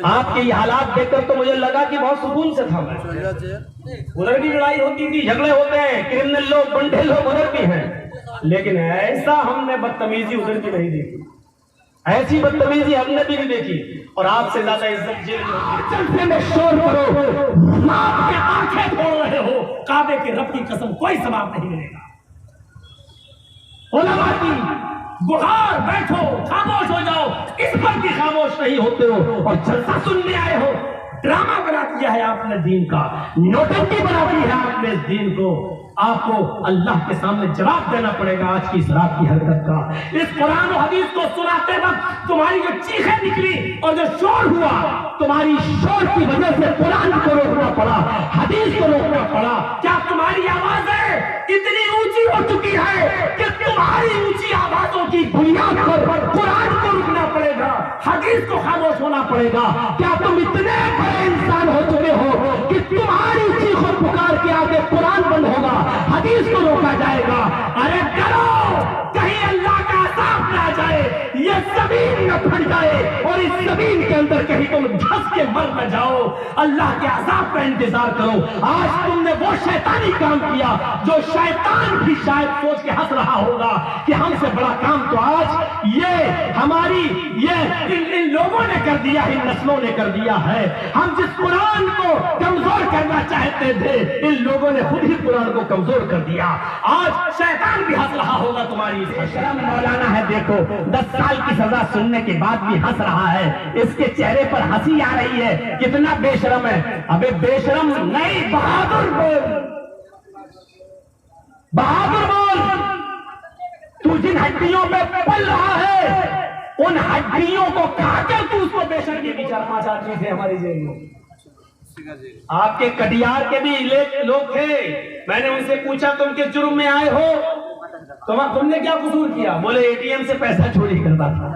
आपके ये हालात देखकर तो मुझे लगा कि बहुत सुकून से था मैं। उधर भी लड़ाई होती थी, झगड़े होते हैं, क्रिमिनल लोग, बंडे लोग उधर भी हैं, लेकिन ऐसा हमने बदतमीजी उधर की नहीं देखी, ऐसी बदतमीजी हमने भी नहीं देखी। और आपसे ज्यादा इज्जत जेल में शोर करो, आपके आंखें खोल रहे हो, काबे के रब की कसम कोई सवाब नहीं मिलेगा। उलमा की बुखार, बैठो, खामोश हो जाओ, इस पर भी खामोश नहीं होते हो और जलसा सुनने आए हो। ड्रामा बना दिया है आपने दीन का, नोटंकी बना दी है आपने इस दीन को। आपको अल्लाह के सामने जवाब देना पड़ेगा आज की इस रात की हरकत का। इस कुरान और हदीस को सुनाते वक्त तुम्हारी जो चीखें निकली और जो शोर हुआ, तुम्हारी शोर की वजह से कुरान को रोकना पड़ा, हदीस को रोकना पड़ा। क्या तुम्हारी आवाजें इतनी ऊंची हो चुकी है कि तुम्हारी ऊंची आवाजों की बुनियाद पर कुरान को रुकना पड़ेगा, हदीस को खामोश होना पड़ेगा? क्या तुम इतने बड़े इंसान हो चुके हो कि तुम्हारी चीख और पुकार के आगे कुरान बंद होगा, हदीस को रोका जाएगा? अरे डरो, कहीं अल्लाह का अज़ाब ना जाए, ये जमीन न फट जाए और इस जमीन के अंदर कहीं तुम धंस के मर न जाओ। अल्लाह के अज़ाब का इंतजार करो। आज तुमने वो शैतानी काम किया जो शैतान भी शायद सोच के हंस रहा होगा कि हमसे बड़ा काम तो आज ये हमारी इन लोगों ने कर दिया, इन नस्लों ने कर दिया है। हम जिस कुरान को कमजोर करना चाहते थे, इन लोगों ने खुद ही कुरान को कमजोर कर दिया। आज शैतान भी हंस रहा होगा तुम्हारी इस शर्म। मौलाना है, देखो 10 साल की सजा सुनने के बाद भी हंस रहा है, इसके चेहरे पर हंसी आ रही है, कितना बेशरम है। अबे बेशरम नहीं, बहादुर बोल, बहादुर बोल। तू जिन हड्डियों पे पल रहा है, उन हड्डियों को खाकर तू उसको बेशर्मी की चरमा चाटनी थे हमारी जेल में। आपके कटिहार के भी लोग थे, मैंने उनसे पूछा तुम किस जुर्म में आए हो, तुमने क्या कसूर किया? बोले एटीएम से पैसा चोरी करता था,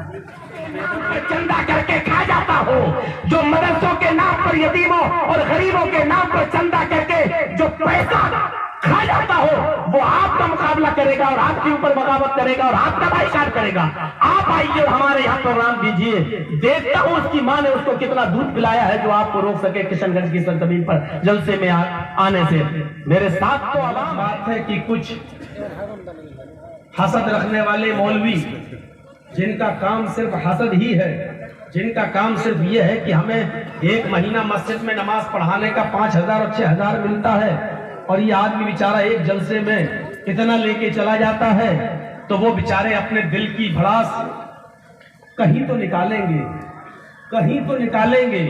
चंदा करके खा जाता हो। जो मदरसों के नाम पर यतीमों और गरीबों के नाम पर चंदा करके जो पैसा खा जाता हो, वो आपका मुकाबला करेगा और आपके ऊपर बगावत करेगा और आपका बहिष्कार करेगा। आप आइए और हमारे यहाँ प्रोग्राम दीजिए, देखता हूँ उसकी माँ ने उसको कितना दूध पिलाया है जो आपको रोक सके किशनगंज की सरजमीन पर जलसे में आने से। मेरे साथ तो आवाम बात है कि कुछ हसद रखने वाले मौलवी, जिनका काम सिर्फ हसद ही है, जिनका काम सिर्फ ये है कि हमें एक महीना मस्जिद में नमाज पढ़ाने का 5,000 और 6,000 मिलता है, और ये आदमी बेचारा एक जलसे में इतना लेके चला जाता है, तो वो बेचारे अपने दिल की भड़ास कहीं तो निकालेंगे, कहीं तो निकालेंगे।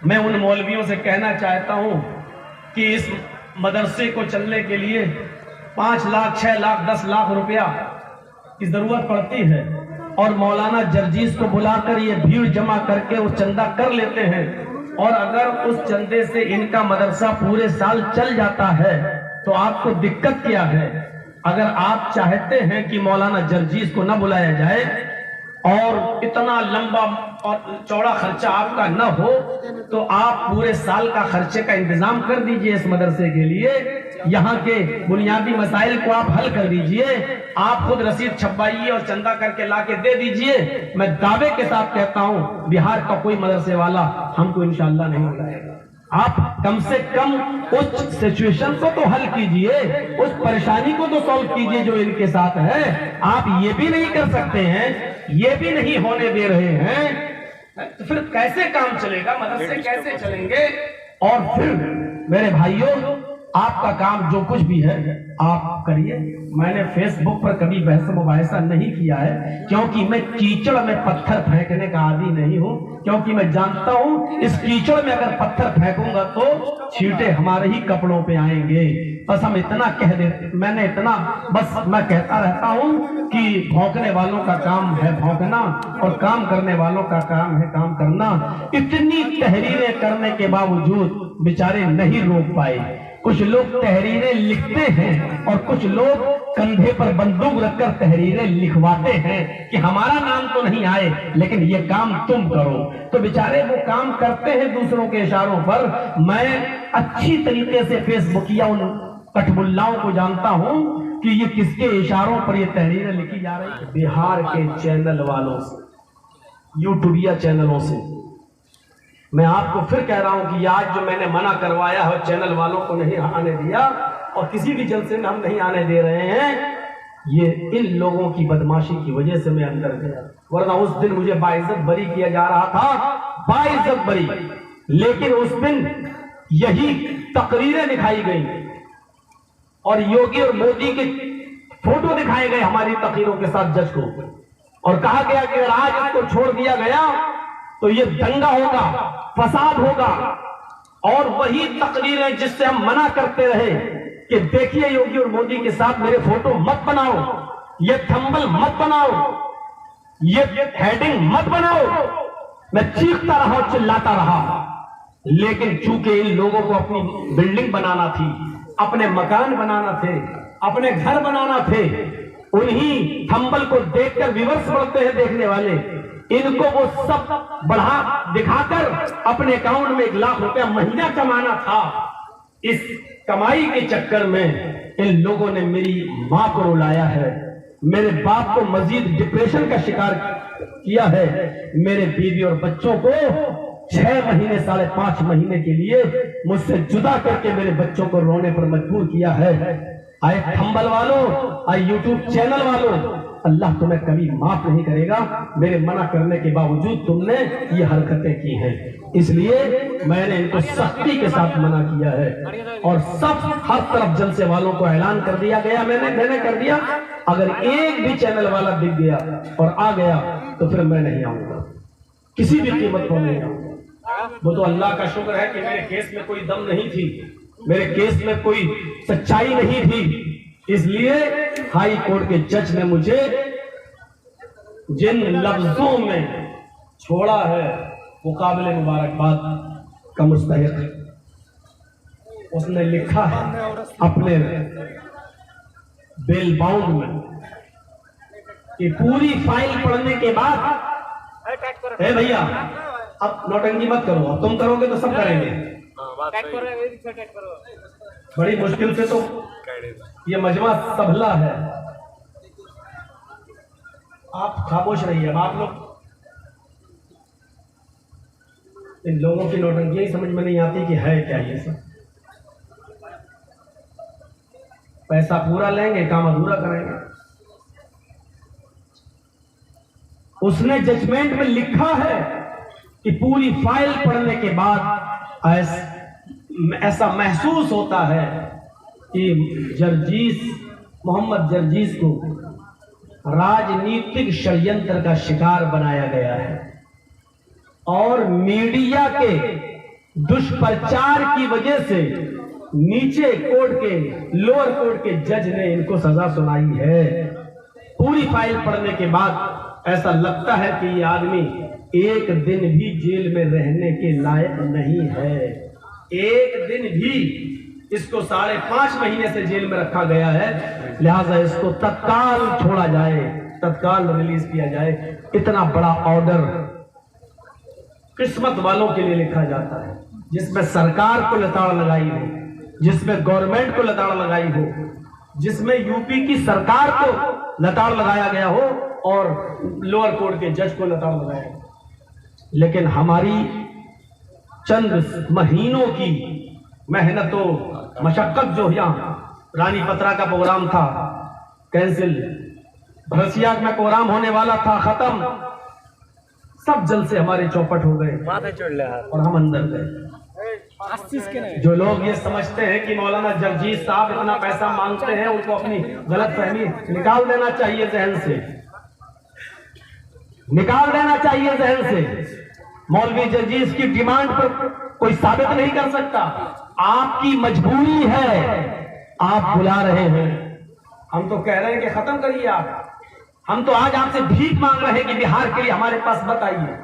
मैं उन मौलवियों से कहना चाहता हूं कि इस मदरसे को चलने के लिए 5 लाख, 6 लाख, 10 लाख रुपया की जरूरत पड़ती है, और मौलाना जर्जीस को बुलाकर ये भीड़ जमा करके वो चंदा कर लेते हैं, और अगर उस चंदे से इनका मदरसा पूरे साल चल जाता है तो आपको दिक्कत क्या है? अगर आप चाहते हैं कि मौलाना जर्जीस को न बुलाया जाए और इतना लंबा और चौड़ा खर्चा आपका न हो, तो आप पूरे साल का खर्चे का इंतजाम कर दीजिए इस मदरसे के लिए। यहाँ के बुनियादी मसाइल को आप हल कर दीजिए, आप खुद रसीद छपवाइए और चंदा करके लाके दे दीजिए। मैं दावे के साथ कहता हूँ बिहार का कोई मदरसे वाला हमको इंशाअल्लाह नहीं बुलाएगा। आप कम से कम उस सिचुएशन को तो हल कीजिए, उस परेशानी को तो सॉल्व कीजिए जो इनके साथ है। आप ये भी नहीं कर सकते हैं, ये भी नहीं होने दे रहे हैं, तो फिर कैसे काम चलेगा, मदरसे कैसे चलेंगे? और फिर मेरे भाइयों, आपका काम जो कुछ भी है आप करिए। मैंने फेसबुक पर कभी बहस मुबाहिसा नहीं किया है, क्योंकि मैं कीचड़ में पत्थर फेंकने का आदी नहीं हूँ, क्योंकि मैं जानता हूँ इस कीचड़ में अगर पत्थर फेंकूंगा तो छींटे हमारे ही कपड़ों पे आएंगे। बस हम इतना कह देते, मैंने इतना बस मैं कहता रहता हूँ कि भौंकने वालों का काम है भौंकना और काम करने वालों का काम है काम करना। इतनी तहरीरें करने के बावजूद बेचारे नहीं रोक पाए। कुछ लोग तहरीरें लिखते हैं और कुछ लोग कंधे पर बंदूक रखकर तहरीरें लिखवाते हैं कि हमारा नाम तो नहीं आए लेकिन ये काम तुम करो। तो बेचारे वो काम करते हैं दूसरों के इशारों पर। मैं अच्छी तरीके से फेसबुकिया उन कटबुल्लाओं को जानता हूं कि ये किसके इशारों पर ये तहरीरें लिखी जा रही है। बिहार के चैनल वालों से, यूट्यूबिया चैनलों से मैं आपको फिर कह रहा हूं कि आज जो मैंने मना करवाया है चैनल वालों को नहीं आने दिया और किसी भी जलसे में हम नहीं आने दे रहे हैं, ये इन लोगों की बदमाशी की वजह से मैं अंदर गया, वरना उस दिन मुझे बाइज्जत बरी किया जा रहा था, बाइज्जत बरी। लेकिन उस दिन यही तकरीरें दिखाई गई और योगी और मोदी के फोटो दिखाए गए हमारी तकरीरों के साथ जज को, और कहा गया कि अगर आज इसको छोड़ दिया गया तो ये दंगा होगा, फसाद होगा। और वही तकरीरें जिससे हम मना करते रहे कि देखिए योगी और मोदी के साथ मेरे फोटो मत बनाओ, ये थंबल मत बनाओ, ये हेडिंग मत बनाओ, मैं चीखता रहा और चिल्लाता रहा। लेकिन चूंकि इन लोगों को अपनी बिल्डिंग बनाना थी, अपने मकान बनाना थे, अपने घर बनाना थे, उन्हीं थंबल को देखकर व्यूअर्स बढ़ते हैं देखने वाले, इनको वो सब बढ़ा दिखाकर अपने अकाउंट में 1 लाख रुपया महीना कमाना था। इस कमाई के चक्कर में इन लोगों ने मेरी मां को रुलाया है, मेरे बाप को मजीद डिप्रेशन का शिकार किया है, मेरे बीवी और बच्चों को 6 महीने 5.5 महीने के लिए मुझसे जुदा करके मेरे बच्चों को रोने पर मजबूर किया है। आए थंबल वालों, आए यूट्यूब चैनल वालों, अल्लाह तुम्हें कभी माफ नहीं करेगा। मेरे मना करने के बावजूद तुमने ये हरकतें की हैं, इसलिए मैंने इनको सख्ती के साथ मना किया है और सब हर तरफ जलसे वालों को ऐलान कर दिया गया, मैंने कर दिया। अगर एक भी चैनल वाला दिख गया और आ गया तो फिर मैं नहीं आऊंगा, किसी भी कीमत पर नहीं आऊंगा। वो तो अल्लाह का शुक्र है कि मेरे केस में कोई दम नहीं थी, मेरे केस में कोई सच्चाई नहीं थी, इसलिए हाई कोर्ट के जज ने मुझे जिन लफ्जों में छोड़ा है वो काबिल मुबारकबाद का मुस्तहिक। उसने लिखा है अपने बेल बाउंड में कि पूरी फाइल पढ़ने के बाद, ए भैया अब नौटंकी मत करो, अब तुम करोगे तो सब करेंगे। बड़ी मुश्किल से तो ये मजमा संभला है, आप खामोश रहिए। अब आप लोग, इन लोगों की नौटंकी ही समझ में नहीं आती कि है क्या ये सब। पैसा पूरा लेंगे, काम अधूरा करेंगे। उसने जजमेंट में लिखा है कि पूरी फाइल पढ़ने के बाद ऐसा महसूस होता है कि मोहम्मद जर्जीस को राजनीतिक षड्यंत्र का शिकार बनाया गया है और मीडिया के दुष्प्रचार की वजह से नीचे कोर्ट के, लोअर कोर्ट के जज ने इनको सजा सुनाई है। पूरी फाइल पढ़ने के बाद ऐसा लगता है कि ये आदमी एक दिन भी जेल में रहने के लायक नहीं है। एक दिन भी, इसको 5.5 महीने से जेल में रखा गया है, लिहाजा इसको तत्काल छोड़ा जाए, तत्काल रिलीज किया जाए। इतना बड़ा ऑर्डर किस्मत वालों के लिए लिखा जाता है, जिसमें सरकार को लताड़ लगाई हो, जिसमें गवर्नमेंट को लताड़ लगाई हो, जिसमें यूपी की सरकार को लताड़ लगाया गया हो और लोअर कोर्ट के जज को लताड़ लगाया गया। लेकिन हमारी चंद महीनों की मेहनतों मशक्कत जो यहाँ रानी पत्रा का प्रोग्राम था कैंसिल, भरसिया में प्रोग्राम होने वाला था खत्म, सब जल से हमारे चौपट हो गए और हम अंदर गए। जो लोग ये समझते हैं कि मौलाना जर्जीस साहब इतना पैसा मांगते हैं, उनको अपनी गलत फहमी निकाल देना चाहिए जहन से, निकाल देना चाहिए जहन से। मौलवी जर्जीस की डिमांड पर कोई साबित नहीं कर सकता, आपकी मजबूरी है, आप बुला रहे हैं। हम तो कह रहे हैं कि खत्म करिए आप, हम तो आज आपसे भीख मांग रहे हैं कि बिहार के लिए हमारे पास मत आइए।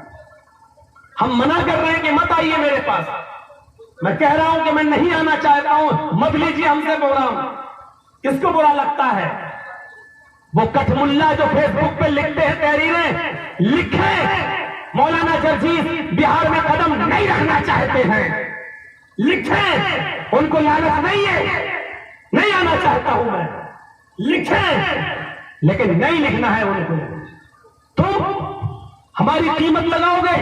हम मना कर रहे हैं कि मत आइए मेरे पास। मैं कह रहा हूं कि मैं नहीं आना चाहता हूं, मत लीजिए हमसे प्रोग्राम। किसको बुरा लगता है? वो कठमुल्ला जो फेसबुक पे लिखते हैं तहरीरें, लिखे मौलाना जर्जीस बिहार में कदम नहीं रखना चाहते हैं, लिखे, उनको लालच नहीं है, नहीं आना चाहता हूं मैं, लिखे, लेकिन नहीं लिखना है उनको। तुम हमारी कीमत लगाओगे,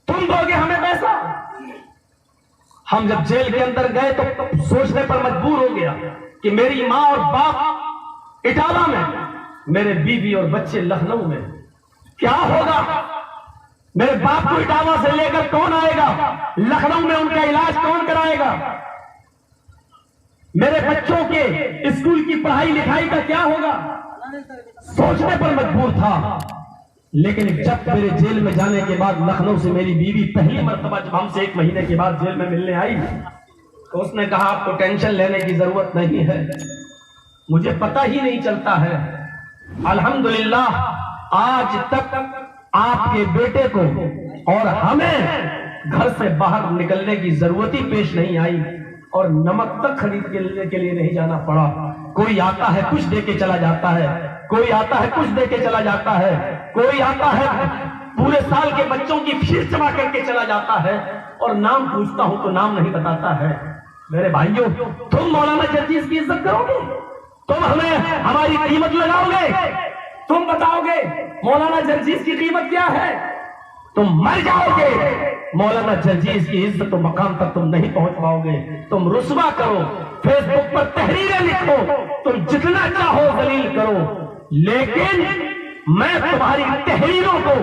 तुम दोगे हम जब जेल के अंदर गए तो सोचने पर मजबूर हो गया कि मेरी माँ और बाप इटावा में, मेरे बीवी और बच्चे लखनऊ में, क्या होगा? मेरे बाप को इटावा से लेकर कौन आएगा? लखनऊ में उनका इलाज कौन कराएगा? मेरे बच्चों के स्कूल की पढ़ाई लिखाई का क्या होगा? सोचने पर मजबूर था। लेकिन जब मेरे जेल में जाने के बाद लखनऊ से मेरी बीवी पहली मर्तबा जब हमसे 1 महीने के बाद जेल में मिलने आई तो उसने कहा आपको टेंशन लेने की जरूरत नहीं है, मुझे पता ही नहीं चलता है। अल्हम्दुलिल्लाह आज तक आपके बेटे को और हमें घर से बाहर निकलने की जरूरत ही पेश नहीं आई और नमक तक खरीद के लिए नहीं जाना पड़ा। कोई आता है कुछ दे के चला जाता है, कोई आता है कुछ दे के चला जाता है, कोई आता है पूरे साल के बच्चों की फीस जमा करके चला जाता है और नाम पूछता हूं तो नाम नहीं बताता है। मेरे भाइयों, तुम मौलाना जर्जीस की इज्जत करोगे? तुम हमें हमारी कीमत लगाओगे? तुम बताओगे मौलाना जर्जीस की कीमत क्या है? तुम मर जाओगे। मौलाना जर्जीस की इज्जत तो मकाम तक तुम नहीं पहुंच पाओगे। तुम रुस्वा करो, फेसबुक पर तहरीरें लिखो, तुम जितना चाहो दलील करो, लेकिन मैं तुम्हारी तहरीरों को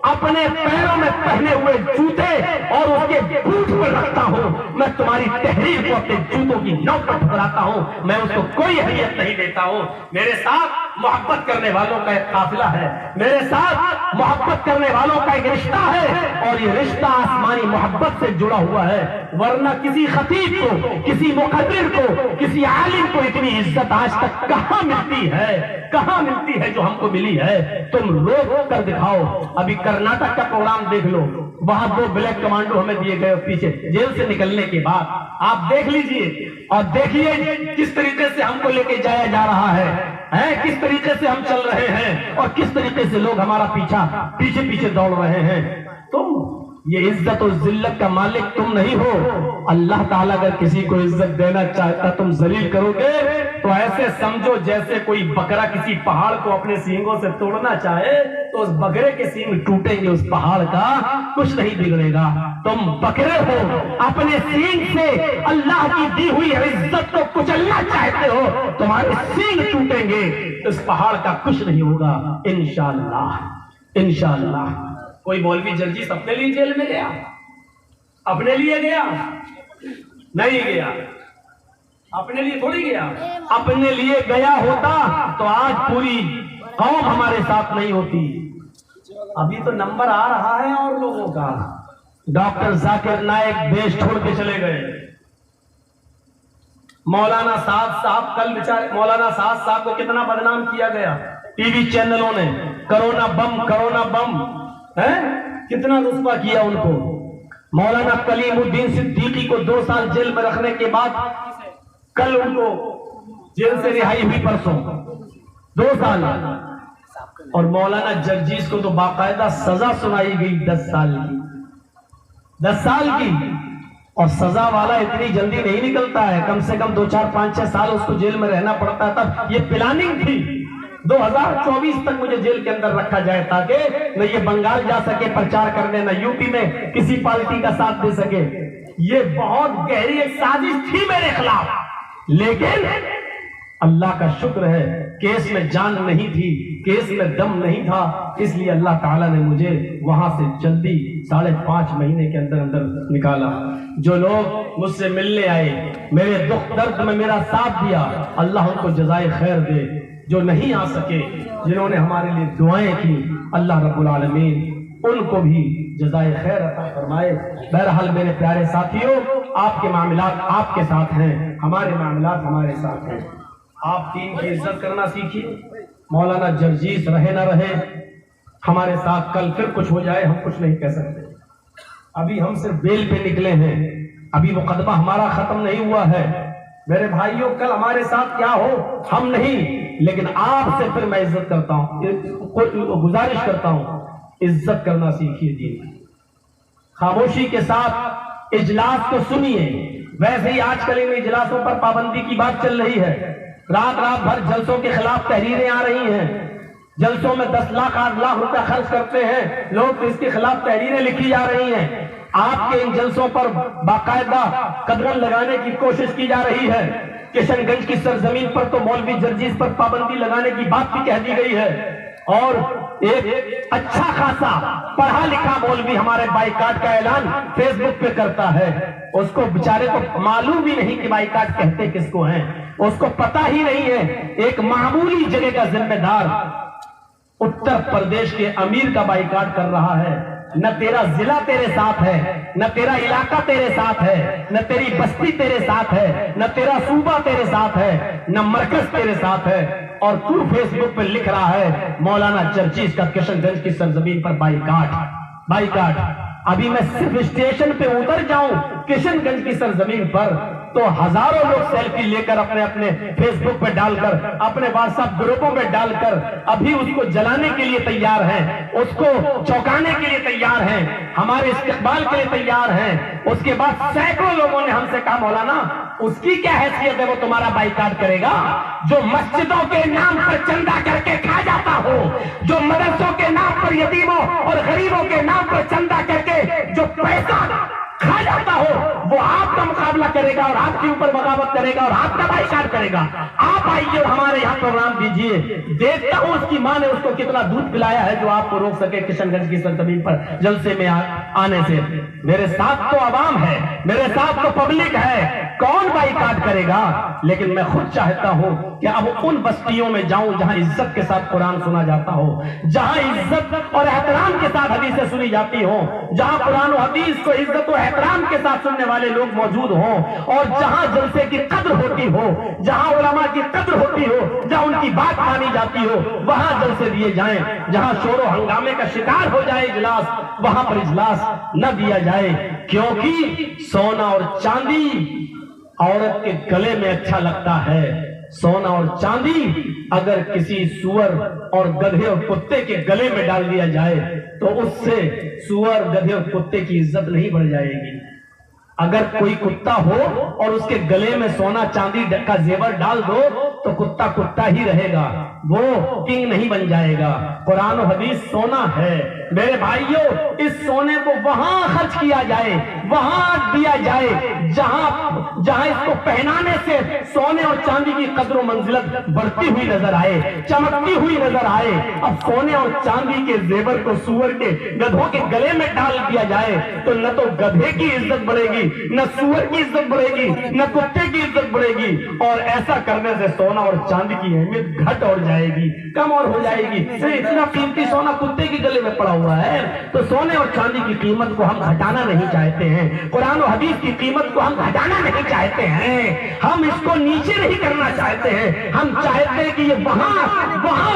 अपने पैरों में पहने हुए जूते और उसके बूट पर रखता हूं। मैं तुम्हारी तहरीर को अपने जूतों की नोक पर ठुकराता हूं। मैं उसको कोई अहमियत नहीं देता हूं। मेरे साथ मोहब्बत करने वालों का एक काफिला है, मेरे साथ मोहब्बत करने वालों का एक रिश्ता है और ये रिश्ता आसमानी मोहब्बत से जुड़ा हुआ है। वरना किसी खतीब को, किसी मुकद्दिर को, किसी आलिम को इतनी इज्जत आज तक कहां मिलती है, कहां मिलती है जो हमको मिली है? तुम रोक कर दिखाओ। अभी कर्नाटक का प्रोग्राम देख लो, वहां 2 ब्लैक कमांडो हमें दिए गए पीछे जेल से निकलने के बाद। आप देख लीजिए और देखिए किस तरीके से हमको लेके जाया जा रहा है, किस तरीके से हम चल रहे हैं और किस तरीके से लोग हमारा पीछे पीछे दौड़ रहे हैं। तुम ये इज्जत और जिल्लत का मालिक तुम नहीं हो। अल्लाह ताला अगर किसी को इज्जत देना चाहता तुम जलील करोगे तो ऐसे समझो जैसे कोई बकरा किसी पहाड़ को अपने सींगों से तोड़ना चाहे तो उस बकरे के सींग टूटेंगे, उस पहाड़ का कुछ नहीं बिगड़ेगा। तुम बकरे हो, अपने सींग से अल्लाह की दी हुई इज्जत को कुचलना चाहते हो, तुम्हारे सींग टूटेंगे, इस पहाड़ का कुछ नहीं होगा इंशाअल्लाह। इंशाअल्लाह। कोई मौलवी जर्जीस अपने लिए जेल में गया? अपने लिए गया? नहीं गया। अपने लिए थोड़ी गया। अपने लिए गया होता तो आज पूरी कौम हमारे साथ नहीं होती। अभी तो नंबर आ रहा है और लोगों का। डॉक्टर जाकिर नाइक देश छोड़ के चले गए। मौलाना साहब कल बेचारे मौलाना साहब को कितना बदनाम किया गया टीवी चैनलों ने। कोरोना बम है, कितना रुस्वा किया उनको। मौलाना कलीमुद्दीन सिद्दीकी को 2 साल जेल में रखने के बाद कल उनको जेल से रिहाई हुई परसों, 2 साल। और मौलाना जर्जीस को तो बाकायदा सजा सुनाई गई 10 साल की, 10 साल की। और सजा वाला इतनी जल्दी नहीं निकलता है, कम से कम 2, 4, 5, 6 साल उसको जेल में रहना पड़ता है। तब ये प्लानिंग थी 2024 तक मुझे जेल के अंदर रखा जाए ताकि न ये बंगाल जा सके प्रचार करने, न यूपी में किसी पार्टी का साथ दे सके। ये बहुत गहरी एक साजिश थी मेरे खिलाफ। लेकिन अल्लाह का शुक्र है केस में जान नहीं थी, केस में दम नहीं था, इसलिए अल्लाह ताला ने मुझे वहां से जल्दी 5.5 महीने के अंदर अंदर निकाला। जो लोग मुझसे मिलने आए, मेरे दुख दर्द में मेरा साथ दिया, अल्लाह उनको जज़ाए खैर दे। जो नहीं आ सके, जिन्होंने हमारे लिए दुआएं की, अल्लाह रब्बुल आलमीन उनको भी जज़ाए खैर अता फरमाए। बहरहाल मेरे प्यारे साथियों, आपके मामलात आपके साथ हैं, हमारे मामलात हमारे साथ हैं। आप दीन की इज्जत करना सीखिए। मौलाना जर्जीस रहे ना रहे हमारे साथ, कल फिर कुछ हो जाए हम कुछ नहीं कह सकते। अभी हम सिर्फ बेल पे निकले हैं, अभी मुकदमा हमारा खत्म नहीं हुआ है। मेरे भाइयों, कल हमारे साथ क्या हो हम नहीं, लेकिन आपसे फिर मैं इज्जत करता हूं, गुजारिश करता हूं, इज्जत करना सीखिए दीन। खामोशी के साथ इजलास को सुनिए। वैसे ही आजकल इन इजलासों पर पाबंदी की बात चल रही है, रात भर जलसों के खिलाफ तहरीरें आ रही हैं। जलसों में 10 लाख 8 लाख रुपया खर्च करते हैं लोग, तो इसके खिलाफ तहरीरें लिखी जा रही हैं। आपके इन जलसों पर बाकायदा कदम लगाने की कोशिश की जा रही है। किशनगंज की सरजमीन पर तो मौलवी जर्जीस पर पाबंदी लगाने की बात भी कह दी गई है, और एक अच्छा खासा पढ़ा लिखा मौलवी हमारे बाइकाट का ऐलान फेसबुक पे करता है। उसको बेचारे को मालूम भी नहीं कि बाइकाट कहते किसको हैं, उसको पता ही नहीं है। एक मामूली जगह का जिम्मेदार उत्तर प्रदेश के अमीर का बाइकाट कर रहा है। न तेरा जिला तेरे साथ है, न तेरा इलाका तेरे साथ है, न तेरी बस्ती तेरे साथ है, न तेरा सूबा तेरे साथ है, न मरकज तेरे साथ है, और तू फेसबुक पे लिख रहा है मौलाना जर्जीस का किशनगंज की सरजमीन पर बाइकाट। अभी मैं सिर्फ स्टेशन पे उतर जाऊं किशनगंज की सरजमीन पर तो हजारों लोग सेल्फी लेकर अपने अपने फेसबुक पे डालकर, अपने व्हाट्सएप ग्रुपों में डालकर अभी उसको जलाने के लिए तैयार हैं, उसको चौंकाने के लिए तैयार हैं, हमारे इस्तेकबाल के लिए तैयार हैं। उसके बाद सैकड़ों लोगों ने हमसे कहा मौलाना उसकी क्या हैसियत है, वो तुम्हारा बाइकाट करेगा? जो मस्जिदों के नाम पर चंदा करके खा जाता हो, जो मदरसों के नाम पर यतीमों और गरीबों के नाम पर चंदा करके जो पैसा खा जाता हो, वो आपका मुकाबला करेगा और आपके ऊपर बगावत करेगा और आपका बाइकाट करेगा। आप आइए और हमारे यहाँ प्रोग्राम दीजिए, देखता हूं उसकी मां ने उसको कितना दूध पिलाया है जो आपको रोक सके किशनगंज की सरजमीन पर जलसे में आने से। मेरे साथ तो आवाम है, मेरे साथ तो पब्लिक है, कौन बाइकाट करेगा? लेकिन मैं खुद चाहता हूं कि अब उन बस्तियों में जाऊं जहां इज्जत के साथ कुरान सुना जाता हो, जहां इज्जत और एहतराम के साथ हदीसें सुनी जाती हो, जहां कुरान और हदीस को इज्जत और एहतराम के साथ सुनने वाले लोग मौजूद हों, और जहां जलसे की कद्र होती हो, जहां उलमा की कद्र होती हो, जहां उनकी बात मानी जाती हो, वहां जलसे दिए जाएं। जहां शोर और हंगामे का शिकार हो जाए इजलास, वहां पर इजलास न दिया जाए, क्योंकि सोना और चांदी औरत के गले में अच्छा लगता है। सोना और चांदी अगर किसी सुअर और गधे और कुत्ते के गले में डाल दिया जाए तो उससे सुअर, गधे और कुत्ते की इज्जत नहीं बढ़ जाएगी। अगर कोई कुत्ता हो और उसके गले में सोना चांदी का जेवर डाल दो तो कुत्ता कुत्ता ही रहेगा, वो किंग नहीं बन जाएगा। कुरान और हदीस सोना है मेरे भाइयों, इस सोने को वहां खर्च किया जाए, वहां दिया जाए जहां जहां इसको पहनाने से सोने और चांदी की कद्र मंजिलत बढ़ती हुई नजर आए, चमकती हुई नजर आए। अब सोने और चांदी के जेवर को सुअर के, गधों के गले में डाल दिया जाए तो न तो गधे की इज्जत बढ़ेगी, न सुअर की इज्जत बढ़ेगी, न कुत्ते की इज्जत बढ़ेगी, और ऐसा करने से सोना और चांदी की अहमियत घट और जाएगी, कम और हो जाएगी। इतना कीमती सोना कुत्ते के गले में पड़ा हुआ है, तो सोने और चांदी की कीमत को हम घटाना नहीं चाहते हैं, कुरान और हदीस की कीमत को हम घटाना नहीं चाहते हैं, हम इसको नीचे नहीं करना चाहते हैं। हम चाहते हैं कि ये वहां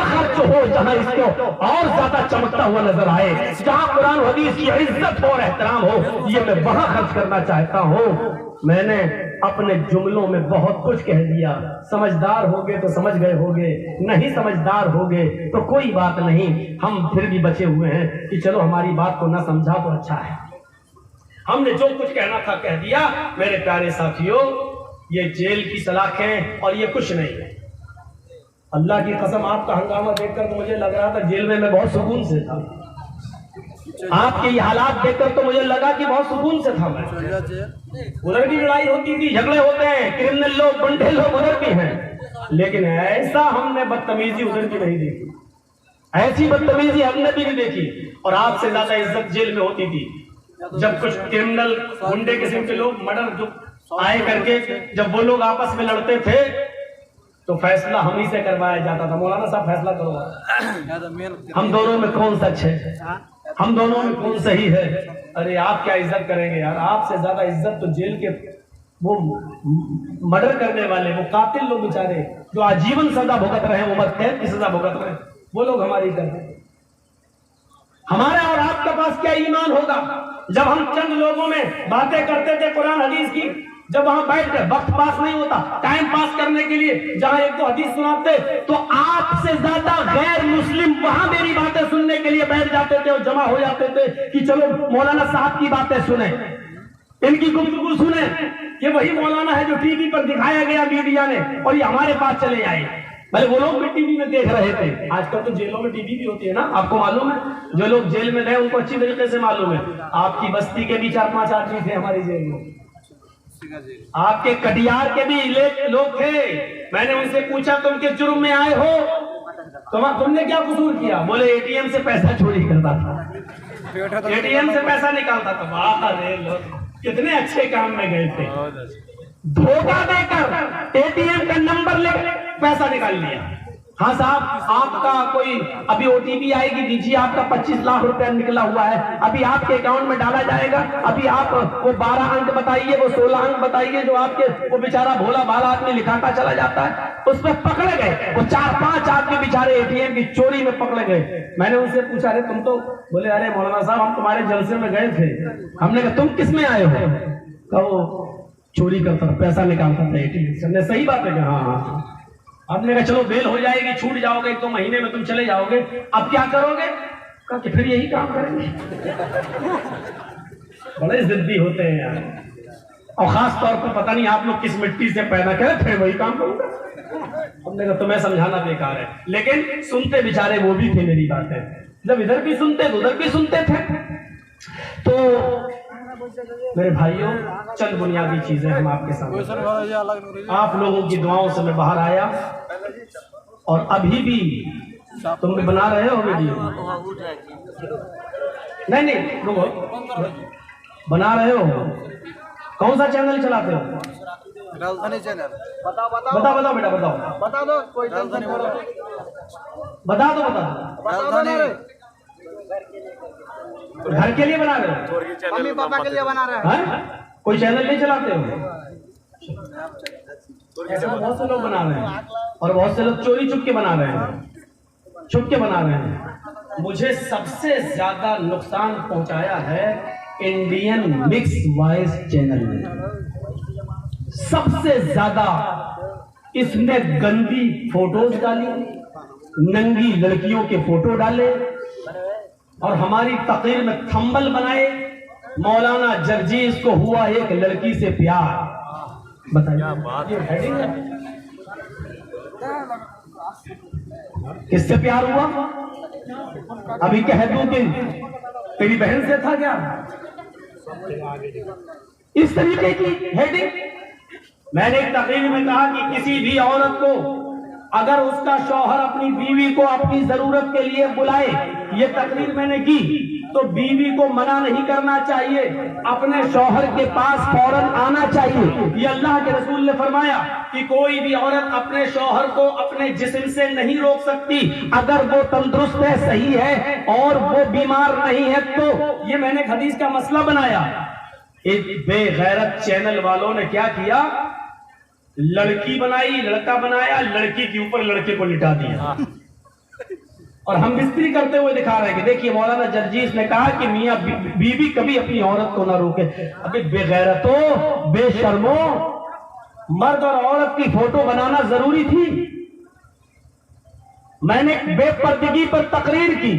खर्च हो जहां इसको और ज्यादा चमकता हुआ नजर आए, जहां कुरान और हदीस की इज्जत और एहतराम हो, ये मैं वहां खर्च करना चाहता हूं। मैंने अपने जुमलों में बहुत कुछ कह दिया, समझदार होगे तो समझ गए होगे, नहीं समझदार होगे तो कोई बात नहीं, हम फिर भी बचे हुए हैं कि चलो हमारी बात को ना समझा तो अच्छा है। हमने जो कुछ कहना था कह दिया। मेरे प्यारे साथियों, ये जेल की सलाखें और ये कुछ नहीं। अल्लाह की कसम, आपका हंगामा देखकर तो मुझे लग रहा था जेल में मैं बहुत सुकून से था। आपके ये हालात देखकर तो मुझे लगा कि बहुत सुकून से था मैं। उधर भी लड़ाई होती थी, झगड़े होते हैं, क्रिमिनल लोग, बंडे लोग उधर भी हैं, लेकिन ऐसा हमने बदतमीजी उधर की नहीं देखी, ऐसी बदतमीजी हमने भी नहीं देखी। और आपसे ज्यादा इज्जत जेल में होती थी जब कुछ क्रिमिनल, गुंडे किस्म के लोग, मर्डर जो आए करके, जब वो लोग आपस में लड़ते थे तो फैसला हम ही से करवाया जाता था। मौलाना साहब फैसला करो, हम दोनों में कौन सच है, हम दोनों में कौन सही है। अरे आप क्या इज्जत करेंगे यार, आपसे ज्यादा इज्जत तो जेल के वो मर्डर करने वाले, वो कातिल लोग बेचारे जो आजीवन सजा भुगत रहे हैं, उम्र कैद की सजा भुगत रहे हैं, वो लोग हमारी करते हैं। हमारा और आपका पास क्या ईमान होगा जब हम चंद लोगों में बातें करते थे कुरान हदीस की, जब वहां बैठ कर वक्त पास नहीं होता, टाइम पास करने के लिए जहां एक दो हदीस सुनाते तो आपसे ज्यादा गैर मुस्लिम वहां मेरी बातें सुनने के लिए बैठ जाते थे और जमा हो जाते थे कि चलो मौलाना साहब की बातें सुने, इनकी गुफ्तगू सुने। ये वही मौलाना है जो टीवी पर दिखाया गया मीडिया ने, और ये हमारे पास चले आए। भले वो लोग भी टीवी में देख रहे थे। आजकल तो जेलों में टीवी भी होती है ना, आपको मालूम है? जो लोग जेल में गए उनको अच्छी तरीके से मालूम है। आपकी बस्ती के भी 4-5 आदमी थे हमारी जेल में, आपके कटिहार के भी लोग थे। मैंने उनसे पूछा तुम किस जुर्म में आए हो, तुमने क्या कसूर किया? बोले एटीएम से पैसा चोरी करता था, एटीएम से पैसा निकालता था। वाह रे लोग, कितने अच्छे काम में गए थे। धोखा देकर एटीएम का नंबर लेकर पैसा निकाल लिया। हाँ साहब, आपका कोई अभी ओटीपी आएगी, दीजिए, आपका 25 लाख रुपया निकला हुआ है, अभी आपके अकाउंट में डाला जाएगा। अभी आप वो 12 अंक बताइए, वो 16 अंक बताइए, जो आपके वो बेचारा भोला भाला आदमी लिखाता चला जाता है, उसमें पकड़े गए। वो 4-5 आदमी बेचारे एटीएम की चोरी में पकड़े गए। मैंने उनसे पूछा, अरे तुम तो, बोले अरे मौलाना साहब हम तुम्हारे जलसे में गए थे। हमने कहा तुम किस में आए हो? कहो चोरी करता था, पैसा निकालता था एटीएम से। हमने सही बात है कि हाँ। हमने कहा चलो बेल हो जाएगी, छूट जाओगे, 1-2 महीने में तुम चले जाओगे, अब क्या करोगे? कहा कि फिर यही काम करेंगे। बड़े जिद्दी होते हैं यार, और खास तौर पर पता नहीं आप लोग किस मिट्टी से पैदा करे, फिर वही काम करूंगा। हमने कहा तुम्हें समझाना बेकार है, लेकिन सुनते बेचारे वो भी थे मेरी बातें। जब इधर भी सुनते तो उधर भी सुनते थे। तो मेरे भाइयों, चंद बुनियादी चीजें हम आपके सामने, आप लोगों की दुआओं से मैं बाहर आया, और अभी भी तुम भी बना रहे हो वीडियो? नहीं रुको, बना रहे हो? कौन सा चैनल चलाते हो? राजधानी चैनल। बताओ बेटा, बता दो, कोई राजधानी बोलो, बता दो। राजधानी घर के लिए बना रहे हो? मम्मी पापा के लिए बना रहे हैं। कोई चैनल नहीं चलाते हो? ऐसा बहुत से लोग बना रहे हैं, और बहुत से लोग चोरी छुप के बना रहे हैं, छुप के बना रहे हैं। मुझे सबसे ज्यादा नुकसान पहुंचाया है इंडियन मिक्स वॉइस चैनल ने। सबसे ज्यादा इसने गंदी फोटोज डाली, नंगी लड़कियों के फोटो डाले, और हमारी तकरीर में थंबल बनाए, मौलाना जर्जीस को हुआ एक लड़की से प्यार। बताइए, ये हेडिंग है? किससे प्यार हुआ? अभी कह दूं कि तेरी बहन से था क्या? इस तरीके की हेडिंग। मैंने एक तकरीर में कहा कि किसी भी औरत को अगर उसका शौहर अपनी बीवी को अपनी जरूरत के लिए बुलाए, ये तकरीर मैंने की, तो बीवी को मना नहीं करना चाहिए, अपने शौहर के पास फौरन आना चाहिए। ये अल्लाह के रसूल ने फरमाया कि कोई भी औरत अपने शौहर को अपने जिस्म से नहीं रोक सकती अगर वो तंदुरुस्त है, सही है, और वो बीमार नहीं है। तो ये मैंने हदीस का मसला बनाया। एक बेगैरत चैनल वालों ने क्या किया? लड़की बनाई, लड़का बनाया, लड़की के ऊपर लड़के को लिटा दिया, और हम बिस्तरी करते हुए दिखा रहे हैं कि देखिए मौलाना जर्जीस ने कहा कि मियां बीवी कभी अपनी औरत को ना रोके। अबे बेगैरतों, बेशर्मो, मर्द और औरत की फोटो बनाना जरूरी थी? मैंने बेपर्दगी पर तकरीर की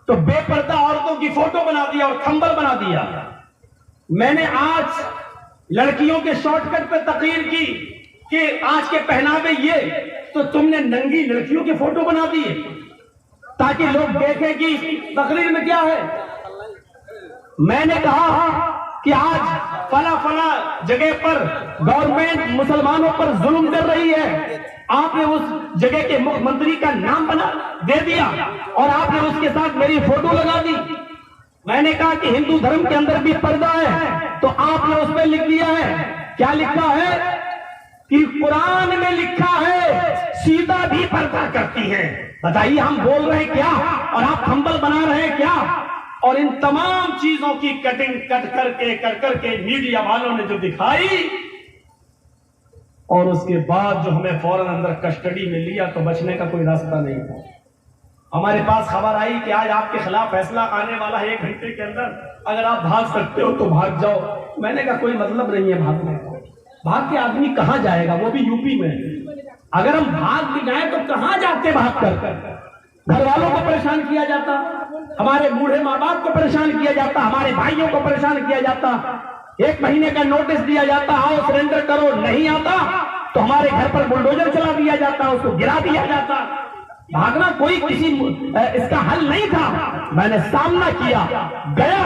तो बेपर्दा औरतों की फोटो बना दिया और थंबल बना दिया। मैंने आज लड़कियों के शॉर्टकट पे तकरीर की कि आज के पहनावे ये, तो तुमने नंगी लड़कियों के फोटो बना दिए ताकि लोग देखें कि तकरीर में क्या है। मैंने कहा कि आज फला जगह पर गवर्नमेंट मुसलमानों पर जुल्म कर रही है, आपने उस जगह के मुख्यमंत्री का नाम बना दे दिया और आपने उसके साथ मेरी फोटो लगा दी। मैंने कहा कि हिंदू धर्म के अंदर भी पर्दा है, तो आपने उसमें लिख दिया है, क्या लिखा है कि कुरान में लिखा है सीता भी पर्दा करती है। बताइए हम बोल रहे हैं क्या और आप थंबल बना रहे हैं क्या? और इन तमाम चीजों की कटिंग कर करके मीडिया वालों ने जो दिखाई, और उसके बाद जो हमें फौरन अंदर कस्टडी में लिया, तो बचने का कोई रास्ता नहीं था। हमारे पास खबर आई कि आज आपके खिलाफ फैसला आने वाला है 1 घंटे के अंदर, अगर आप भाग सकते हो तो भाग जाओ। मैंने कहा कोई मतलब नहीं है भागने का, भाग के आदमी कहां जाएगा, वो भी यूपी में। अगर हम भाग भी जाए तो कहां जाते भाग कर? घर वालों को परेशान किया जाता, हमारे बूढ़े माँ बाप को परेशान किया जाता, हमारे भाइयों को परेशान किया जाता, 1 महीने का नोटिस दिया जाता, आओ सरेंडर करो, नहीं आता तो हमारे घर पर बुलडोजर चला दिया जाता, उसको गिरा दिया जाता। भागना कोई किसी इसका हल नहीं था। मैंने सामना किया, गया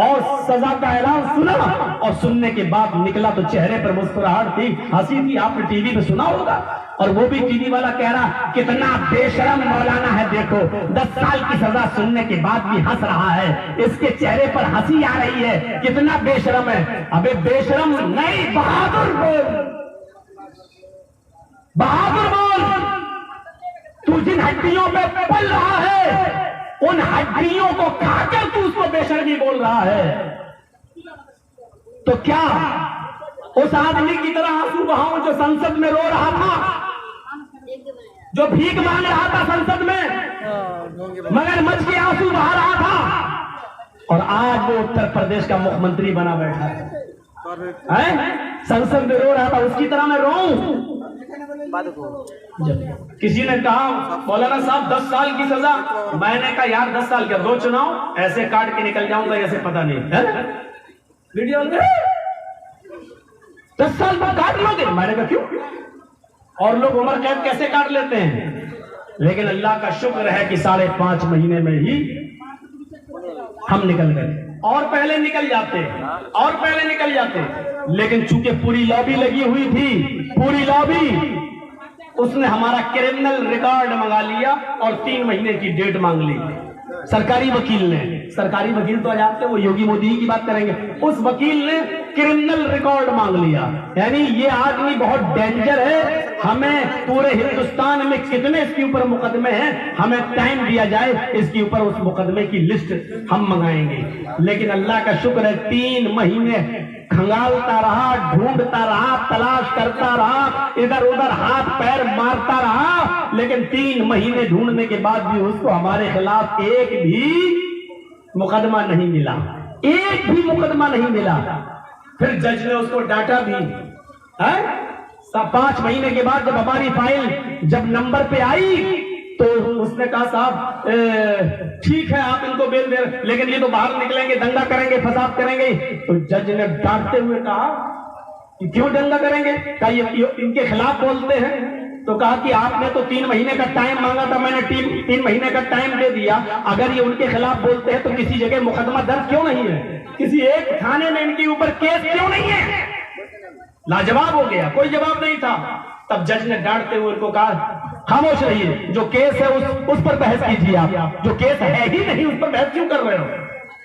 और सजा का ऐलान सुना, और सुनने के बाद निकला तो चेहरे पर मुस्कुराहट थी, हंसी थी। आपने टीवी में सुना होगा, और वो भी टीवी वाला कह रहा कितना बेशरम मौलाना है, देखो 10 साल की सजा सुनने के बाद भी हंस रहा है, इसके चेहरे पर हंसी आ रही है, कितना बेशरम है। अबे बेशरम नहीं, बहादुर बोल, बहादुर बोल। तू जिन हड्डियों पे पल रहा है, उन हड्डियों को खाकर तू उसको बेशर्मी बोल रहा है। तो क्या उस आदमी की तरह आंसू बहाऊं जो संसद में रो रहा था, जो भीख मांग रहा था संसद में, मगरमच्छ के आंसू बहा रहा था, और आज वो उत्तर प्रदेश का मुख्यमंत्री बना बैठा है, संसद में रो रहा था, उसकी तरह मैं रोऊं? किसी ने कहा मौलाना साहब 10 साल की सजा, मैंने कहा यार 10 साल क्या, 2 चुनाव ऐसे काट के निकल जाऊंगा ऐसे पता नहीं है? वीडियो 10 साल बाद काट लोगे? मैंने कहा क्यों? और लोग उम्र कैद कैसे काट लेते हैं? लेकिन अल्लाह का शुक्र है कि 5.5 महीने में ही हम निकल गए, और पहले निकल जाते, और पहले निकल जाते। लेकिन चूंकि पूरी लॉबी लगी हुई थी, पूरी लॉबी, उसने हमारा क्रिमिनल रिकॉर्ड मंगा लिया और 3 महीने की डेट मांग ली सरकारी वकील ने। सरकारी वकील तो आज वो योगी मोदी की बात करेंगे, उस वकील ने क्रिमिनल रिकॉर्ड मांग लिया। यानी ये आदमी बहुत डेंजर है, हमें पूरे हिंदुस्तान में कितने इसके ऊपर मुकदमे हैं, हमें टाइम दिया जाए, इसके ऊपर उस मुकदमे की लिस्ट हम मंगाएंगे। लेकिन अल्लाह का शुक्र है 3 महीने खंगालता रहा, ढूंढता रहा, तलाश करता रहा, इधर उधर हाथ पैर मारता रहा, लेकिन 3 महीने ढूंढने के बाद भी उसको हमारे खिलाफ एक भी मुकदमा नहीं मिला, एक भी मुकदमा नहीं मिला। फिर जज ने उसको डांटा भी है। 5 महीने के बाद जब हमारी फाइल जब नंबर पे आई तो उसने कहा साहब ठीक है आप इनको बेल दे, लेकिन ये तो बाहर निकलेंगे, दंगा करेंगे, फसाद करेंगे। तो जज ने डांटते हुए कहा कि क्यों दंगा करेंगे, क्या ये इनके खिलाफ बोलते हैं? तो कहा कि आपने तो 3 महीने का टाइम मांगा था, मैंने 3 महीने का टाइम दे दिया। अगर ये उनके खिलाफ बोलते हैं तो किसी जगह मुकदमा दर्ज क्यों नहीं है, किसी एक थाने में इनके ऊपर केस क्यों नहीं है? लाजवाब हो गया, कोई जवाब नहीं था। तब जज ने डांटते हुए उनको कहा खामोश रहिए, जो केस है उस पर बहस कीजिए, आप जो केस है ही नहीं उस पर बहस क्यों कर रहे हो?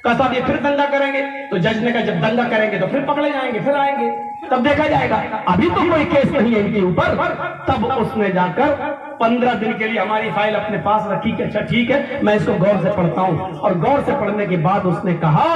कहा साहब ये फिर दंगा करेंगे। तो जज ने कहा जब दंगा करेंगे तो फिर पकड़े जाएंगे, फिर आएंगे, तब देखा जाएगा, अभी तो कोई केस नहीं है इनके ऊपर। तब उसने जाकर 15 दिन के लिए हमारी फाइल अपने पास रखी कि अच्छा ठीक है मैं इसको गौर से पढ़ता हूं। और गौर से पढ़ने के बाद उसने कहा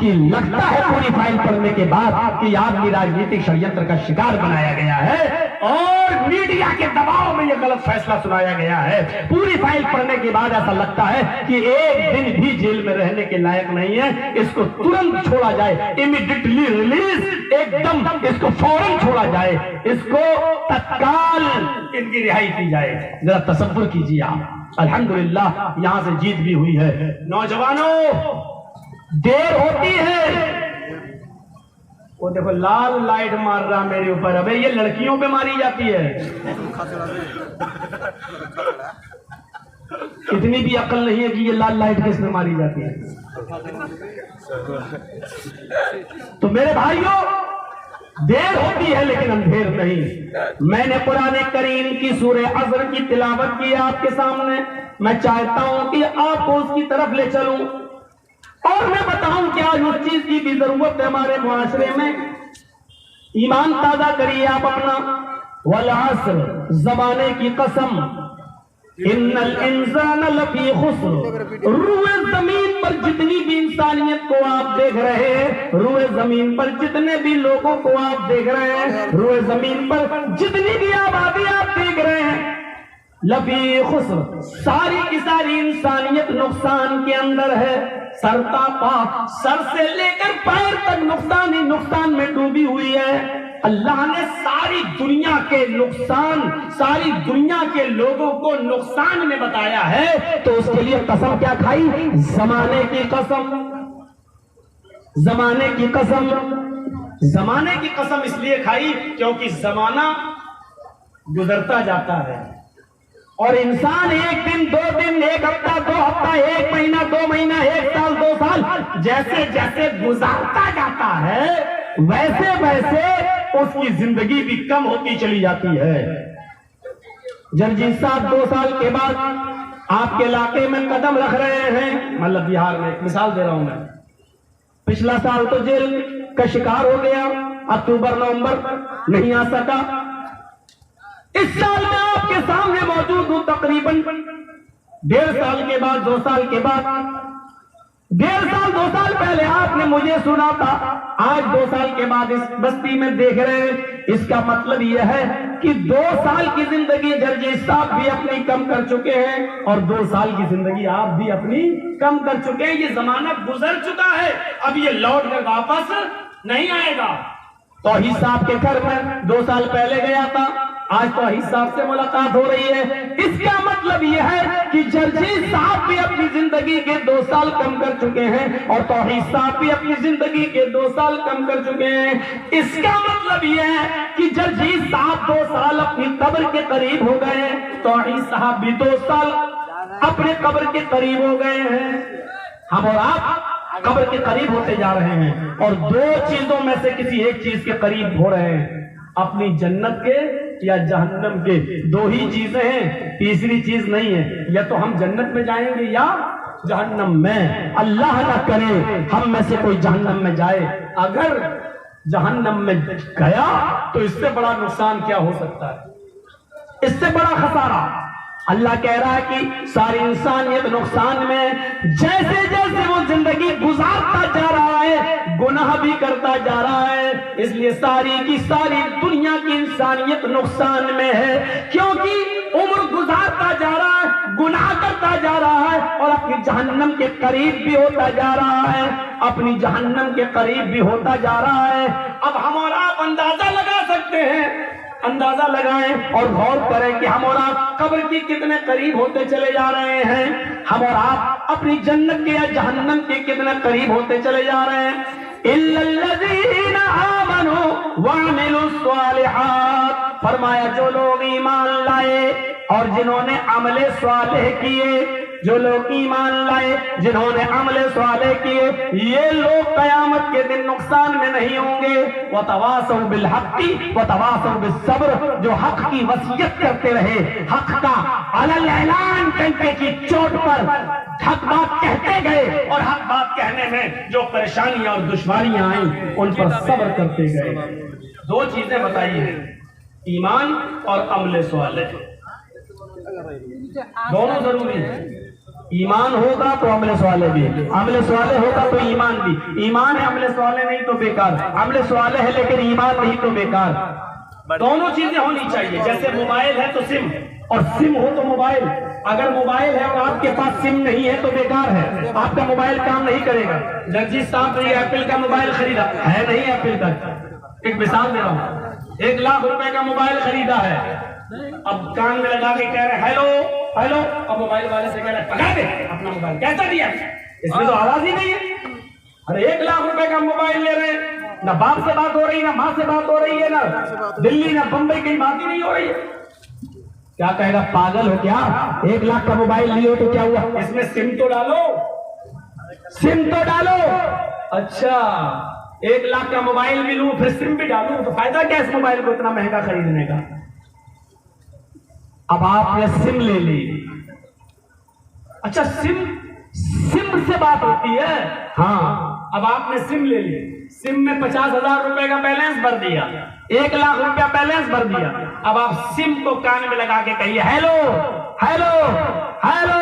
कि लगता है पूरी फाइल पढ़ने के बाद कि आदमी राजनीतिक षड्यंत्र का शिकार बनाया गया है और मीडिया के दबाव में यह गलत फैसला सुनाया गया है। पूरी फाइल पढ़ने के बाद ऐसा लगता है कि एक दिन भी जेल में रहने के लायक नहीं है, इसको तुरंत छोड़ा जाए, इमीडिएटली रिलीज, एकदम इसको फौरन छोड़ा जाए, इसको तत्काल इनकी रिहाई की जाए। जरा तसव्वुर कीजिए आप, अल्हम्दुलिल्लाह यहां से जीत भी हुई है। नौजवानों देर होती है, वो देखो लाल लाइट मार रहा मेरे ऊपर, अबे ये लड़कियों पे मारी जाती है, इतनी भी अकल नहीं है कि ये लाल लाइट किस में मारी जाती है। तो मेरे भाइयों देर होती है लेकिन अंधेर नहीं। मैंने कुरान करीम की सूरह अज़र की तिलावत की आपके सामने, मैं चाहता हूं कि आपको उसकी तरफ ले चलूं और मैं बताऊं कि आज उस चीज की भी जरूरत है हमारे मुआशरे में। ईमान ताजा करिए आप अपना। वल अस्र, जमाने की कसम, इन्नल इंसान लफी खुस्र, रूए जमीन पर जितनी भी इंसानियत को आप देख रहे हैं, रूए जमीन पर जितने भी लोगों को आप देख रहे हैं, रूए जमीन पर जितनी भी आबादी आप देख रहे हैं, लफी खुस्र, सारी की सारी इंसानियत नुकसान के अंदर है। सरता पा, सर से लेकर पैर तक नुकसान ही नुकसान में डूबी हुई है। अल्लाह ने सारी दुनिया के नुकसान, सारी दुनिया के लोगों को नुकसान में बताया है, तो उसके लिए कसम क्या खाई? जमाने की कसम, जमाने की कसम। जमाने की कसम इसलिए खाई क्योंकि जमाना गुजरता जाता है और इंसान एक दिन, 2 दिन, 1 हफ्ता, 2 हफ्ता, 1 महीना, 2 महीना, 1 साल, 2 साल जैसे जैसे गुजारता जाता है वैसे वैसे उसकी जिंदगी भी कम होती चली जाती है। जर्जीत साहब 2 साल के बाद आपके इलाके में कदम रख रहे हैं, मतलब बिहार में, मिसाल दे रहा हूं मैं। पिछला साल तो जेल का शिकार हो गया, अक्टूबर नवंबर नहीं आ सका। इस साल में आपके सामने मौजूद हूं तकरीबन 1.5 साल के बाद, 2 साल के बाद। 1.5 साल 2 साल पहले आपने मुझे सुना था, आज 2 साल के बाद इस बस्ती में देख रहे हैं। इसका मतलब यह है कि 2 साल की जिंदगी जर्जीत साहब भी अपनी कम कर चुके हैं और 2 साल की जिंदगी आप भी अपनी कम कर चुके हैं। ये जमाना गुजर चुका है, अब ये लौट कर वापस नहीं आएगा। तौहीद साहब के घर में 2 साल पहले गया था, आज तौहीद साहब से मुलाकात हो रही है। इसका मतलब यह है कि जर्जीत साहब भी अपनी जिंदगी के 2 साल कम कर चुके हैं और तौहीद साहब भी अपनी जिंदगी के 2 साल कम कर चुके हैं। इसका मतलब यह है कि जर्जीत साहब 2 साल अपनी कब्र के करीब हो गए हैं, तौहीद साहब भी 2 साल अपने कब्र के करीब हो गए हैं। हम और आप कब्र के करीब होते जा रहे हैं और 2 चीजों में से किसी एक चीज के करीब हो रहे हैं, अपनी जन्नत के या जहन्नम के। 2 ही चीजें हैं, तीसरी चीज नहीं है। या तो हम जन्नत में जाएंगे या जहन्नम में। अल्लाह ना करे हम में से कोई जहन्नम में जाए। अगर जहन्नम में गया तो इससे बड़ा नुकसान क्या हो सकता है, इससे बड़ा खसारा। अल्लाह कह रहा है कि सारी इंसानियत नुकसान में। जैसे जैसे वो जिंदगी गुजारता जा रहा है गुनाह भी करता जा रहा है, इसलिए सारी की सारी दुनिया की इंसानियत नुकसान में है, क्योंकि उम्र गुजारता जा रहा है, गुनाह करता जा रहा है और अपनी जहन्नम के करीब भी होता जा रहा है, अपनी जहन्नम के करीब भी होता जा रहा है। अब हम और आप अंदाजा लगा सकते हैं, अंदाजा लगाएं और गौर करें कि हम और आप कब्र की कितने करीब होते चले जा रहे हैं। हम और आप अपनी जन्नत के या जहन्नम के कितने करीब होते चले जा रहे हैं। इल्लल्लज़ीना आमनू व अमिलुस्सालिहात, फरमाया जो लोग ईमान लाए और जिन्होंने अमले स्वालिह किए, जो लोग ईमान लाए जिन्होंने अमले स्वालिह किए, ये लोग कयामत के दिन नुकसान में नहीं होंगे। व तवासौ बिल हक़्क़ि व तवासौ बिस सब्र, जो हक की वसीयत करते रहे, हक का अलल ऐलान करके की चोट पर हक बात कहते गए और हक बात कहने में जो परेशानियां और दुश्वारियां आई उन पर सब्र करते गए। 2 चीजें बताई हैं, ईमान और अमले स्वालिह, दोनों जरूरी है। ईमान होगा तो अमले स्वालिह भी, अमले स्वालिह होगा तो ईमान भी। ईमान है अमले स्वालिह नहीं तो बेकार, अमले स्वालिह है लेकिन ईमान नहीं तो बेकार। दोनों चीजें होनी चाहिए। जैसे मोबाइल है तो सिम, और सिम हो तो मोबाइल। अगर मोबाइल है और आपके पास सिम नहीं है तो बेकार है, आपका मोबाइल काम नहीं करेगा। जर्जीत साहब ने एप्पल का मोबाइल खरीदा है, नहीं एप्पल का, एक मिसाल दे रहा हूँ, 1 लाख रुपए का मोबाइल खरीदा है। अब कान में लगा के कह रहे हेलो हेलो, अब मोबाइल वाले से कह रहे पकड़ दे अपना मोबाइल, कैसा दिया, इसमें तो आवाज ही नहीं है। अरे 1 लाख रुपए का मोबाइल ले रहे हैं, ना बाप से बात हो रही, ना माँ से बात हो रही है, ना दिल्ली ना बंबई की बात ही नहीं हो रही है। क्या कहेगा, पागल हो क्या, 1 लाख का मोबाइल लियो तो क्या हुआ, इसमें सिम तो डालो, सिम तो डालो। अच्छा 1 लाख का मोबाइल भी लूं फिर सिम भी डालूं तो फायदा क्या इस मोबाइल को इतना महंगा खरीदने का। अब आपने सिम ले ली, अच्छा सिम से बात होती है, हाँ। अब आपने सिम ले ली, सिम में 50,000 रुपए का बैलेंस भर दिया, 1 लाख रुपया बैलेंस भर दिया। अब आप सिम को कान में लगा के कहिए हेलो हेलो हेलो,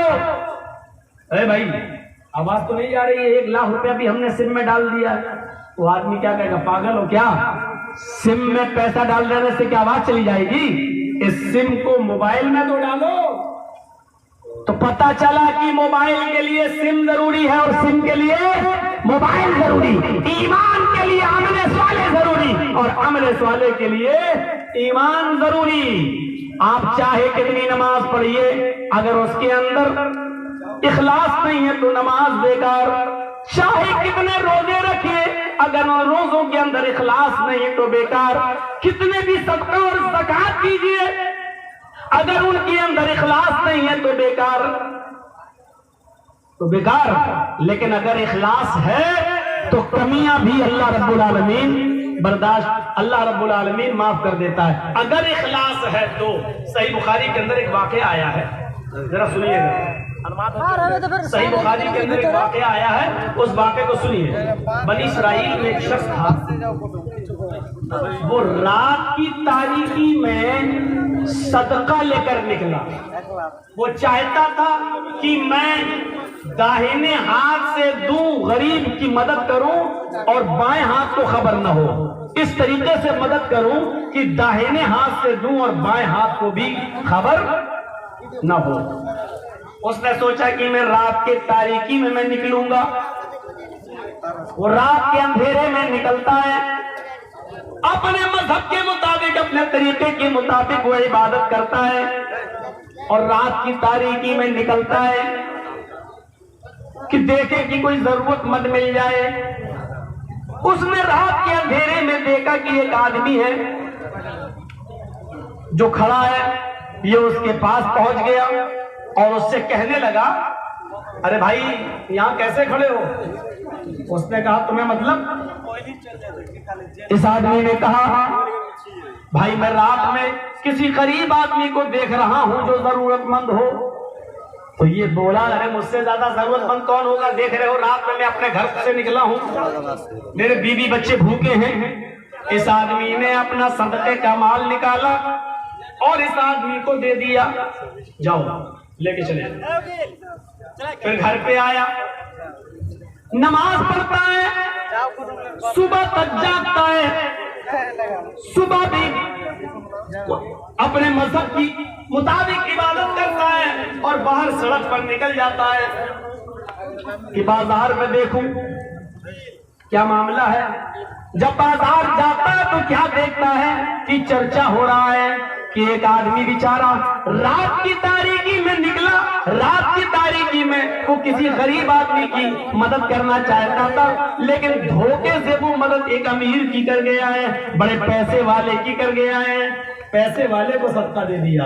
अरे भाई आवाज तो नहीं जा रही है, 1 लाख रुपया भी हमने सिम में डाल दिया। वो आदमी क्या कहेगा, पागल हो क्या, सिम में पैसा डाल देने से क्या आवाज चली जाएगी, इस सिम को मोबाइल में तो डालो। तो पता चला कि मोबाइल के लिए सिम जरूरी है और सिम के लिए मोबाइल जरूरी, ईमान के लिए अमले स्वालिह जरूरी और अमले स्वालिह के लिए ईमान जरूरी। आप चाहे कितनी नमाज पढ़िए, अगर उसके अंदर इखलास नहीं है तो नमाज बेकार। चाहे कितने रोजे रखिए, अगर रोजों के अंदर इखलास नहीं तो बेकार। कितने भी सदका और ज़कात कीजिए, अगर उनके अंदर इखलास नहीं है तो बेकार, लेकिन अगर इखलास है तो कमियां भी अल्लाह रब्बुल आलमीन अल्लाह रब्बुल आलमीन माफ कर देता है। अगर इखलास है तो सही बुखारी के अंदर एक वाक़या आया है, जरा सुनिएगा। सही बुखारी के अंदर एक वाक़या आया है, उस वाक़े को सुनिए। बनी इस्राइल में एक शख्स था, वो रात की तारीकी में सदका लेकर निकला। वो चाहता था कि मैं दाहिने हाथ से दूं, गरीब की मदद करूं और बाएं हाथ को खबर न हो। इस तरीके से मदद करूं कि दाहिने हाथ से दूं और बाएं हाथ को भी खबर न हो। उसने सोचा कि मैं रात के तारीकी में मैं निकलूंगा। वो रात के अंधेरे में निकलता है, अपने मजहब के मुताबिक, अपने तरीके के मुताबिक वो इबादत करता है और रात की तारीकी में निकलता है कि देखे कि कोई जरूरतमंद मिल जाए। उसने रात के अंधेरे में देखा कि एक आदमी है जो खड़ा है। ये उसके पास पहुंच गया और उससे कहने लगा, अरे भाई यहाँ कैसे खड़े हो? उसने कहा तुम्हें मतलब? इस आदमी ने कहा, भाई मैं रात में किसी गरीब आदमी को देख रहा हूं जो जरूरतमंद हो। तो ये बोला, अरे मुझसे ज्यादा जरूरतमंद कौन होगा? देख रहे हो रात में मैं अपने घर से निकला हूं, मेरे बीवी बच्चे भूखे हैं। इस आदमी ने अपना सदके का माल निकाला और इस आदमी को दे दिया, जाओ लेके चले। फिर घर पे आया, नमाज पढ़ता है, सुबह तक जागता है, सुबह भी अपने मजहब की मुताबिक इबादत करता है और बाहर सड़क पर निकल जाता है कि बाजार में देखूं क्या मामला है। जब बाजार जाता है तो क्या देखता है कि चर्चा हो रहा है कि एक आदमी बेचारा रात की तारीकी में निकला, रात की तारीकी में वो किसी गरीब आदमी की मदद करना चाहता था, लेकिन धोखे से वो मदद एक अमीर की कर गया है, बड़े पैसे वाले की कर गया है। पैसे वाले को सदका दे दिया।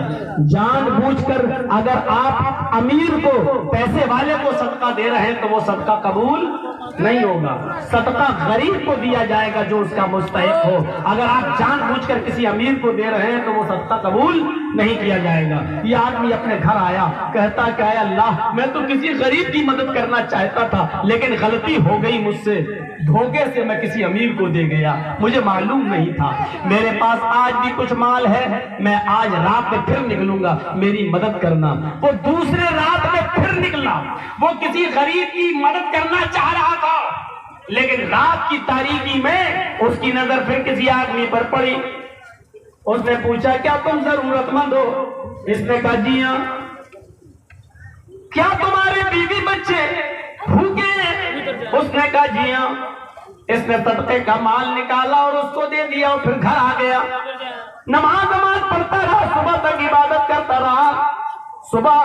जानबूझकर अगर आप अमीर को, पैसे वाले को सदका दे रहे हैं तो वो सदका कबूल नहीं होगा। सदका गरीब को दिया जाएगा जो उसका मुस्तहिक हो। अगर आप जानबूझकर किसी अमीर को दे रहे हैं तो वो सदका कबूल नहीं किया जाएगा। ये आदमी अपने घर आया, कहता क्या है, अल्लाह मैं तो किसी गरीब की मदद करना चाहता था लेकिन गलती हो गई मुझसे, धोखे से मैं किसी अमीर को दे गया, मुझे मालूम नहीं था। मेरे पास आज भी कुछ माल है, मैं आज रात में फिर निकलूंगा, मेरी मदद करना। वो दूसरे रात में फिर निकला, वो किसी गरीब की मदद करना चाह रहा था, लेकिन रात की तारीकी में उसकी नजर फिर किसी आदमी पर पड़ी। उसने पूछा, क्या तुम जरूरतमंद हो? इसने कहा जी हाँ। क्या तुम्हारे बीवी बच्चे भूखे हैं? उसने कहा जी हाँ। इसने सदके का माल निकाला और उसको दे दिया और फिर घर आ गया। नमाज पढ़ता रहा, सुबह तक इबादत करता रहा। सुबह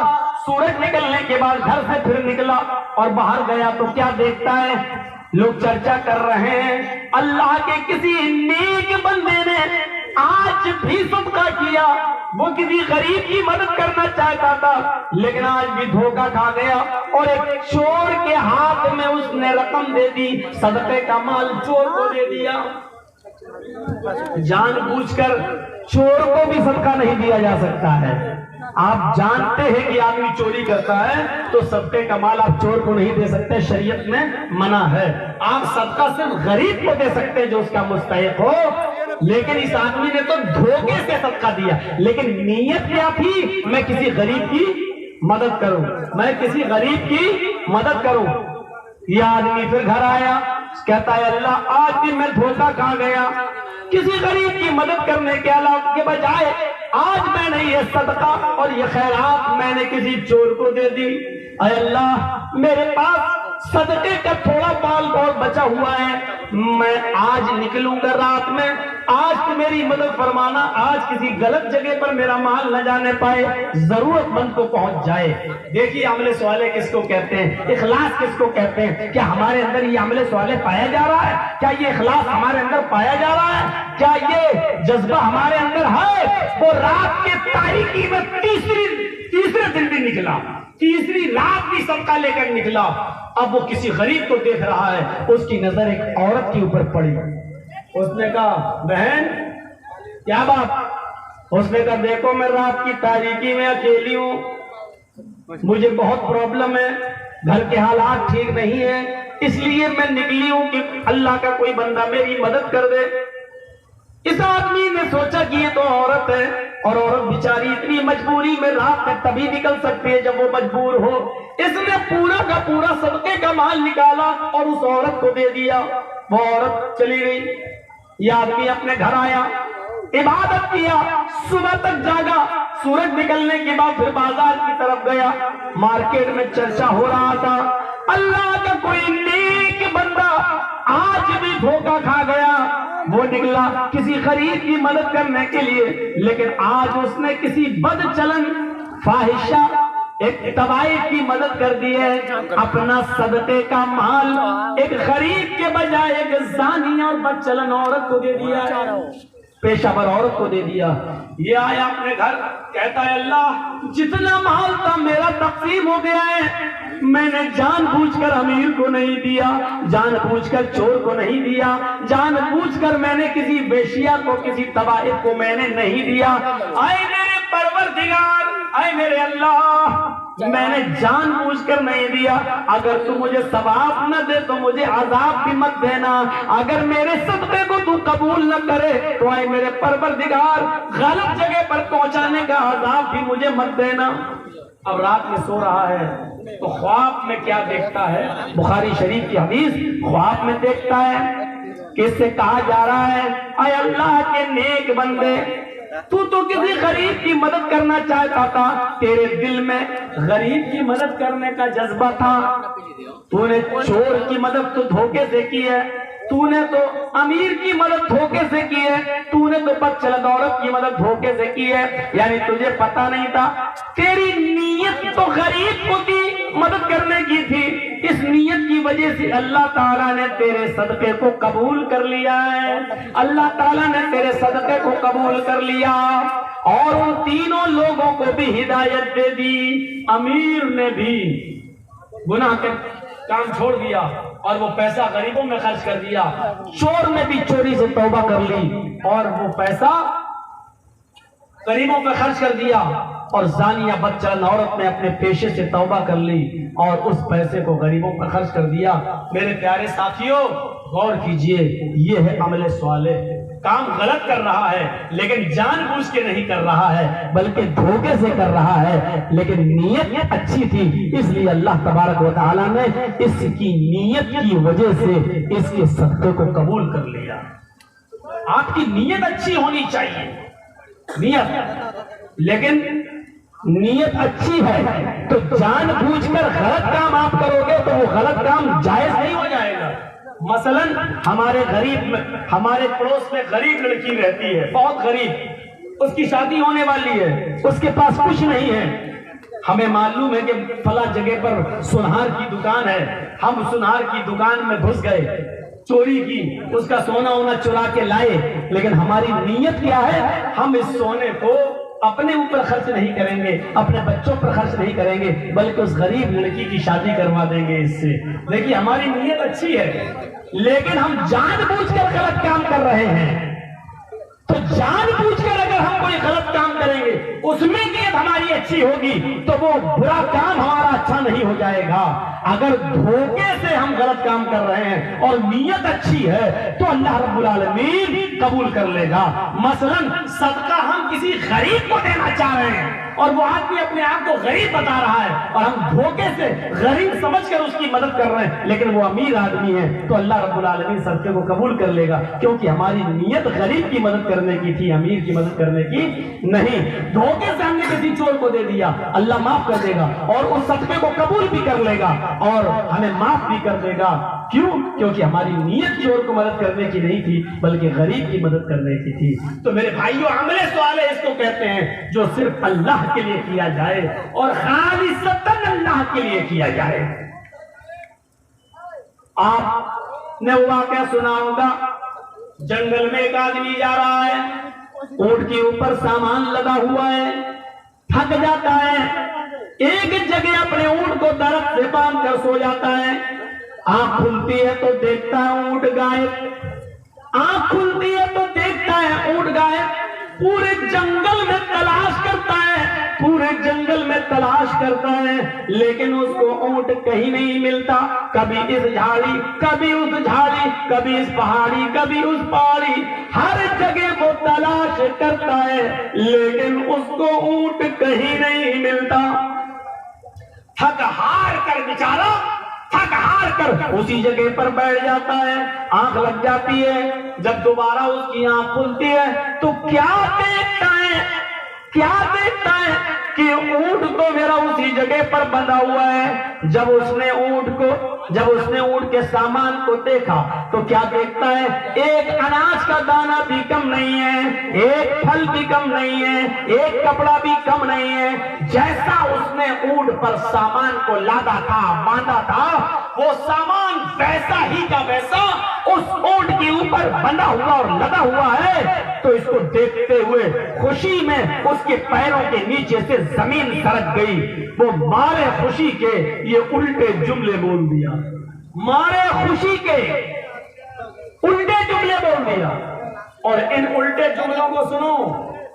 सूरज निकलने के बाद घर से फिर निकला और बाहर गया तो क्या देखता है, लोग चर्चा कर रहे हैं, अल्लाह के किसी नेक बंदे ने आज भी सदका किया। वो किसी गरीब की मदद करना चाहता था लेकिन आज भी धोखा खा गया और एक चोर के हाथ में उसने रकम दे दी, सदके का माल चोर को दे दिया। जानबूझकर चोर को भी सदका नहीं दिया जा सकता है। आप जानते हैं कि आदमी चोरी करता है तो सदके का माल आप चोर को नहीं दे सकते, शरीयत में मना है। आप सदका सिर्फ गरीब को दे सकते हैं जो उसका मुस्तहिक हो, लेकिन इस आदमी ने तो धोखे से सदका दिया। लेकिन नीयत क्या थी, मैं किसी गरीब की मदद करूं, मैं किसी गरीब की मदद करूं। यह आदमी फिर घर आया, कहता है अल्लाह आज भी मैं धोखा खा गया, किसी गरीब की मदद करने के अलावा के बजाय आज मैंने ये सदका और ये खैरात मैंने किसी चोर को दे दी। अल्लाह मेरे पास सदके का थोड़ा माल बहुत बचा हुआ है, मैं आज निकलूंगा रात में, आज तो मेरी मदद फरमाना, आज किसी गलत जगह पर मेरा माल न जाने पाए, जरूरतमंद को पहुंच जाए। देखिए अमले स्वाले किसको कहते हैं, इखलास किसको कहते हैं। क्या हमारे अंदर ये अमले स्वाले पाया जा रहा है? क्या ये इखलास हमारे अंदर पाया जा रहा है? क्या ये जज्बा हमारे अंदर है? वो रात के तारीकी में तीसरे दिन भी निकला, तीसरी रात भी सबका लेकर निकला। अब वो किसी गरीब को देख रहा है, उसकी नजर एक औरत के ऊपर पड़ी। उसने कहा बहन क्या बात? उसने कहा देखो मैं रात की तारीकी में अकेली हूँ, मुझे बहुत प्रॉब्लम है, घर के हालात ठीक नहीं है, इसलिए मैं निकली हूँ कि अल्लाह का कोई बंदा मेरी मदद कर दे। इस आदमी ने सोचा कि ये तो औरत है, और औरत बेचारी इतनी मजबूरी में रात में तभी निकल सकती है जब वो मजबूर हो। इसने पूरा का पूरा सदके का माल निकाला और उस औरत को दे दिया। वो औरत चली गई। ये आदमी अपने घर आया, इबादत किया, सुबह तक जागा। सूरज निकलने के बाद फिर बाजार की तरफ गया। मार्केट में चर्चा हो रहा था, अल्लाह का कोई नेक बंदा आज भी धोखा खा गया। वो निकला किसी गरीब की मदद करने के लिए, लेकिन आज उसने किसी बदचलन फाहिशा एक तबाही की मदद कर दी है। अपना सदके का माल एक गरीब के बजाय एक जानी और बदचलन औरत को दे दिया, पेशावर औरत को दे दिया। ये आया अपने घर, कहता है अल्लाह जितना माल था मेरा तकसीम हो गया है, मैंने जानबूझकर अमीर को नहीं दिया, जानबूझकर चोर को नहीं दिया, जानबूझकर मैंने किसी वेश्या को, किसी तबाहिद को मैंने नहीं दिया। आए मेरे परवरदिगार, आए मेरे अल्लाह, मैंने जानबूझकर नहीं दिया। अगर तू मुझे सवाब न दे तो मुझे अजाब भी मत देना। अगर मेरे सदक़े को तू कबूल न करे तो आए मेरे परवरदिगार गलत जगह पर पहुंचाने का अजाब भी मुझे मत देना। अब रात में सो रहा है तो ख्वाब में क्या देखता है? बुखारी शरीफ की हदीस, ख्वाब में देखता है कि इससे कहा जा रहा है, आए अल्लाह के नेक बंदे, तू तो किसी गरीब की मदद करना चाहता था, तेरे दिल में गरीब की मदद करने का जज्बा था। तूने चोर की मदद तो धोखे से की है, तूने तो अमीर की मदद धोखे से की है, तूने तो बदचलन औरत की मदद धोखे से की है। यानी तुझे पता नहीं था, तेरी नीयत तो गरीब को की मदद करने की थी। इस नीयत की वजह से अल्लाह ताला ने तेरे सदके को कबूल कर लिया है। अल्लाह ताला ने तेरे सदके को कबूल कर लिया और उन तीनों लोगों को भी हिदायत दे दी। अमीर ने भी गुनाह के काम छोड़ दिया और वो पैसा गरीबों में खर्च कर दिया। चोर ने भी चोरी से तौबा कर ली और वो पैसा गरीबों पे खर्च कर दिया। और जानिया बदचलन औरत ने अपने पेशे से तौबा कर ली और उस पैसे को गरीबों पर खर्च कर दिया। मेरे प्यारे साथियों, गौर कीजिए, ये है अमले स्वाले। काम गलत कर रहा है लेकिन जानबूझ के नहीं कर रहा है, बल्कि धोखे से कर रहा है, लेकिन नीयत अच्छी थी, इसलिए अल्लाह तबारक व तआला ने इसकी नीयत की वजह से इसके सदक़े को कबूल कर लिया। आपकी नीयत अच्छी होनी चाहिए, नीयत, लेकिन नीयत अच्छी है तो जानबूझकर गलत काम आप करोगे तो वो गलत काम जायज नहीं हो जाएगा। मसलन हमारे हमारे पड़ोस में गरीब लड़की रहती है, बहुत गरीब, उसकी शादी होने वाली है, उसके पास कुछ नहीं है। हमें मालूम है कि फला जगह पर सुनार की दुकान है, हम सुनार की दुकान में घुस गए, चोरी की, उसका सोना वोना चुरा के लाए, लेकिन हमारी नीयत क्या है? हम इस सोने को अपने ऊपर खर्च नहीं करेंगे, अपने बच्चों पर खर्च नहीं करेंगे, बल्कि उस गरीब लड़की की शादी करवा देंगे इससे। देखिए हमारी नीयत अच्छी है, लेकिन हम जानबूझकर गलत काम कर रहे हैं। तो जानबूझकर अगर हम कोई गलत काम करेंगे, उसमें नीयत हमारी अच्छी होगी तो वो बुरा काम हमारा अच्छा नहीं हो जाएगा। अगर धोखे से हम गलत काम कर रहे हैं और नीयत अच्छी है तो अल्लाह रब्बुल आलमीन कबूल कर लेगा। मसलन सदका हम किसी गरीब को देना चाह रहे हैं और वो आदमी अपने आप को गरीब बता रहा है और हम धोखे से गरीब समझकर उसकी मदद कर रहे हैं, लेकिन वो अमीर आदमी है, तो अल्लाह रब्बुल आलमीन सदके को कबूल कर लेगा, क्योंकि हमारी नीयत गरीब की मदद करने की थी, अमीर की मदद करने की नहीं। धोखे से हमने किसी चोर को दे दिया, अल्लाह माफ कर देगा और उस सदके को कबूल भी कर लेगा और हमें माफ भी कर देगा। क्यों? क्योंकि हमारी नीयत चोर को मदद करने की नहीं थी, बल्कि गरीब की मदद करने की थी। तो मेरे भाइयों, अमले सवाले इसको कहते हैं जो सिर्फ अल्लाह के लिए किया जाए और खालिसतन अल्लाह के लिए किया जाए। आपने वो वाक़या सुना होगा, जंगल में एक आदमी जा रहा है, ऊंट के ऊपर सामान लगा हुआ है, थक जाता है, एक जगह अपने ऊंट को दरख्त से बांध कर सो जाता है। आंख खुलती है तो देखता है ऊंट गायब, आंख खुलती है तो देखता है ऊंट गायब। पूरे जंगल में तलाश करता है, पूरे जंगल में तलाश करता है, लेकिन उसको ऊंट कहीं नहीं मिलता। कभी इस झाड़ी, कभी उस झाड़ी, कभी इस पहाड़ी, कभी उस पहाड़ी, हर जगह वो तलाश करता है, लेकिन उसको ऊंट कहीं नहीं मिलता। थक हार कर बेचारा, थक हार कर उसी जगह पर बैठ जाता है। आंख लग जाती है, जब दोबारा उसकी आंख खुलती है तो क्या देखता है, क्या देखता है कि ऊंट तो मेरा उसी जगह पर बंधा हुआ है। जब उसने ऊंट के सामान को देखा तो क्या देखता है, एक अनाज का दाना भी कम नहीं है, एक फल भी कम नहीं है, एक कपड़ा भी कम नहीं है। जैसा उसने ऊंट पर सामान को लादा था, बांधा था, वो सामान वैसा ही का वैसा उस ऊंट के ऊपर बंधा हुआ और लदा हुआ है। तो इसको देखते हुए खुशी में उसके पैरों के नीचे से जमीन सरक गई। वो मारे खुशी के ये उल्टे जुमले बोल दिया, मारे खुशी के उल्टे जुमले बोल दिया। और इन उल्टे जुमलों को सुनो,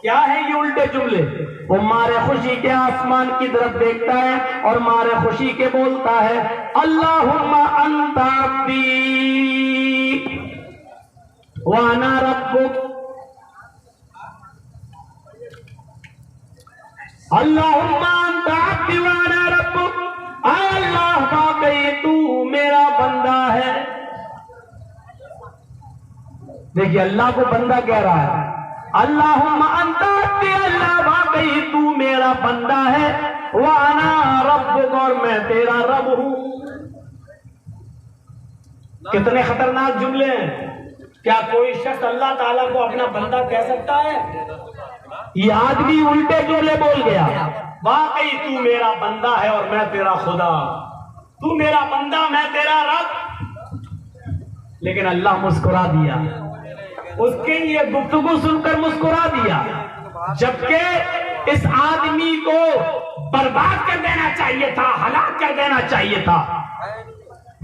क्या है ये उल्टे जुमले? वो मारे खुशी के आसमान की तरफ देखता है और मारे खुशी के बोलता है, अल्लाहुम्मा अंता अब्दी व अना रब्बुक, अल्लाहुम्मा अंता अब्दी व अना रब्बुक। अल्लाह वाकई तू मेरा बंदा है। देखिए, अल्लाह को बंदा कह रहा है, अल्लाहुम्मा अंता अब्दी, अल्लाह वाकई तू मेरा बंदा है, व अना रब्बुक, और मैं तेरा रब हूं। कितने खतरनाक जुमले हैं। क्या कोई शख्स अल्लाह ताला को अपना बंदा कह सकता है? ये आदमी उल्टे जुमले बोल गया। वाकई तू मेरा बंदा है और मैं तेरा खुदा, तू मेरा बंदा, मैं तेरा रब। लेकिन अल्लाह मुस्कुरा दिया, उसके ये गुफ्तगू सुनकर मुस्कुरा दिया। जबकि इस आदमी को बर्बाद कर देना चाहिए था, हलाक कर देना चाहिए था।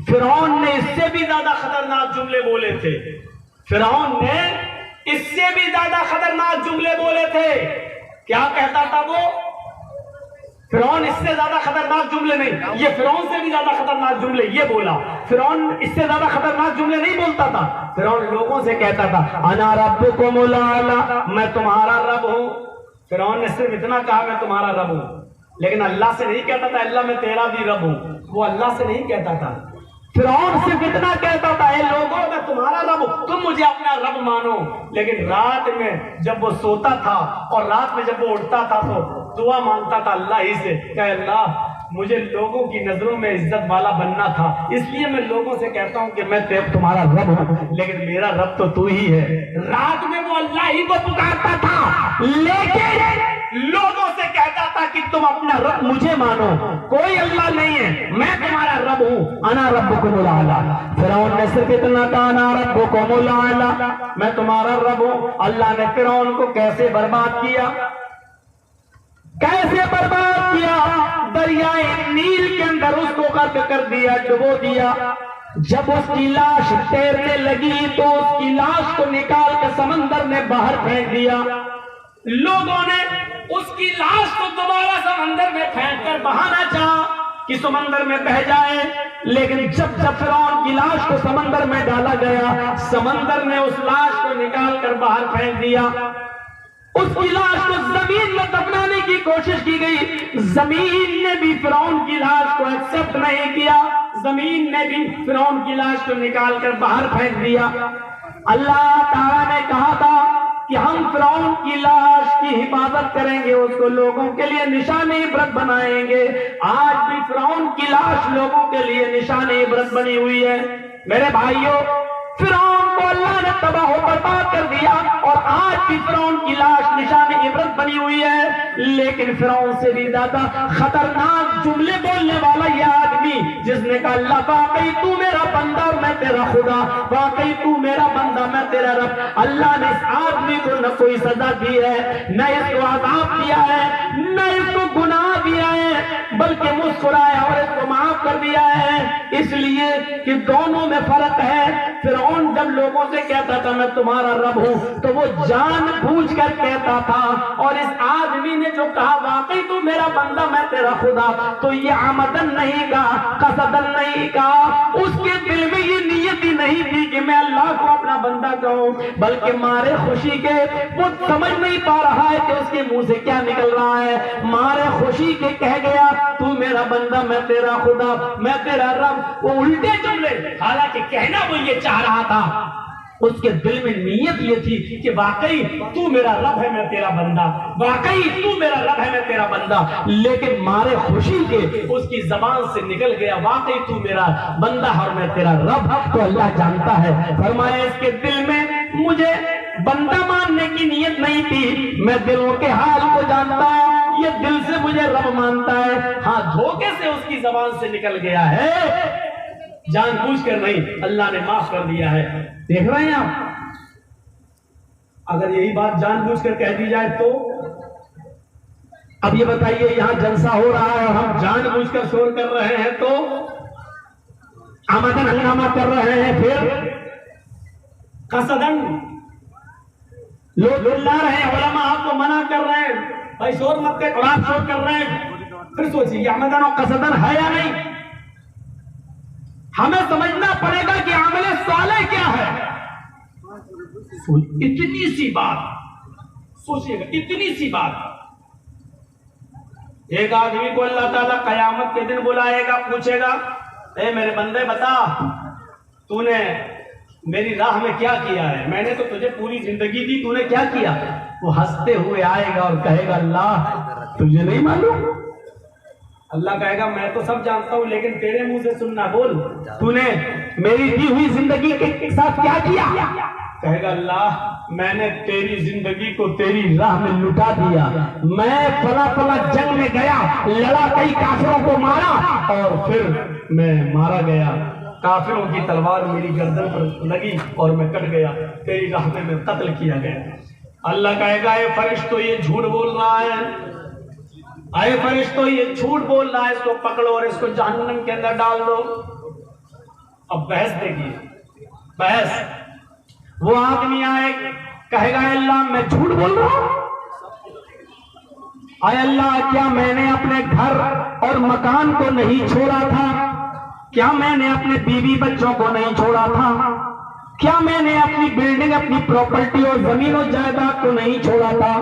फिरौन ने इससे भी ज्यादा खतरनाक जुमले बोले थे, फिरौन ने इससे भी ज्यादा खतरनाक जुमले बोले थे। क्या कहता था वो? फिरौन इससे ज्यादा खतरनाक जुमले नहीं, ये फिरौन से भी ज्यादा खतरनाक जुमले ये बोला। फिरौन इससे ज्यादा खतरनाक जुमले नहीं बोलता था। फिरौन लोगों से कहता था, अना रब्बुकुमुल आला, मैं तुम्हारा रब हूं। फिरौन ने सिर्फ इतना कहा, मैं तुम्हारा रब हूं, लेकिन अल्लाह से नहीं कहता था, अल्लाह मैं तेरा भी रब हूं। वो अल्लाह से नहीं कहता था, फिरौन सिर्फ इतना कहता था, ए लोगों मैं तुम्हारा रब हूं, तुम मुझे अपना रब मानो। लेकिन रात में जब वो सोता था और रात में जब वो उठता था तो दुआ मांगता था अल्लाह ही से, क्या अल्लाह मुझे लोगों की नजरों में इज्जत वाला बनना था, इसलिए मैं लोगों से कहता हूं कि मैं तुम्हारा रब हूं, लेकिन मेरा रब तो तू ही है। रात में वो अल्लाह ही को पुकारता था, लेकिन लोगों से कहता था कि तुम अपना रब मुझे मानो, कोई अल्लाह नहीं है, मैं तुम्हारा रब हूं, अना रब्बुकुमुल आला। फिरौन ने सिर्फ इतना कहा, अना रब्बुकुमुल आला, मैं तुम्हारा रब हूं। अल्लाह ने फिरौन को कैसे बर्बाद किया, कैसे बर्बाद किया? दरियाए नील के अंदर उसको गर्क कर दिया, डुबो दिया। जब उसकी लाश तैरने लगी तो उसकी लाश को निकाल कर समंदर में बाहर फेंक दिया। लोगों ने उसकी लाश को दोबारा समंदर में फेंक कर बहाना चाहा कि समंदर में बह जाए, लेकिन जब फिरौन की लाश को समंदर में डाला गया, समंदर ने उस लाश को निकाल कर बाहर फेंक दिया। उसकी लाश को जमीन में दफनाने की कोशिश की गई, जमीन ने भी फिरौन की लाश को एक्सेप्ट नहीं किया, जमीन ने भी फिरौन की लाश को निकाल कर बाहर फेंक दिया। अल्लाह ताला ने कहा था कि हम फिरौन की लाश की हिफाजत करेंगे, उसको लोगों के लिए निशानी इबरत बनाएंगे। आज भी फिरौन की लाश लोगों के लिए निशानी इबरत बनी हुई है। मेरे भाइयों, फिरौन को अल्लाह ने तबाह बर्बाद कर दिया और आज भी फिरौन की लाश निशान इबरत बनी हुई है। लेकिन फिरौन से भी ज्यादा खतरनाक जुमले बोलने वाला यह आदमी जिसने कहा अल्लाह वाकई तू मेरा बंदा और मैं तेरा खुदा, वाकई तू मेरा बंदा मैं तेरा रब। अल्लाह ने इस आदमी को न कोई सजा दी है, न इसको आजाब दिया है, न इसको गुनाह दिया है, बल्कि मुस्कुराया और इसको माफ कर दिया है, इसलिए कि दोनों में फर्क है। फिरौन जब लोगों से कहता था मैं तुम्हारा रब हूं तो वो जानबूझकर कहता था, और इस आदमी ने जो कहा वाकई तू मेरा बंदा मैं तेरा खुदा, तो ये आमदन नहीं कहा, कसदन नहीं कहा, उसके दिल में ये नियत ही नहीं थी कि मैं अल्लाह को अपना बंदा कहूं, बल्कि मारे खुशी के वो समझ नहीं पा रहा है कि उसके मुंह से क्या निकल रहा है, मारे खुशी के कह गया तू मेरा बंदा मैं तेरा खुदा मैं तेरा रब। वो उल्टे जुमले, हालांकि कहना वो ये चाह रहा था, उसके दिल में नीयत ये थी कि वाकई तू मेरा रब है मैं तेरा बंदा, वाकई तू मेरा रब है मैं तेरा बंदा, लेकिन मारे खुशी के उसकी जबान से निकल गया वाकई तू मेरा बंदा और मैं तेरा रब। तो अल्लाह जानता है, फरमाया इसके दिल में मुझे बंदा मानने की नीयत नहीं थी, मैं दिलों के हाल को जानता हूं, ये दिल से मुझे रब मानता है। हाँ, धोखे से उसकी जबान से निकल गया है, जानबूझकर नहीं, अल्लाह ने माफ कर दिया है। देख रहे हैं आप, अगर यही बात जानबूझकर कह दी जाए तो अब ये बताइए यहां जलसा हो रहा है और हम जानबूझकर शोर कर रहे हैं तो आमदन हंगामा कर रहे हैं, फिर कसदन लोग चिल्ला रहे हैं, उलमा आपको मना कर रहे हैं भाई शोर मत कर, और आप शोर कर रहे हैं, फिर सोचिए आमदन और कसदन है या नहीं। हमें समझना पड़ेगा कि आमले साले क्या है। इतनी सी बात सोचिएगा, इतनी सी बात। एक आदमी को अल्लाह ताला कयामत के दिन बुलाएगा, पूछेगा ए मेरे बंदे बता तूने मेरी राह में क्या किया है, मैंने तो तुझे पूरी जिंदगी दी, तूने क्या किया। वो हंसते हुए आएगा और कहेगा अल्लाह तुझे नहीं मालूम। अल्लाह कहेगा मैं तो सब जानता हूं, लेकिन तेरे मुंह से सुनना, बोल तूने मेरी दी हुई जिंदगी के साथ क्या किया। कहेगा अल्लाह मैंने तेरी जिंदगी को तेरी राह में लुटा दिया, मैं फला फला जंग में गया, लड़ा, कई काफिरों को मारा और फिर मैं मारा गया, काफिरों की तलवार मेरी गर्दन पर लगी और मैं कट गया, तेरी राह में मैं कत्ल किया गया। अल्लाह कहेगा ये फरिश्तो ये झूठ बोल रहा है, आए फरिश्तो ये झूठ बोल रहा है, इसको पकड़ो और इसको जहन्नम के अंदर डाल दो। अब बहस देखिए, बहस। वो आदमी आए कहेगा अल्लाह मैं झूठ बोल रहा हूं, आए अल्लाह क्या मैंने अपने घर और मकान को नहीं छोड़ा था, क्या मैंने अपने बीवी बच्चों को नहीं छोड़ा था, क्या मैंने अपनी बिल्डिंग अपनी प्रॉपर्टी और जमीन और जायदाद को नहीं छोड़ा था,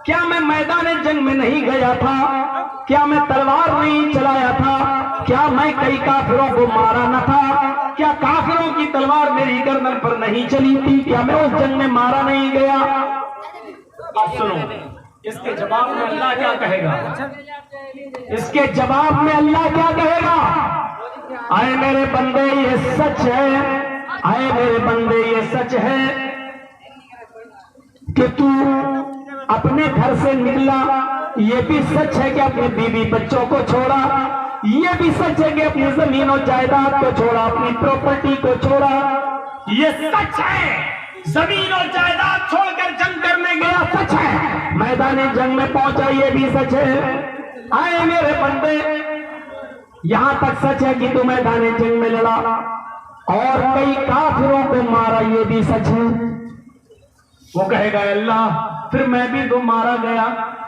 क्या मैं मैदान जंग में नहीं गया था, क्या मैं तलवार नहीं चलाया था, क्या मैं कई काफिरों को मारा न था, क्या काफिरों की तलवार मेरी गर्दन पर नहीं चली थी, क्या मैं उस जंग में मारा नहीं गया। अब सुनो इसके जवाब में अल्लाह क्या कहेगा, इसके जवाब में अल्लाह क्या कहेगा। आए मेरे बंदे ये सच है, आए मेरे बंदे ये सच है कि तू अपने घर से निकला, ये भी सच है कि अपने बीवी बच्चों को छोड़ा, ये भी सच है कि अपनी जमीन और जायदाद को छोड़ा, अपनी प्रॉपर्टी को छोड़ा, ये सच है। जमीन और जायदाद छोड़कर जंग करने गया, सच है। मैदान जंग में पहुंचा, ये भी सच है। आए मेरे बंदे यहां तक सच है कि तू मैदान जंग में लड़ा और कई काफिरों को मारा, ये भी सच है। वो कहेगा अल्लाह फिर मैं भी तो मारा गया।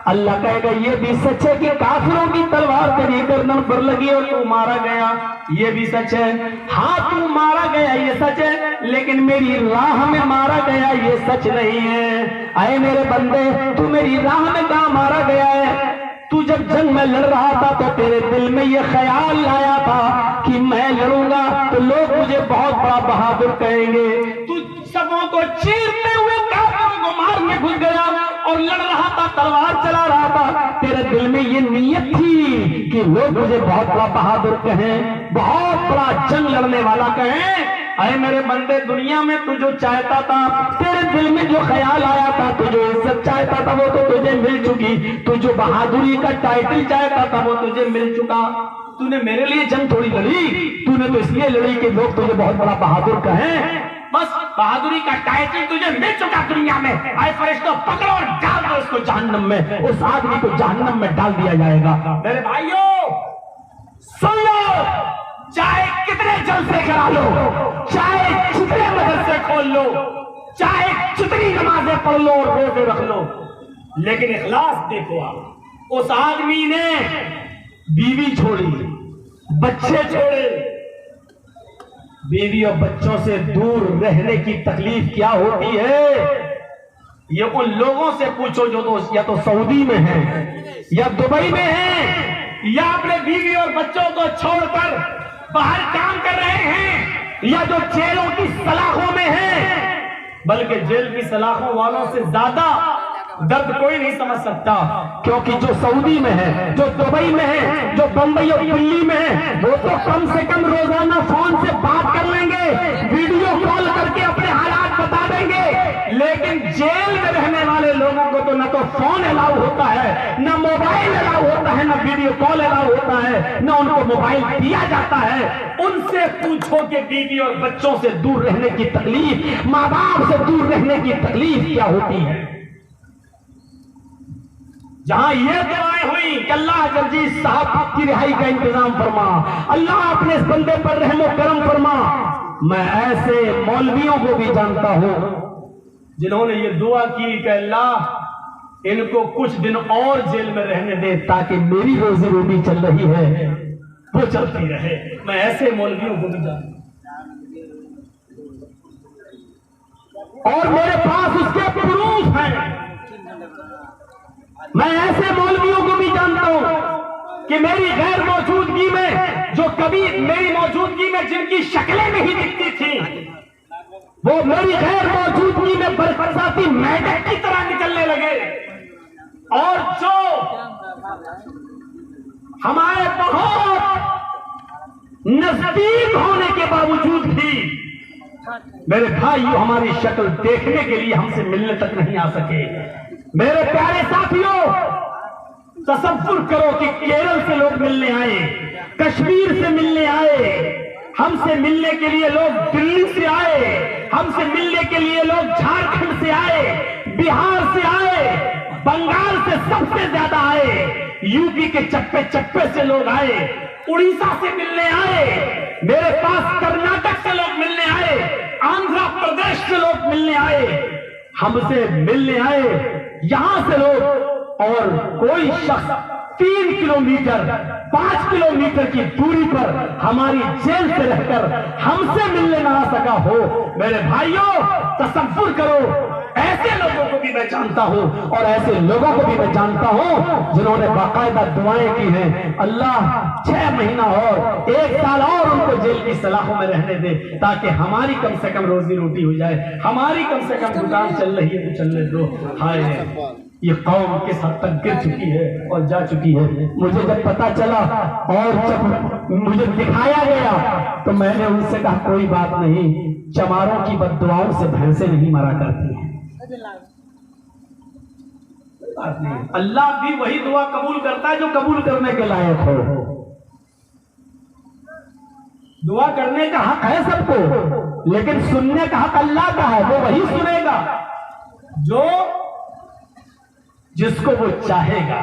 अल्लाह कहेगा ये भी सच है कि काफिरों की तलवार तेरी गर्दन पर लगी और तू मारा गया, ये भी सच है। हाँ तू मारा गया ये सच है, लेकिन मेरी राह में मारा गया ये सच नहीं है। आए मेरे बंदे तू मेरी राह में कहां मारा गया है। तू जब जंग में लड़ रहा था तो तेरे दिल में ये ख्याल आया था कि मैं लड़ूंगा तो लोग मुझे बहुत बड़ा बहादुर कहेंगे। तू सबों को चीरते हुए काफिरों को मारने घुस गया और लड़ रहा था, तलवार चला रहा था। तेरे दिल में ये नीयत थी कि लोग मुझे बहुत बड़ा बहादुर कहें, बहुत बड़ा जंग लड़ने वाला कहें, अरे मेरे बंदे, दुनिया में तू जो चाहता था, तेरे दिल में जो ख्याल आया था, तू जो इज्जत चाहता था वो तो तुझे मिल चुकी। तू जो बहादुरी का टाइटल चाहता था वो तुझे मिल चुका। तूने मेरे लिए जंग थोड़ी लड़ी, तूने तो इसलिए लड़ी कि लोग तुझे बहुत बड़ा बहादुर कहें। बस बहादुरी का टाइटल तुझे मिल चुका दुनिया में। आए फरिश्तों, पकड़ो और डाल दो इसको जहन्नम में। उस आदमी को जहन्नम में डाल दिया जाएगा। मेरे भाइयों सुन लो, चाहे कितने जलसे करा लो, चाहे जितने मदरसे खोल लो, चाहे जितनी नमाजें पढ़ लो और रोजे रख लो, लेकिन इखलास देखो आप। उस आदमी ने बीवी छोड़ी, बच्चे छोड़े। बीवी और बच्चों से दूर रहने की तकलीफ क्या होती है, ये उन लोगों से पूछो जो तो या तो सऊदी में है, या दुबई में है, या अपने बीवी और बच्चों को छोड़कर बाहर काम कर रहे हैं, या जो जेलों की सलाखों में है। बल्कि जेल की सलाखों वालों से ज्यादा दर्द कोई नहीं समझ सकता, क्योंकि जो सऊदी में है, जो दुबई में है, जो बंबई और दिल्ली में है, वो तो कम से कम रोजाना फोन से बात कर लेंगे, वीडियो कॉल करके अपने हालात बता देंगे। लेकिन जेल में रहने वाले लोगों को तो न तो फोन अलाउ होता है, न मोबाइल अलाउ होता है, न वीडियो कॉल अलाउ होता है, न उनको मोबाइल दिया जाता है। उनसे पूछो कि बीवी और बच्चों से दूर रहने की तकलीफ, माँ बाप से दूर रहने की तकलीफ क्या होती है। जहां ये दुआएं हुई कि अल्लाह जल्दी साहब की रिहाई का इंतजाम फरमा, अल्लाह अपने इस बंदे पर रहमो करम फरमा। मैं ऐसे मौलवियों को भी जानता हूं जिन्होंने ये दुआ की कि अल्लाह इनको कुछ दिन और जेल में रहने दे, ताकि मेरी रोजी रोटी चल रही है वो चलती रहे। मैं ऐसे मौलवियों को भी जानता हूं और मेरे पास उसके प्रूफ हैं। मैं ऐसे मौलवियों को भी जानता हूं कि मेरी गैर मौजूदगी में, जो कभी मेरी मौजूदगी में जिनकी शक्लें नहीं दिखती थी, वो मेरी गैर मौजूदगी में बरसाती मेंढक की तरह निकलने लगे। और जो हमारे बहुत नजदीक होने के बावजूद भी मेरे भाइयों हमारी शक्ल देखने के लिए हमसे मिलने तक नहीं आ सके। मेरे प्यारे साथियों, तसव्वुर करो कि केरल से लोग मिलने आए, कश्मीर से मिलने आए, हमसे मिलने के लिए लोग दिल्ली से आए, हमसे मिलने के लिए लोग झारखंड से आए, बिहार से आए, बंगाल से सबसे ज्यादा आए, यूपी के चप्पे चप्पे से लोग आए, उड़ीसा से मिलने आए, मेरे पास कर्नाटक से लोग मिलने आए, आंध्र प्रदेश से लोग मिलने आए, हमसे मिलने आए यहां से लोग। और कोई शख्स 3 किलोमीटर 5 किलोमीटर की दूरी पर हमारी जेल से रहकर हमसे मिलने ना आ सका हो। मेरे भाइयों, तसव्वुर करो, ऐसे लोगों को भी मैं जानता हूं और ऐसे लोगों को भी मैं जानता हूं जिन्होंने बाकायदा दुआएं की हैं, अल्लाह 6 महीना और 1 साल और उनको जेल की सलाखों में रहने दे, ताकि हमारी कम से कम रोजी रोटी हो जाए, हमारी कम से कम दुकान चल रही है तो चलने दो। हाय, ये कौम किस हद तक गिर चुकी है और जा चुकी है। मुझे जब पता चला और जब मुझे दिखाया गया तो मैंने उनसे कहा कोई बात नहीं, चमारों की बद्दुआओं से भैंसें नहीं मरा करती हैं। अल्लाह भी वही दुआ कबूल करता है जो कबूल करने के लायक हो। दुआ करने का हक है सबको, लेकिन सुनने का हक अल्लाह का है। वो वही सुनेगा जो जिसको वो चाहेगा।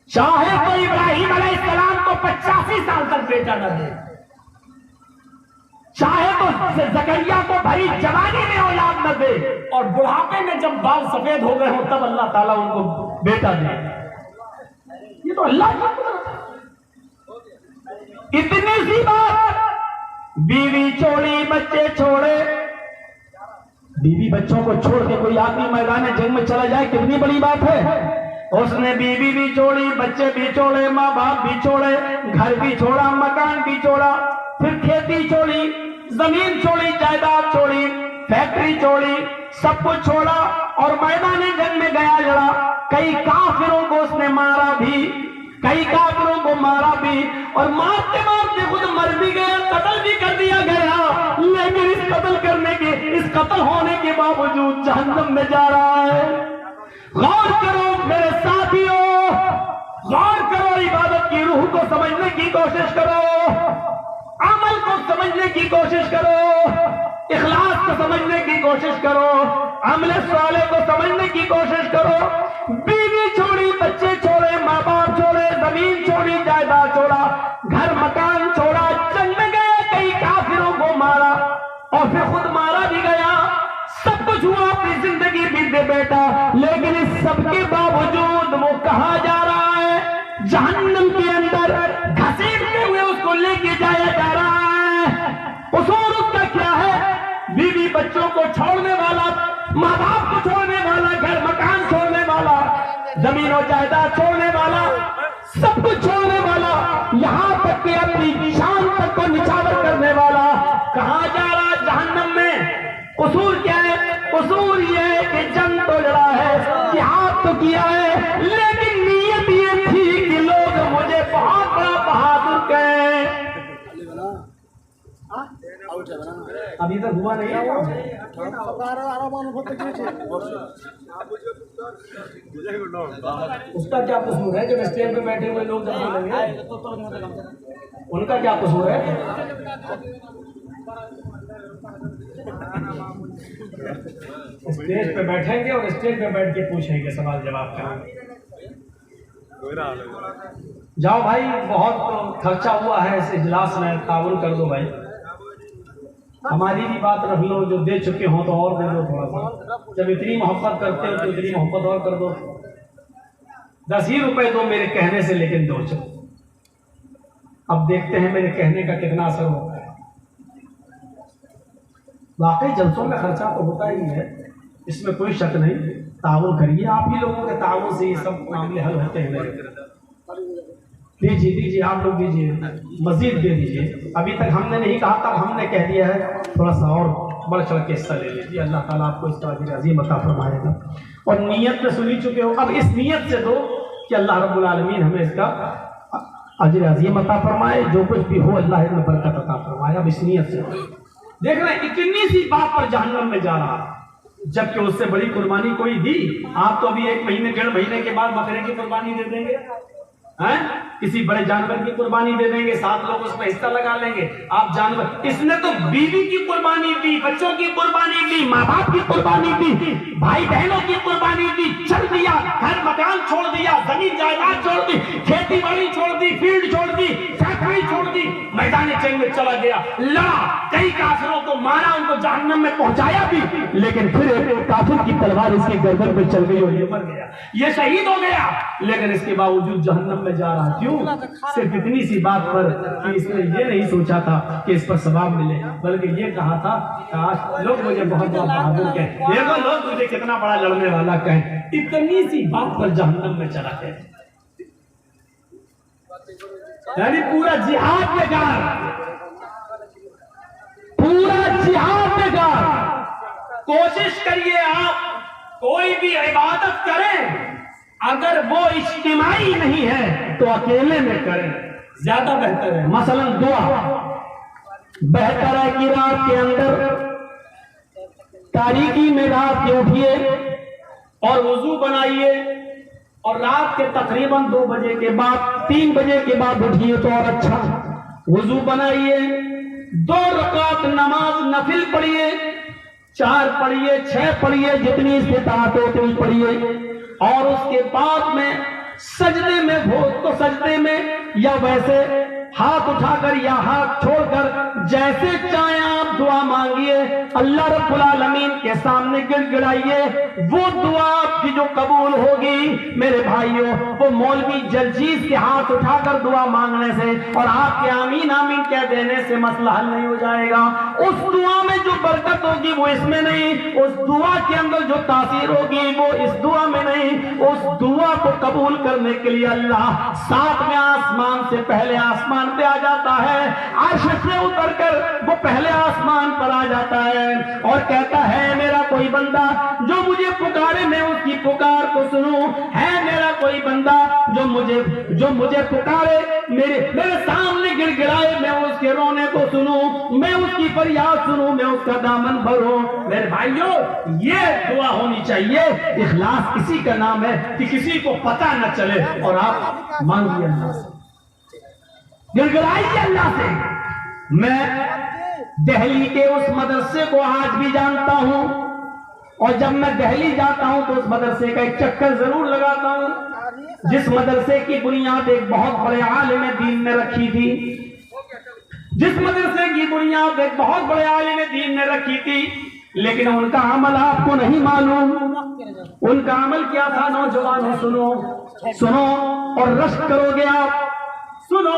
चाहे तो इब्राहिम अलैहिस्सलाम को 85 साल तक बेटा न दे, चाहे तो जकरिया को भरी जवानी में औलाद न दे, और बुढ़ापे में जब बाल सफेद हो गए हो तब अल्लाह ताला उनको बेटा दे। ये तो अल्लाह का कुदरत है। इतनी सी बात, बीवी छोड़ी बच्चे छोड़े, बीवी बच्चों को छोड़ के कोई आदमी मैदान जंग में चला जाए कितनी बड़ी बात है। उसने बीवी भी छोड़ी, बच्चे भी छोड़े, माँ बाप भी छोड़े, घर भी छोड़ा, मकान भी छोड़ा, फिर खेती छोड़ी, जमीन छोड़ी, जायदाद छोड़ी, फैक्ट्री छोड़ी, सब कुछ छोड़ा और मैदान जंग में गया लड़ा। कई काफिरों को उसने मारा भी, कई काफिरों को मारा भी और मारते मारते खुद मर भी गया, कत्ल भी कर दिया गया, लेकिन इस कत्ल होने के बावजूद जहन्नम में जा रहा है। गौर करो मेरे साथियों, गौर करो, इबादत की रूह को समझने की कोशिश करो, अमल को समझने की कोशिश करो, इखलास को समझने की कोशिश करो, अमल साले को समझने की कोशिश करो। बीवी छोड़ी, बच्चे छोड़े, माँ बाप छोड़े, जमीन छोड़ी, जायदाद छोड़ा, घर मकान छोड़ा, जंग में गया, कई काफिरों को मारा और फिर खुद मारा भी गया, सब कुछ हुआ, अपनी जिंदगी बीते बेटा, लेकिन इस सब के बावजूद वो कहा जा रहा है, जहन्नम के अंदर घसीटते हुए उसको लेके जाया जा रहा है। कसूर उसका क्या है? बीवी बच्चों को छोड़ने वाला, माँ बाप को छोड़ने वाला, घर मकान छोड़ने वाला, जमीन और जायदाद छोड़ने वाला, सब कुछ छोड़ने वाला, यहाँ तक कि अपनी शान तक को निछावर करने वाला कहा जा रहा है जहन्नम में। कसूर क्या है? कसूर ये है कि जंग तो लड़ा है, जिहाद तो किया है, लेकिन नीयत ये थी कि लोग मुझे बहुत बड़ा बहादुर कहें। अभी तक हुआ नहीं है। उसका क्या कसूर है जब स्टेज पे बैठे हुए लोग जब बोलेंगे? उनका क्या कसूर है? स्टेज पे बैठेंगे और स्टेज पे बैठ के पूछेंगे, सवाल जवाब करेंगे। जाओ भाई, बहुत खर्चा हुआ है इस इजलास में, ताउन कर दो भाई, हमारी भी बात रख लो, जो दे चुके हो तो और दे दो थोड़ा सा, जब इतनी मोहब्बत करते हो तो इतनी मोहब्बत और कर दो। 10 ही रुपए दो मेरे कहने से, लेकिन दो चलो। अब देखते हैं मेरे कहने का कितना असर होता है। वाकई जलसों में खर्चा तो होता ही है, इसमें कोई शक नहीं। ताउन करिए, आप ही लोगों के ताउन से ये सब मामले हल होते हैं। दीजिए दीजिए, आप लोग दीजिए, मजीद दे दीजिए। अभी तक हमने नहीं कहा, तब हमने कह दिया है, थोड़ा सा और बढ़ चढ़ के हिस्सा ले लीजिए। अल्लाह ताला आपको इसका अजर अजीम अता फरमाएगा। और नियत में सुनी चुके हो, अब इस नियत से दो कि अल्लाह रब्बुल आलमीन हमें इसका अजर अजीम अता फरमाए, जो कुछ भी हो अल्लाह इसमें बरकत अता फरमाए। अब इस नियत से देख रहे हैं, इतनी सी बात पर जहन्नम में जा रहा है, जबकि उससे बड़ी कुर्बानी कोई दी। आप तो अभी 1 महीने 1.5 महीने के बाद बकरे की कुर्बानी दे देंगे, हैं? किसी बड़े जानवर की कुर्बानी दे देंगे, 7 लोग उसमें हिस्सा लगा लेंगे। आप जानवर, इसने तो बीवी की कुर्बानी दी, बच्चों की कुर्बानी दी, माँ बाप की कुर्बानी दी, भाई बहनों की कुर्बानी दी, चल दिया, घर मकान छोड़ दिया, जमीन जायदाद छोड़ दी, खेती बाड़ी छोड़ दी, फील्ड छोड़ दी, फैक्ट्री छोड़ दी, मैदान जंग में चला गया, लड़ा, कई काफिरों को मारा, उनको जहन्नम में पहुंचाया भी, लेकिन फिर काफिर की तलवार इसके गर्दन पे चल गई और ये मर गया, ये शहीद हो गया, लेकिन इसके बावजूद जहन्नम में जा रहा। क्यों? सिर्फ इतनी सी बात पर कि इसने ये नहीं सोचा था कि इस पर सवाब मिले, बल्कि ये कहा था, काश लोग मुझे बहुत बड़ा बहादुर कहें, देखो लोग मुझे कितना बड़ा लड़ने वाला कहें। इतनी सी बात पर जहन्नम में चला गया। यानी पूरा जिहाद बेकार, पूरा जिहाद बेकार। कोशिश करिए, आप कोई भी इबादत करें, अगर वो इज्तिमाई नहीं है तो अकेले में करें, ज्यादा बेहतर है। मसलन दुआ, बेहतर है कि रात के अंदर तारीकी में रात के उठिए और वुजू बनाइए और रात के तकरीबन 2 बजे के बाद 3 बजे के बाद उठिए तो और अच्छा। वुजू बनाइए, 2 रकात नमाज नफिल पढ़िए, 4 पढ़िए, 6 पढ़िए, जितनी इस्तिताअत हो उतनी पढ़िए, और उसके बाद में सजदे में हो तो सजदे में या वैसे हाथ उठाकर या हाथ छोड़कर जैसे चाहे आप दुआ मांगिए, अल्लाह रब्बुल आलमीन के सामने गिड़गिड़ाइए। वो दुआ आपकी जो कबूल होगी मेरे भाइयों, वो मौलवी जलजीज के हाथ उठाकर दुआ मांगने से और आपके आमीन आमीन कह देने से मसला हल नहीं हो जाएगा। उस दुआ में जो बरकत होगी वो इसमें नहीं, उस दुआ के अंदर जो तासीर होगी वो इस दुआ में नहीं। उस दुआ को कबूल करने के लिए अल्लाह 7वें आसमान से पहले आसमान आसमान पे आ जाता है, अर्श से उतरकर वो पहले आसमान पर आ जाता है और कहता है मेरा कोई बंदा जो मुझे पुकारे मैं उसकी पुकार को सुनूं, है मेरा कोई बंदा जो मुझे पुकारे, मेरे सामने गिड़गिड़ाए मैं उसके रोने को सुनूं, मैं उसकी फरियाद सुनूं, मैं उसका दामन भरूं। मेरे भाइयों, ये दुआ होनी चाहिए। इखलास किसी का नाम है कि किसी को पता न चले और आप मांगिए अल्लाह से, गिड़गिड़ाइए अल्लाह से। मैं दिल्ली के उस मदरसे को आज भी जानता हूं और जब मैं दिल्ली जाता हूं तो उस मदरसे का एक चक्कर जरूर लगाता हूं, जिस मदरसे की बुनियाद एक बहुत बड़े आलिम दीन ने रखी थी, जिस मदरसे की बुनियाद एक बहुत बड़े आलिम दीन ने रखी थी, लेकिन उनका अमल आपको नहीं मालूम। उनका अमल क्या था? नौजवानों सुनो और रश्क करोगे आप। सुनो,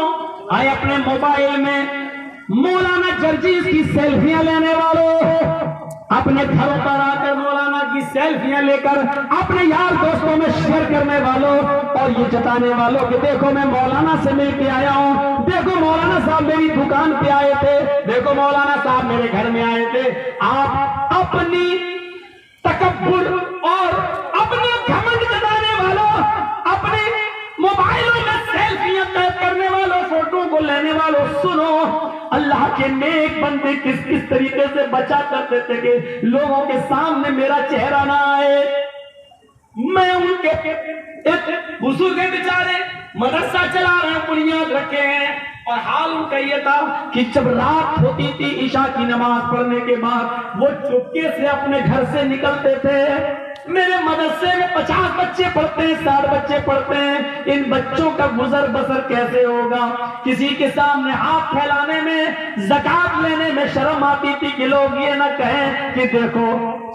आए अपने मोबाइल में मौलाना जर्जीस की सेल्फियां लेने वालों, अपने घरों पर आकर मौलाना की सेल्फियां लेकर अपने यार दोस्तों में शेयर करने वालों और ये जताने वालों कि देखो मैं मौलाना से मिल के आया हूं, देखो मौलाना साहब मेरी दुकान पे आए थे, देखो मौलाना साहब मेरे घर में आए थे। आप अपनी तकब्बुर और अपने घमंड जताने वालों, अपने मोबाइलों में सेल्फियां कैद करने वालों, फोटो को लेने वालों, सुनो अल्लाह के नेक बंदे किस किस तरीके से बचा करते थे कि लोगों के सामने मेरा चेहरा ना आए। मैं उनके एक बुजुर्ग बेचारे मदरसा चला रहे हैं, बुनियाद रखे हैं और हाल उनका यह था कि जब रात होती थी ईशा की नमाज पढ़ने के बाद वो चुपके से अपने घर से निकलते थे। मेरे मदरसे में 50 बच्चे पढ़ते हैं, 60 बच्चे पढ़ते हैं, इन बच्चों का गुजर बसर कैसे होगा? किसी के सामने हाथ फैलाने में, ज़कात लेने में शर्म आती थी कि लोग ये ना कहें कि देखो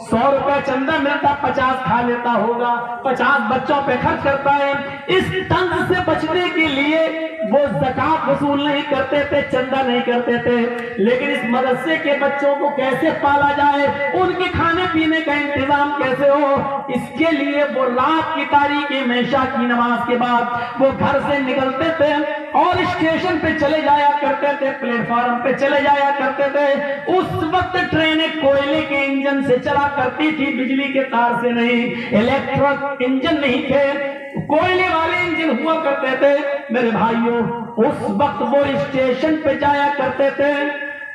100 रुपए चंदा मिलता, 50 खा लेता होगा, 50 बच्चों पे खर्च करता है। इस तंज से बचने के लिए वो ज़कात वसूल नहीं करते थे, चंदा नहीं करते थे, लेकिन इस मदरसे के बच्चों को कैसे पाला जाए, उनके खाने पीने का इंतजाम कैसे हो, इसके लिए वो रात की तारीकी में इशा की नमाज के बाद वो घर से निकलते थे और स्टेशन पे चले जाया करते थे, प्लेटफॉर्म पे चले जाया करते थे। उस वक्त ट्रेनें कोयले के इंजन से चला करती थी, बिजली के तार से नहीं, इलेक्ट्रिक इंजन नहीं थे, कोयले वाले इंजन हुआ करते थे। मेरे भाइयों, उस वक्त वो स्टेशन पे जाया करते थे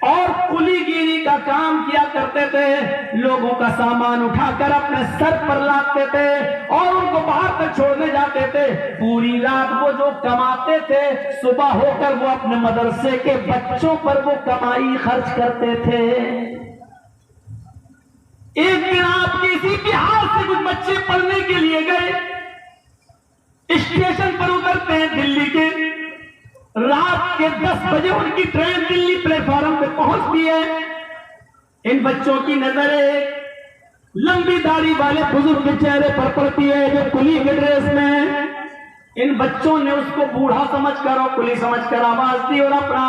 और कुलीगिरी का काम किया करते थे, लोगों का सामान उठाकर अपने सर पर लादते थे और उनको बाहर तक छोड़ने जाते थे। पूरी रात वो जो कमाते थे, सुबह होकर वो अपने मदरसे के बच्चों पर वो कमाई खर्च करते थे। एक दिन आप किसी बिहार से कुछ बच्चे पढ़ने के लिए गए, स्टेशन पर उतरते हैं दिल्ली के, रात के 10 बजे उनकी ट्रेन दिल्ली प्लेटफॉर्म पे पहुंचती है। इन बच्चों की नजरें लंबी दाढ़ी वाले बुजुर्ग के चेहरे पर पड़ती है जो कुली के ड्रेस में। इन बच्चों ने उसको बूढ़ा समझकर और कुली समझकर आवाज दी और अपना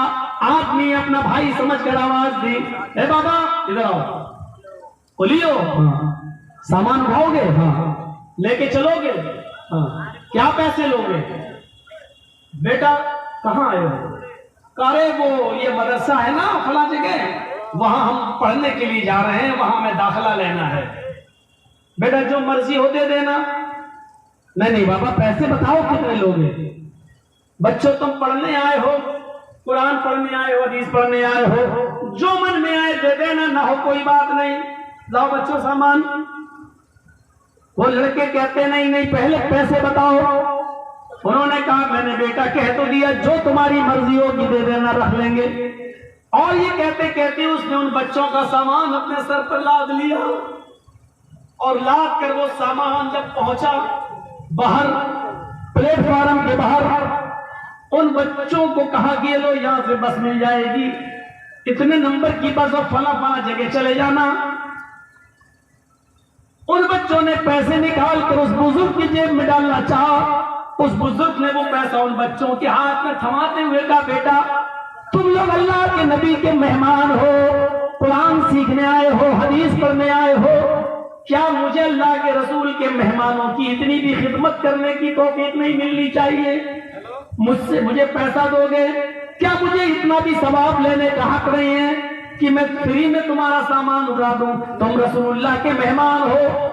आदमी, अपना भाई समझकर आवाज दी, ए बाबा इधर आओ, कुलियो, सामान उठाओगे? हाँ। लेके चलोगे? हाँ। क्या पैसे लोगे? बेटा कहाँ आए हो? अरे वो ये मदरसा है ना फला जगह, वहां हम पढ़ने के लिए जा रहे हैं, वहां में दाखिला लेना है। बेटा जो मर्जी हो दे देना। नहीं बाबा पैसे बताओ कितने लोगे? बच्चों तुम पढ़ने आए हो, कुरान पढ़ने आए हो, हदीस पढ़ने आए हो, जो मन में आए दे देना, ना हो कोई बात नहीं, लाओ बच्चों सामान। वो लड़के कहते नहीं पहले पैसे बताओ। उन्होंने कहा मैंने बेटा कह तो दिया, जो तुम्हारी मर्जी होगी दे देना, रख लेंगे। और ये कहते कहते उसने उन बच्चों का सामान अपने सर पर लाद लिया और लाद कर वो सामान जब पहुंचा बाहर प्लेटफॉर्म के बाहर, उन बच्चों को कहा कि लो यहां से बस मिल जाएगी, इतने नंबर की बस और फला फला जगह चले जाना। उन बच्चों ने पैसे निकाल कर उस बुजुर्ग की जेब में डालना चाहा। उस बुजुर्ग ने वो पैसा उन बच्चों के हाथ में थमाते हुए कहा बेटा तुम लोग अल्लाह के नबी के मेहमान हो, कुरान सीखने आए हो, हदीस पढ़ने आए हो, क्या मुझे अल्लाह के रसूल के मेहमानों की इतनी भी खिदमत करने की तौफीक नहीं मिलनी चाहिए? मुझसे मुझे पैसा दोगे? क्या मुझे इतना भी सवाब लेने का हक नहीं है कि मैं फ्री में तुम्हारा सामान उठा दूं? तुम रसूलुल्लाह के मेहमान हो।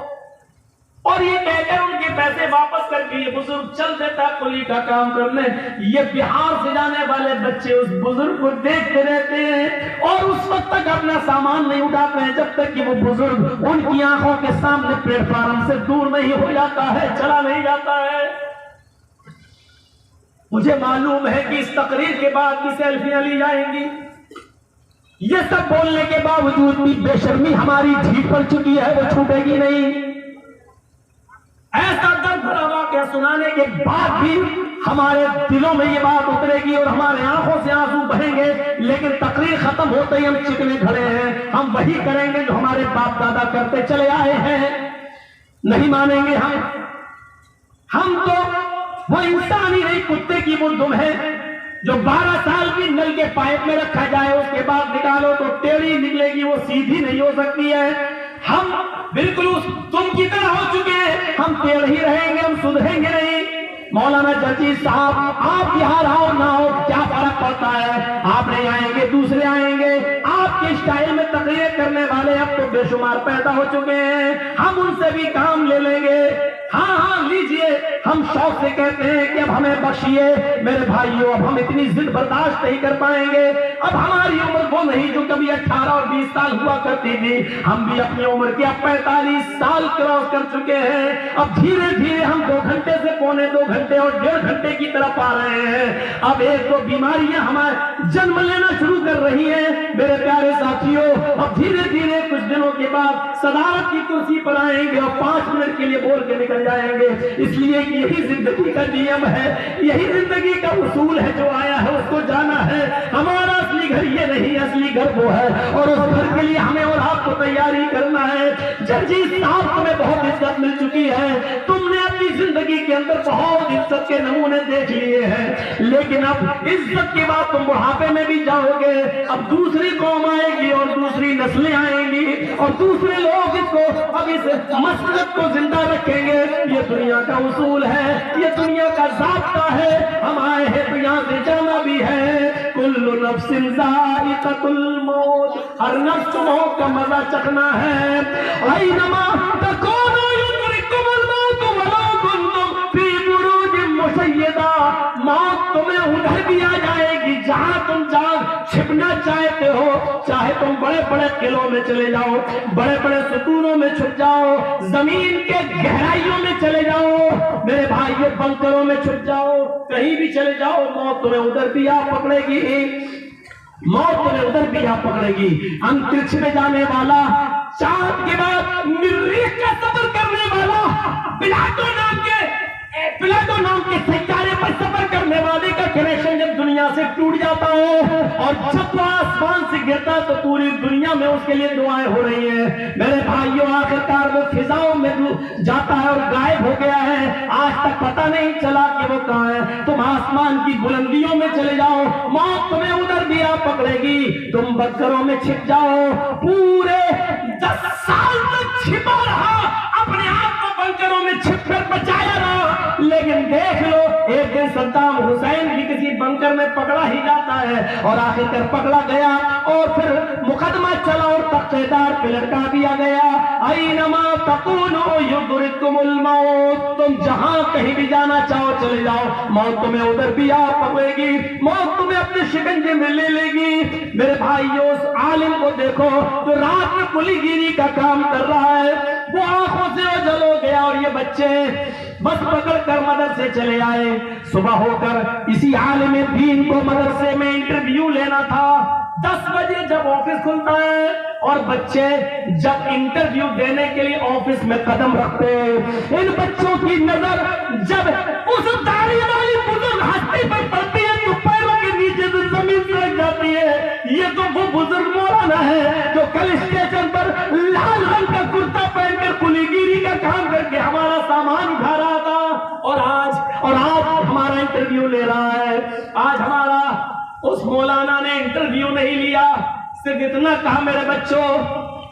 और ये कहकर उनके पैसे वापस करके ये बुजुर्ग चल देता कुली का काम करने। ये बिहार से जाने वाले बच्चे उस बुजुर्ग को देखते रहते हैं और उस वक्त तक अपना सामान नहीं उठाते हैं जब तक कि वो बुजुर्ग उनकी आंखों के सामने प्लेटफॉर्म से दूर नहीं हो जाता है, चला नहीं जाता है। मुझे मालूम है कि इस तकरीर के बाद की सेल्फियां ली जाएंगी। ये सब बोलने के बावजूद भी बेशर्मी हमारी ढीठ पड़ चुकी है, वो छूटेगी नहीं। ऐसा दर्द भरा वाकया सुनाने के बाद भी हमारे दिलों में ये बात उतरेगी और हमारे आंखों से आंसू बहेंगे, लेकिन तकरीर खत्म होते ही हम चिकने खड़े हैं। हम वही करेंगे जो हमारे बाप दादा करते चले आए हैं। नहीं मानेंगे हम तो वो इंसान ही नहीं, कुत्ते की वो दुम है जो 12 साल की नल के पाइप में रखा जाए, उसके बाद निकालो तो टेढ़ी निकलेगी, वो सीधी नहीं हो सकती है। हम बिल्कुल उस तुम की तरह हो चुके हैं, हम टेढ़ ही रहेंगे, हम सुधरेंगे नहीं। मौलाना जर्जी साहब, आप यहाँ आओ ना हो क्या फर्क पड़ता है? आप नहीं आएंगे, दूसरे आएंगे। आपके स्टाइल में तकरीर करने वाले अब तो बेशुमार पैदा हो चुके हैं, हम उनसे भी काम ले लेंगे। हाँ हाँ लीजिए, हम शौक से कहते हैं कि अब हमें बख्शिए मेरे भाइयों, अब हम इतनी जिद बर्दाश्त नहीं कर पाएंगे। अब हमारी उम्र वो नहीं जो कभी 18 और 20 साल हुआ करती थी, हम भी अपनी उम्र के अब 45 साल क्रॉस कर चुके हैं। अब धीरे धीरे हम 2 घंटे से पौने 2 घंटे और 1.5 घंटे की तरफ आ रहे हैं। अब एक दो बीमारियां हमारे जन्म लेना शुरू कर रही हैं मेरे प्यारे साथियों। अब धीरे धीरे कुछ दिनों के बाद सदारत की कुर्सी पर आएंगे और 5 मिनट के लिए बोल के निकल जाएंगे, इसलिए कि यही जिंदगी का नियम है, यही जिंदगी का उसूल है। जो आया है उसको जाना है। हमारा असली घर ये नहीं, असली घर वो है और उस घर के लिए हमें और आपको तैयारी करना है। जर्जी साहब, तुम्हें बहुत इज्जत मिल चुकी है, तुमने अपनी जिंदगी के अंदर बहुत इज्जत के नमूने देख लिए हैं, लेकिन अब इज्जत के बाद तुम बुढ़ापे में भी जाओगे। अब दूसरी कौम आएगी और दूसरी नस्लें आएंगी और दूसरे लोग इसको अब इस मसलक को जिंदा रखेंगे। ये दुनिया का उसूल है, ये दुनिया का ज़ाब्ता है। हम आए हैं तो यहाँ से जाना भी है। कुल्लु नफ्सिन ज़ाइक़तुल मौत, हर नफ्स को मौत का मजा चखना है। ऐनमा तकूनु युद्रिकुमुल मौत वलौ कुंतुम फी बुरूजिन मुशय्यदा, मौत तुम्हें उधर भी आ जाएगी जहां तुम छिपना चाहते हो। चाहे तुम बड़े बड़े किलों में चले जाओ, बड़े बड़े सुतूनों में छुप जाओ, जमीन के गहराइयों में चले जाओ, मेरे भाइयों बंकरों में छुप जाओ, कहीं भी चले जाओ, मौत तुम्हें उधर भी आ पकड़ेगी। मौत तुम्हें उधर भी आ पकड़ेगी। अंतरिक्ष में जाने वाला, चांद के बाद मरीख का सफर करने वाला, प्लाटो नाम के सितारे पर सफर करने वाले का कनेक्शन जब दुनिया से टूट जाता है और जब वो आसमान से गिरता है तो पूरी दुनिया में उसके लिए दुआएं हो रही हैं। मेरे भाइयों, आखिरकार वो फिजाओं में जाता है और गायब हो गया है। आज तक पता नहीं चला कि वो कहाँ है। तुम आसमान की बुलंदियों में चले जाओ, मौत तुम्हें उधर भी आ पकड़ेगी। तुम बंकरों में छिप जाओ, पूरे 10 साल तक छिपा रहा, अपने आप को बंकरों में छिप कर बचाया रहा, लेकिन देख लो एक दिन सद्दाम हुसैन भी किसी बंकर में पकड़ा ही जाता है और आखिरकार पकड़ा गया और फिर मुकदमा चला और तख्तेदार पे लटका दिया गया। ऐनमा तकूनु युद्रिकुमुल मौत, तुम जहां कहीं भी जाना चाहो चले जाओ, मौत तुम्हें उधर भी आ पकड़ेगी, मौत तुम्हें अपने शिकंजे में ले लेगी। मेरे भाइयों, उस आलिम को देखो जो रात में कुलीगिरी का काम कर रहा है, वो आंखों से ओझल हो गया और ये बच्चे बस पकड़कर मदरसे चले आए। सुबह होकर इसी आलिम दीन को मदरसे में इंटरव्यू लेना था। 10 बजे जब ऑफिस खुलता है और बच्चे जब इंटरव्यू देने के लिए ऑफिस में कदम रखते हैं, इन बच्चों की नजर जब उस दाढ़ी वाली बुजुर्ग हस्ती पर पड़ती है तो पैरों के नीचे से जमीन सरक जाती है। ये तो वो बुजुर्ग मौलाना है जो कल स्टेशन पर लाल रंग का कुर्ता पहनकर कुलीगिरी का काम करके हमारा सामान उठा रहा था और आज हमारा इंटरव्यू ले रहा है। आज हमारा उस मौलाना ने इंटरव्यू नहीं लिया, सिर्फ इतना कहा, मेरे बच्चों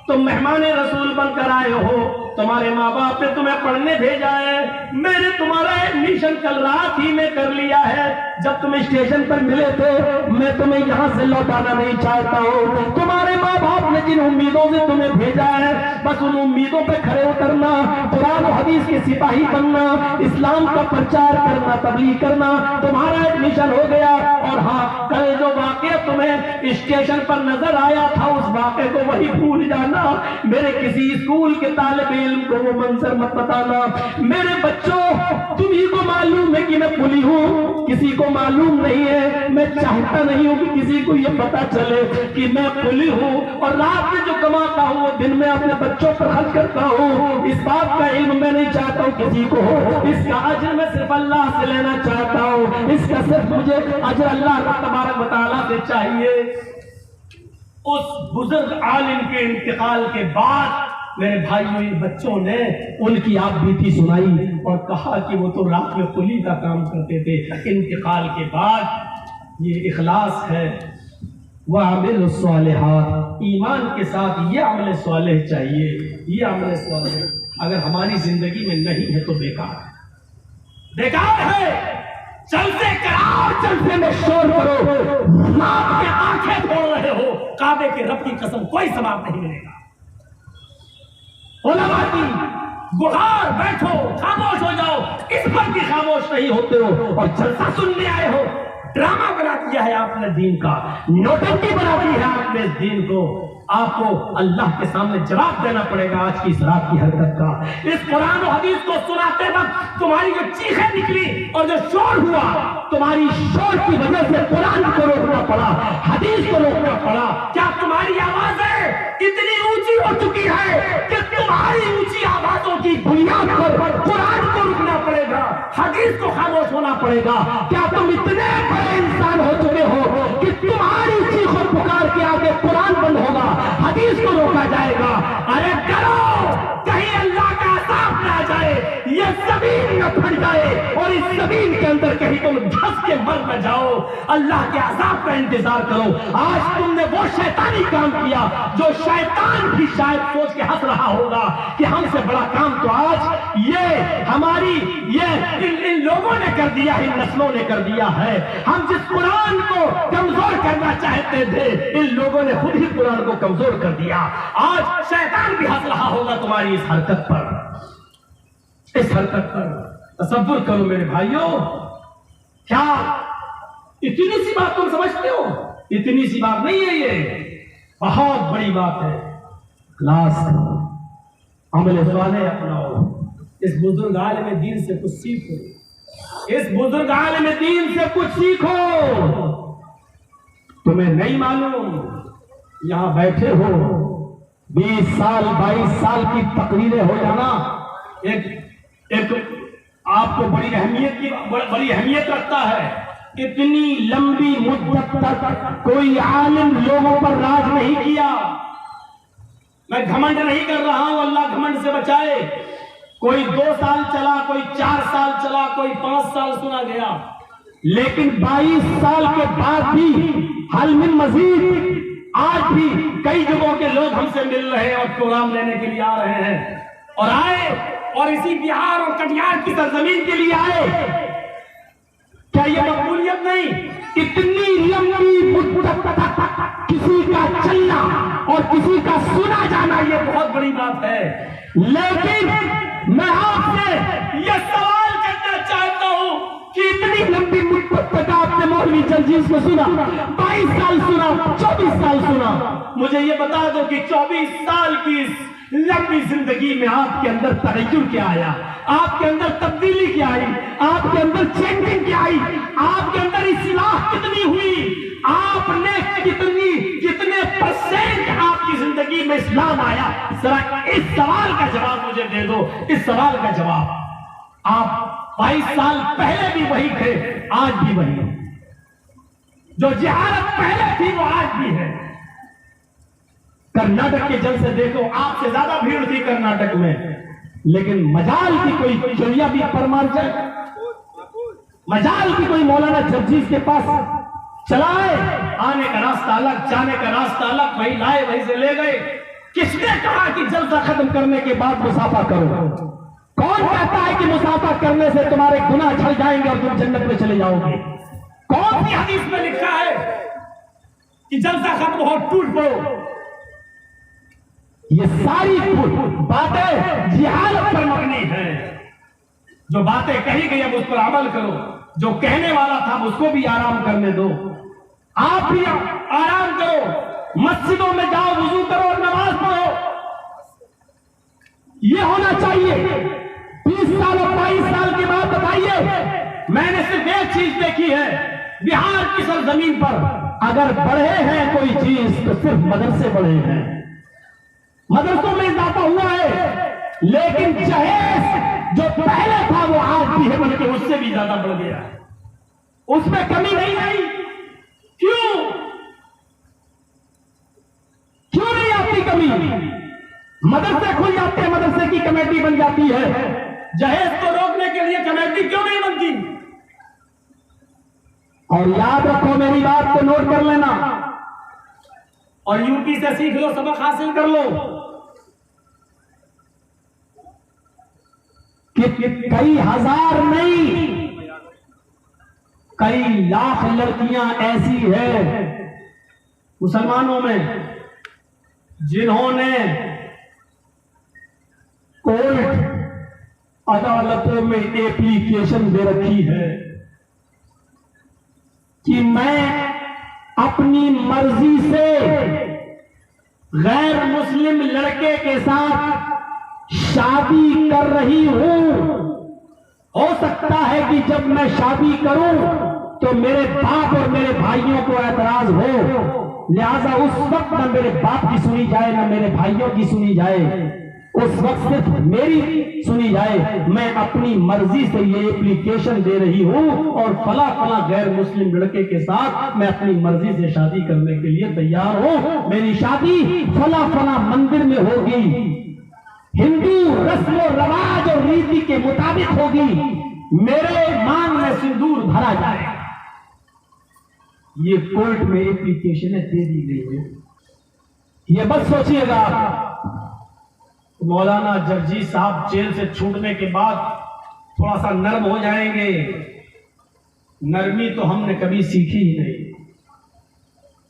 तुम मेहमान रसूल बनकर आए हो, तुम्हारे माँ बाप ने तुम्हें पढ़ने भेजा है। मैंने तुम्हारा एडमिशन कल रात ही में कर लिया है। जब तुम स्टेशन पर मिले थे, मैं तुम्हें यहाँ से लौटाना नहीं चाहता हूँ। तुम्हारे माँ बाप ने जिन उम्मीदों से तुम्हें भेजा है, बस उन उम्मीदों पे खड़े उतरना, कुरान और हदीस के सिपाही बनना, इस्लाम का प्रचार करना, तबलीग करना। तुम्हारा एडमिशन हो गया। और हाँ, कल जो वाकया तुम्हें स्टेशन पर नजर आया था, उस वाकये को वही भूल जाना। मेरे किसी स्कूल के तालिब इल्म को वो मंजर मत बताना। मेरे बच्चों, तुम्ही को मालूम है कि मैं पुली हूँ, किसी को मालूम नहीं है। मैं चाहता नहीं हूँ कि किसी को ये पता चले कि मैं पुली हूँ, और रात में जो कमाता हूँ वो दिन में अपने बच्चों पर खर्च करता हूँ। इस बात का इल्म मैं नहीं चाहता हूँ किसी को हो। इसका अजर मैं सिर्फ अल्लाह से लेना चाहता हूँ। इसका सिर्फ मुझे अजर अल्लाह तबारक व तआला से चाहिए। उस बुजुर्ग आलिम के इंतकाल के बाद मेरे भाइयों, इन बच्चों ने उनकी आप बीती सुनाई और कहा कि वो तो रात में कुली का काम करते थे। इंतकाल के बाद ये इखलास है, वह अमल स्वालिहात, ईमान के साथ ये अमल स्वालिह चाहिए। ये अमल स्वालिह अगर हमारी जिंदगी में नहीं है तो बेकार है, बेकार है। चलते कराओ, चलते में शोर करो, नाक में आंखें फोड़ रहे हो, काबे के रब की कसम कोई सवाब नहीं मिलेगा। उलमा की बुखार, बैठो, खामोश हो जाओ, इस पर भी खामोश नहीं होते हो और जलसा सुनने आए हो। ड्रामा बना दिया है आपने दीन का, नोटंकी बना दी है आपने इस दीन को। आपको अल्लाह के सामने जवाब देना पड़ेगा आज की इस रात की हरकत का। इस कुरान और हदीस को सुनाते वक्त तुम्हारी जो चीखें निकली और जो शोर हुआ, तुम्हारी शोर की वजह से कुरान को रोकना पड़ा, हदीस को रोकना पड़ा। क्या तुम्हारी आवाजें इतनी ऊंची हो चुकी है कि तुम्हारी ऊंची आवाजों की बुनियाद पर कुरान को रुकना पड़ेगा, हदीस को खामोश होना पड़ेगा? क्या तुम इतने बड़े इंसान हो चुके हो कि तुम्हारी चीख और पुकार के आगे कुरान बंद होगा, हदीस को रोका जाएगा? अरे डरो, कहीं अल्लाह का अज़ाब ना जाए, ये जमीन न फट जाए और इस जमीन के अंदर कहीं तुम धंस के मर न जाओ। अल्लाह के अज़ाब का इंतजार करो। आज तुमने वो शैतानी काम किया जो शैतान भी शायद सोच के हंस रहा होगा कि हमसे बड़ा काम तो आज ये हमारी इन लोगों ने कर दिया, इन नस्लों ने कर दिया है। हम जिस कुरान को कमजोर करना चाहते थे, इन लोगों ने खुद ही कुरान को कमजोर कर दिया। आज शैतान भी हंस रहा होगा तुम्हारी इस हरकत पर, इस हरकत पर। तसव्वुर करो मेरे भाइयों, क्या इतनी सी बात तुम समझते हो? इतनी सी बात नहीं है, ये बहुत बड़ी बात है। इखलास अमल सालेह अपनाओ। इस बुजुर्ग आलिम दीन से कुछ सीखो, इस बुजुर्ग आलिम दीन से कुछ सीखो। तुम्हें नहीं मालूम, यहां बैठे हो 20 साल 22 साल की तकरीरें हो जाना एक आपको बड़ी अहमियत रखता है। इतनी लंबी मुद्दत तक कोई आलिम लोगों पर राज नहीं किया। मैं घमंड नहीं कर रहा हूं, अल्लाह घमंड से बचाए। कोई 2 साल चला, कोई 4 साल चला, कोई 5 साल सुना गया, लेकिन 22 साल के बाद भी हल मिन मजीद आज भी कई जगहों के लोग हमसे मिल रहे हैं और प्रोग्राम लेने के लिए आ रहे हैं, और आए और इसी बिहार और कटिहार की सरजमीन के लिए आए। क्या ये मकबूलियत नहीं? इतनी लंबी मुद्दत तक किसी का चलना और किसी का सुना जाना, ये बहुत बड़ी बात है। लेकिन मैं आपसे ये सवाल करना चाहता हूं कि इतनी लंबी मुद्दत तक आपने मौलवी जलजीज को सुना, 22 साल सुना, 24 साल सुना। मुझे ये बता दो कि 24 साल की इस लंबी जिंदगी में आपके अंदर तगय्युर क्या आया, आपके अंदर तब्दीली क्या आई, आपके अंदर चेंजिंग क्या आई, आपके अंदर इस्लाह कितनी हुई, आपने कितने परसेंट आपकी जिंदगी में इस्लाम आया? जरा इस सवाल का जवाब मुझे दे दो, इस सवाल का जवाब। आप 22 साल पहले भी वही थे, आज भी वही है। जो जिहारत पहले थी वो आज भी है। कर्नाटक के जलसे देखो, आपसे ज्यादा भीड़ थी कर्नाटक में, लेकिन मजाल की कोई चुनिया भी परमार जाए, मजाल की कोई मौलाना जर्जीज के पास चलाए, आने का रास्ता अलग, जाने का रास्ता अलग, वही लाए वहीं से ले गए। किसने कहा कि जलसा खत्म करने के बाद मुसाफा करो? कौन कहता है कि मुसाफा करने से तुम्हारे गुनाह छल जाएंगे और तुम जन्नत में चले जाओगे? कौन सी हदीस में लिखा है कि जलसा खत्म हो टूट पड़ो? ये सारी बातें जिहालत पर मबनी है। जो बातें कही गई अब उस पर अमल करो। जो कहने वाला था उसको भी आराम करने दो। आप भी आराम करो, मस्जिदों में जाओ, वुजू करो और नमाज पढ़ो। ये होना चाहिए। 20 साल और 22 साल के बाद बताइए, मैंने सिर्फ एक चीज देखी है बिहार की सरजमीन पर, अगर बढ़े हैं कोई चीज तो सिर्फ मदरसे बढ़े हैं। मदरसों में इजाफा हुआ है, लेकिन जहेज जो पहले था वो आज भी है, बल्कि उससे भी ज्यादा बढ़ गया। उसमें कमी नहीं आई। क्यों नहीं आती कमी? मदरसे खुल जाते हैं, मदरसे की कमेटी बन जाती है। जहेज को रोकने के लिए कमेटी क्यों नहीं बनती? और याद रखो, मेरी बात को नोट कर लेना और यूपी से सीख लो, सबक हासिल कर लो कि कई हजार नहीं, कई लाख लड़कियां ऐसी है मुसलमानों में जिन्होंने कोर्ट अदालतों में एप्लीकेशन दे रखी है कि मैं अपनी मर्जी से गैर मुस्लिम लड़के के साथ शादी कर रही हूं। हो सकता है कि जब मैं शादी करूं तो मेरे बाप और मेरे भाइयों को एतराज हो, लिहाजा उस वक्त न मेरे बाप की सुनी जाए न मेरे भाइयों की सुनी जाए, उस वक्त सिर्फ मेरी सुनी जाए। मैं अपनी मर्जी से ये एप्लीकेशन दे रही हूं और फला फला गैर मुस्लिम लड़के के साथ मैं अपनी मर्जी से शादी करने के लिए तैयार हूं। मेरी शादी फला फला मंदिर में होगी, हिंदू रस्म और रवाज और रीति के मुताबिक होगी, मेरे मांग में सिंदूर भरा जाए। ये कोर्ट में एप्लीकेशन दे दी गई है। ये बस सोचिएगा, मौलाना जगजी साहब जेल से छूटने के बाद थोड़ा सा नर्म हो जाएंगे। नरमी तो हमने कभी सीखी ही नहीं,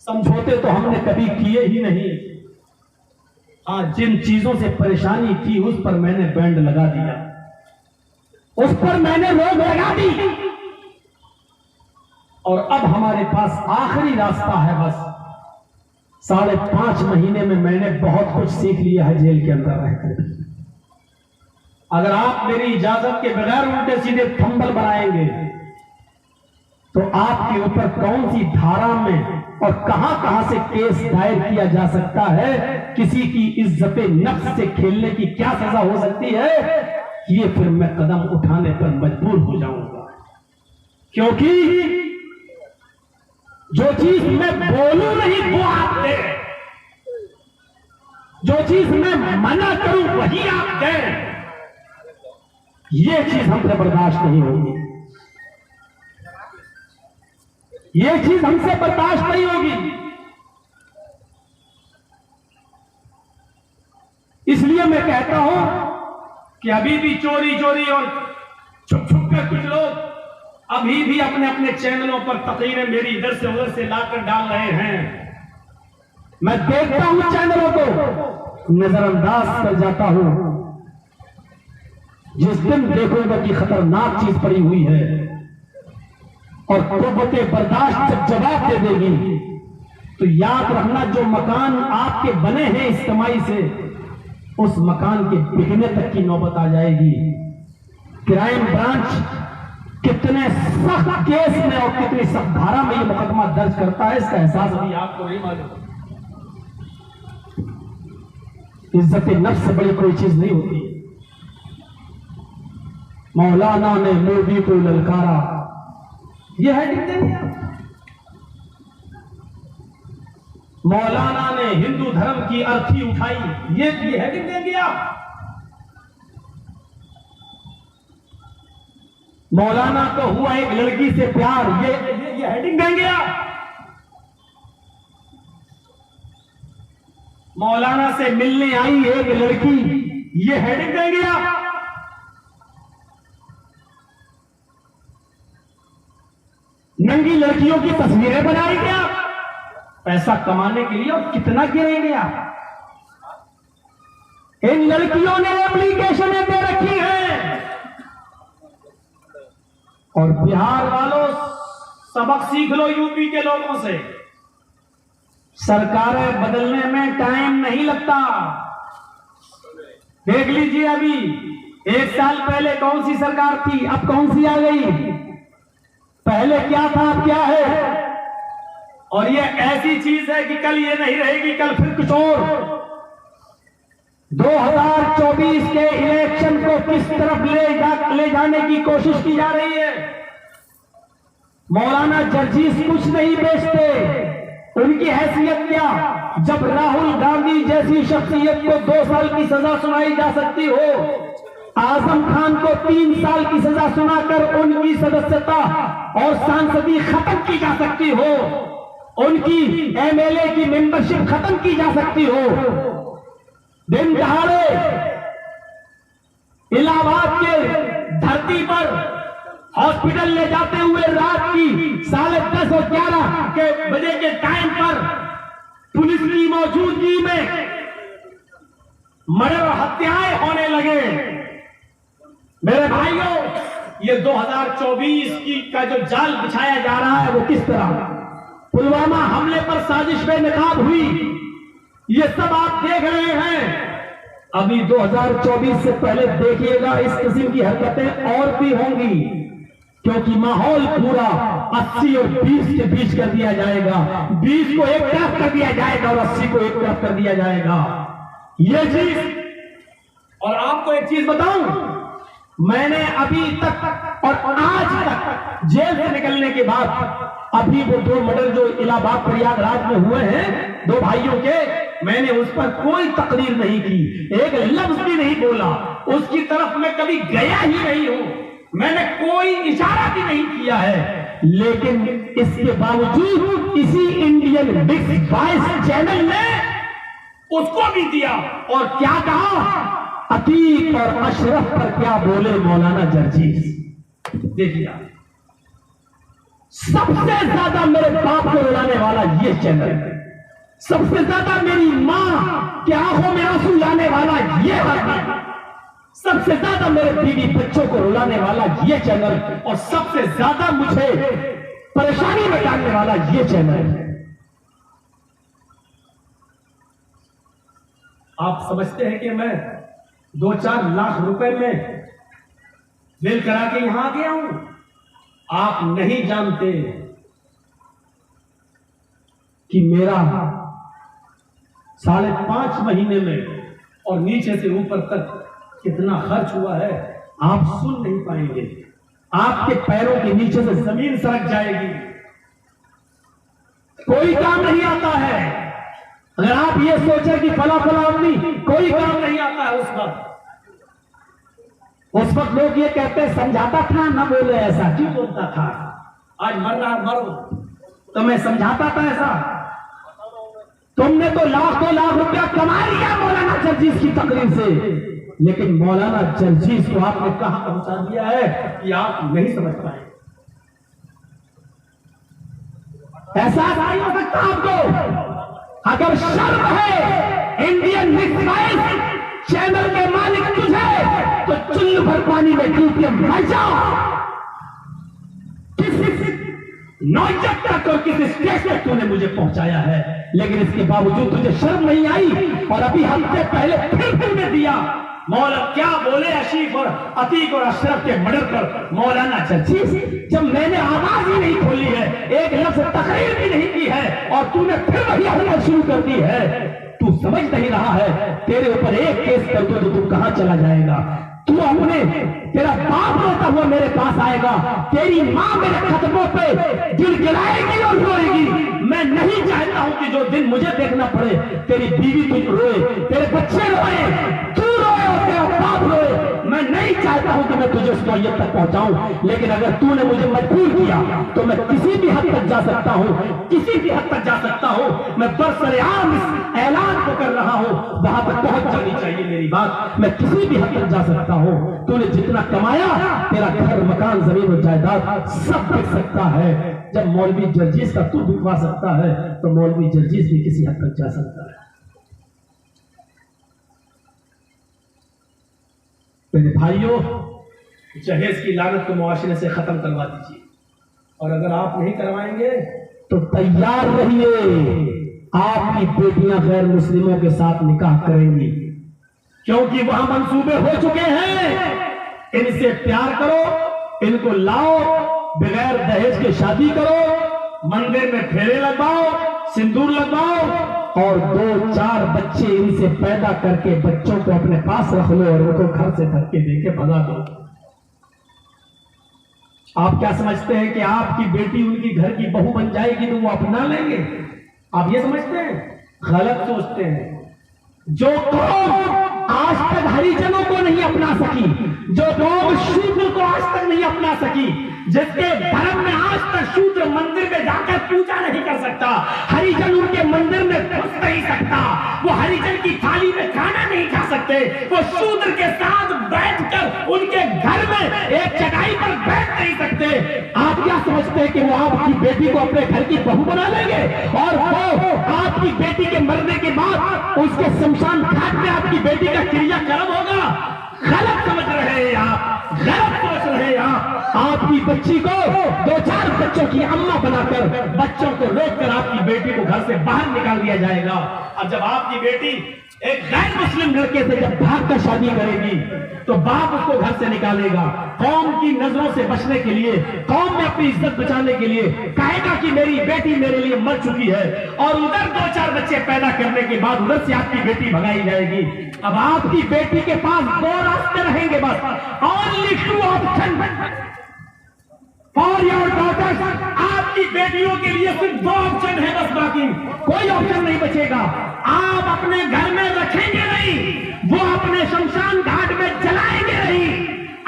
समझौते तो हमने कभी किए ही नहीं। हाँ, जिन चीजों से परेशानी थी उस पर मैंने बैंड लगा दिया, उस पर मैंने रोक लगा दी। और अब हमारे पास आखिरी रास्ता है। बस 5.5 महीने में मैंने बहुत कुछ सीख लिया है जेल के अंदर रहकर। अगर आप मेरी इजाजत के बगैर उल्टे सीधे फंबल बनाएंगे तो आपके ऊपर कौन सी धारा में और कहां से केस दायर किया जा सकता है, किसी की इज्जत नफ्स से खेलने की क्या सजा हो सकती है, ये फिर मैं कदम उठाने पर मजबूर हो जाऊंगा। क्योंकि जो चीज मैं बोलूं नहीं वो आप दें, जो चीज मैं मना करूं वही आप दें, ये चीज हमसे बर्दाश्त नहीं होगी। ये चीज हमसे बर्दाश्त नहीं होगी। इसलिए मैं कहता हूं कि अभी भी चोरी चोरी और छुप छुप कर कुछ लोग अभी भी अपने अपने चैनलों पर तकरीरें मेरी इधर से उधर से लाकर डाल रहे हैं। मैं देखता हूं चैनलों को, नजरअंदाज कर जाता हूं। जिस दिन देखूंगा कि खतरनाक चीज पड़ी हुई है और कुव्वतें बर्दाश्त जब जवाब दे देगी तो याद रखना, जो मकान आपके बने हैं इस कमाई से, उस मकान के बिकने तक की नौबत आ जाएगी। क्राइम ब्रांच कितने सख्त केस में और कितनी सख्त धारा में ये मुकदमा दर्ज करता है, इसका एहसास अभी आपको नहीं मालूम। इज्जत नफ्स से बड़ी कोई चीज नहीं होती। मौलाना ने मोदी को ललकारा, ये हेडिंग देंगे आप। मौलाना ने हिंदू धर्म की अर्थी उठाई, ये हेडिंग देंगे आप। मौलाना को हुआ एक लड़की से प्यार, ये हेडिंग देंगे आप। मौलाना से मिलने आई एक लड़की, ये हेडिंग देंगे आप? नंगी लड़कियों की तस्वीरें बनाएंगे आप पैसा कमाने के लिए, और कितना गिरेंगे आप? इन लड़कियों ने एप्लीकेशनें दे रखी हैं, और बिहार वालों सबक सीख लो यूपी के लोगों से। सरकारें बदलने में टाइम नहीं लगता। देख लीजिए, अभी 1 साल पहले कौन सी सरकार थी, अब कौन सी आ गई, पहले क्या था अब क्या है। और ये ऐसी चीज है कि कल ये नहीं रहेगी, कल फिर कुछ और। 2024 के इलेक्शन को किस तरफ ले जाने की कोशिश की जा रही है। मौलाना जर्जीस कुछ नहीं बेचते, उनकी हैसियत क्या। जब राहुल गांधी जैसी शख्सियत को 2 साल की सजा सुनाई जा सकती हो, आजम खान को 3 साल की सजा सुनाकर उनकी सदस्यता और सांसदी खत्म की जा सकती हो, उनकी एमएलए की मेंबरशिप खत्म की जा सकती हो। दिन दहाड़े इलाहाबाद के धरती पर हॉस्पिटल ले जाते हुए रात की 10:30 और 11 के बजे के टाइम पर पुलिस की मौजूदगी में मर्डर और हत्याएं होने लगे। मेरे भाइयों, ये 2024 की का जो जाल बिछाया जा रहा है वो किस तरह, पुलवामा हमले पर साजिश बेनकाब हुई, ये सब आप देख रहे हैं। अभी 2024 से पहले देखिएगा इस किस्म की हरकतें और भी होंगी, क्योंकि माहौल पूरा 80 और 20 के बीच कर दिया जाएगा। 20 को एक तरफ कर दिया जाएगा और 80 को एक तरफ कर दिया जाएगा, ये चीज। और आपको एक चीज बताऊं, मैंने अभी तक और आज तक जेल से निकलने के बाद अभी वो 2 मर्डर जो इलाहाबाद प्रयागराज में हुए हैं 2 भाइयों के, मैंने उस पर कोई तकरीर नहीं की, एक लफ्ज भी नहीं बोला, उसकी तरफ मैं कभी गया ही नहीं हूं, मैंने कोई इशारा भी नहीं किया है। लेकिन इसके बावजूद इसी इंडियन बिग 22 चैनल ने उसको भी दिया, और क्या कहा, अतीक और अशरफ पर क्या बोले मौलाना जर्जीस। देखिए, सबसे ज्यादा मेरे बाप को रुलाने वाला ये चैनल, सबसे ज्यादा मेरी मां के आंखों में आंसू लाने वाला ये आदमी, सबसे ज्यादा मेरे बीवी बच्चों को रुलाने वाला ये चैनल, और सबसे ज्यादा मुझे परेशानी में डालने वाला ये चैनल। आप समझते हैं कि मैं 2-4 लाख रुपए में बिल करा के यहां आ गया हूं? आप नहीं जानते कि मेरा 5.5 महीने में और नीचे से ऊपर तक कितना खर्च हुआ है, आप सुन नहीं पाएंगे। आपके पैरों के नीचे से जमीन सरक जाएगी। कोई काम नहीं आता है। अगर आप ये सोचे कि फला फला आदमी, कोई काम नहीं आता है उस वक्त लोग ये कहते हैं समझाता था ना बोले ऐसा, क्यों बोलता था, आज मरना मरो, तो मैं समझाता था ऐसा। तुमने तो लाखों लाख रुपया कमा लिया मौलाना जर्जीस की तकरीर से, लेकिन मौलाना जर्जीस को आपने कहां पहुंचा दिया है कि आप नहीं समझ पाए। ऐसा नहीं हो सकता आपको। अगर शर्म है इंडियन बिग 22 चैनल के मालिक तुझे, तो चुल्लू भर पानी में डूब के मर जाओ। किस नौजवान को किस स्टेज तक तूने मुझे पहुंचाया है, लेकिन इसके बावजूद तुझे शर्म नहीं आई। और अभी हफ्ते पहले फिर में दिया। मौलाना क्या बोले अशीफ और अतीक और अशरफ के मर्डर पर मौलाना जर्जीस, जब मैंने आवाज ही नहीं खोली है, एक लफ्ज तकरीर भी नहीं की है, और तूने फिर वही हमला शुरू कर दी है। तू समझ नहीं रहा है, तेरे ऊपर एक केस कर दो तो तू कहां चला जाएगा। तू अपने, तेरा बाप रोता हुआ मेरे पास आएगा, तेरी मां मेरे खतरों पे गिड़गिड़ाएगी और रोएगी। मैं नहीं चाहता हूं कि जो दिन मुझे देखना पड़े, तेरी बीवी तुझ रोए, तेरे बच्चे रोए, तू रोए और तेरा बाप रोए। मैं नहीं नहीं चाहता हूं कि मैं तुझे उस नौयत तक पहुंचाऊं, लेकिन अगर तूने मुझे मजबूर किया तो मैं किसी भी हद तक जा सकता हूं, किसी भी हद तक जा सकता हूं। मैं बरसरेआम इस ऐलान को कर रहा हूं, वहां तक पहुंच जानी चाहिए मेरी बात। मैं किसी भी हद तक जा सकता हूं। तूने जितना कमाया, तेरा घर, मकान, जमीन और जायदाद सब बिक सकता है। जब मौलवी जर्जीस का तू बिकवा सकता है तो मौलवी जर्जीस भी किसी हद तक जा सकता है। मेरे भाइयों, जहेज की लानत को मुआशरे से खत्म करवा दीजिए, और अगर आप नहीं करवाएंगे तो तैयार रहिए, आपकी बेटियां गैर मुस्लिमों के साथ निकाह करेंगी, क्योंकि वहां मंसूबे हो चुके हैं। इनसे प्यार करो, इनको लाओ, बगैर दहेज के शादी करो, मंदिर में फेरे लगवाओ, सिंदूर लगवाओ, और 2-4 बच्चे इनसे पैदा करके बच्चों को अपने पास रख लो और उनको घर से धक्के देके भगा दो। आप क्या समझते हैं कि आपकी बेटी उनकी घर की बहू बन जाएगी तो वो अपना लेंगे? आप ये समझते हैं? गलत सोचते हैं। जो कौम आज तक हरिजनों को नहीं अपना सकी, जो कौम शूद्र को आज तक नहीं अपना सकी, जिसके धर्म में आज तक शूद्र मंदिर में जाकर पूजा नहीं कर सकता, हरिजन उनके मंदिर में घुस नहीं सकता, वो हरिजन की थाली में खाना नहीं खा सकते, वो शूद्र के साथ बैठकर उनके घर में एक चटाई पर बैठ नहीं सकते। आप क्या समझते हैं कि वो आपकी बेटी को अपने घर की बहू बना लेंगे और वो आपकी बेटी के मरने के बाद उसके शमशान घाट में आपकी बेटी का क्रियाक्रम होगा? गलत समझ रहे हैं आप, गलत सोच रहे हैं आप। आपकी बच्ची को 2-4 बच्चों की अम्मा बनाकर बच्चों को रोककर आपकी बेटी को घर से बाहर निकाल दिया जाएगा। और जब आपकी बेटी एक गैर मुस्लिम लड़के से जब भागकर शादी करेगी तो बाप उसको घर से निकालेगा। कौम की नजरों से बचने के लिए, कौम में अपनी इज्जत बचाने के लिए कहेगा कि मेरी बेटी मेरे लिए मर चुकी है, और उधर 2-4 बच्चे पैदा करने के बाद उधर से आपकी बेटी भगाई जाएगी। अब आपकी बेटी के पास 2 रास्ते रहेंगे बस, only 2 option for your daughters. आपकी बेटियों के लिए सिर्फ 2 ऑप्शन है बस, बाकी कोई ऑप्शन नहीं बचेगा। आप अपने घर में रखेंगे नहीं, वो अपने शमशान घाट में जलाएंगे नहीं,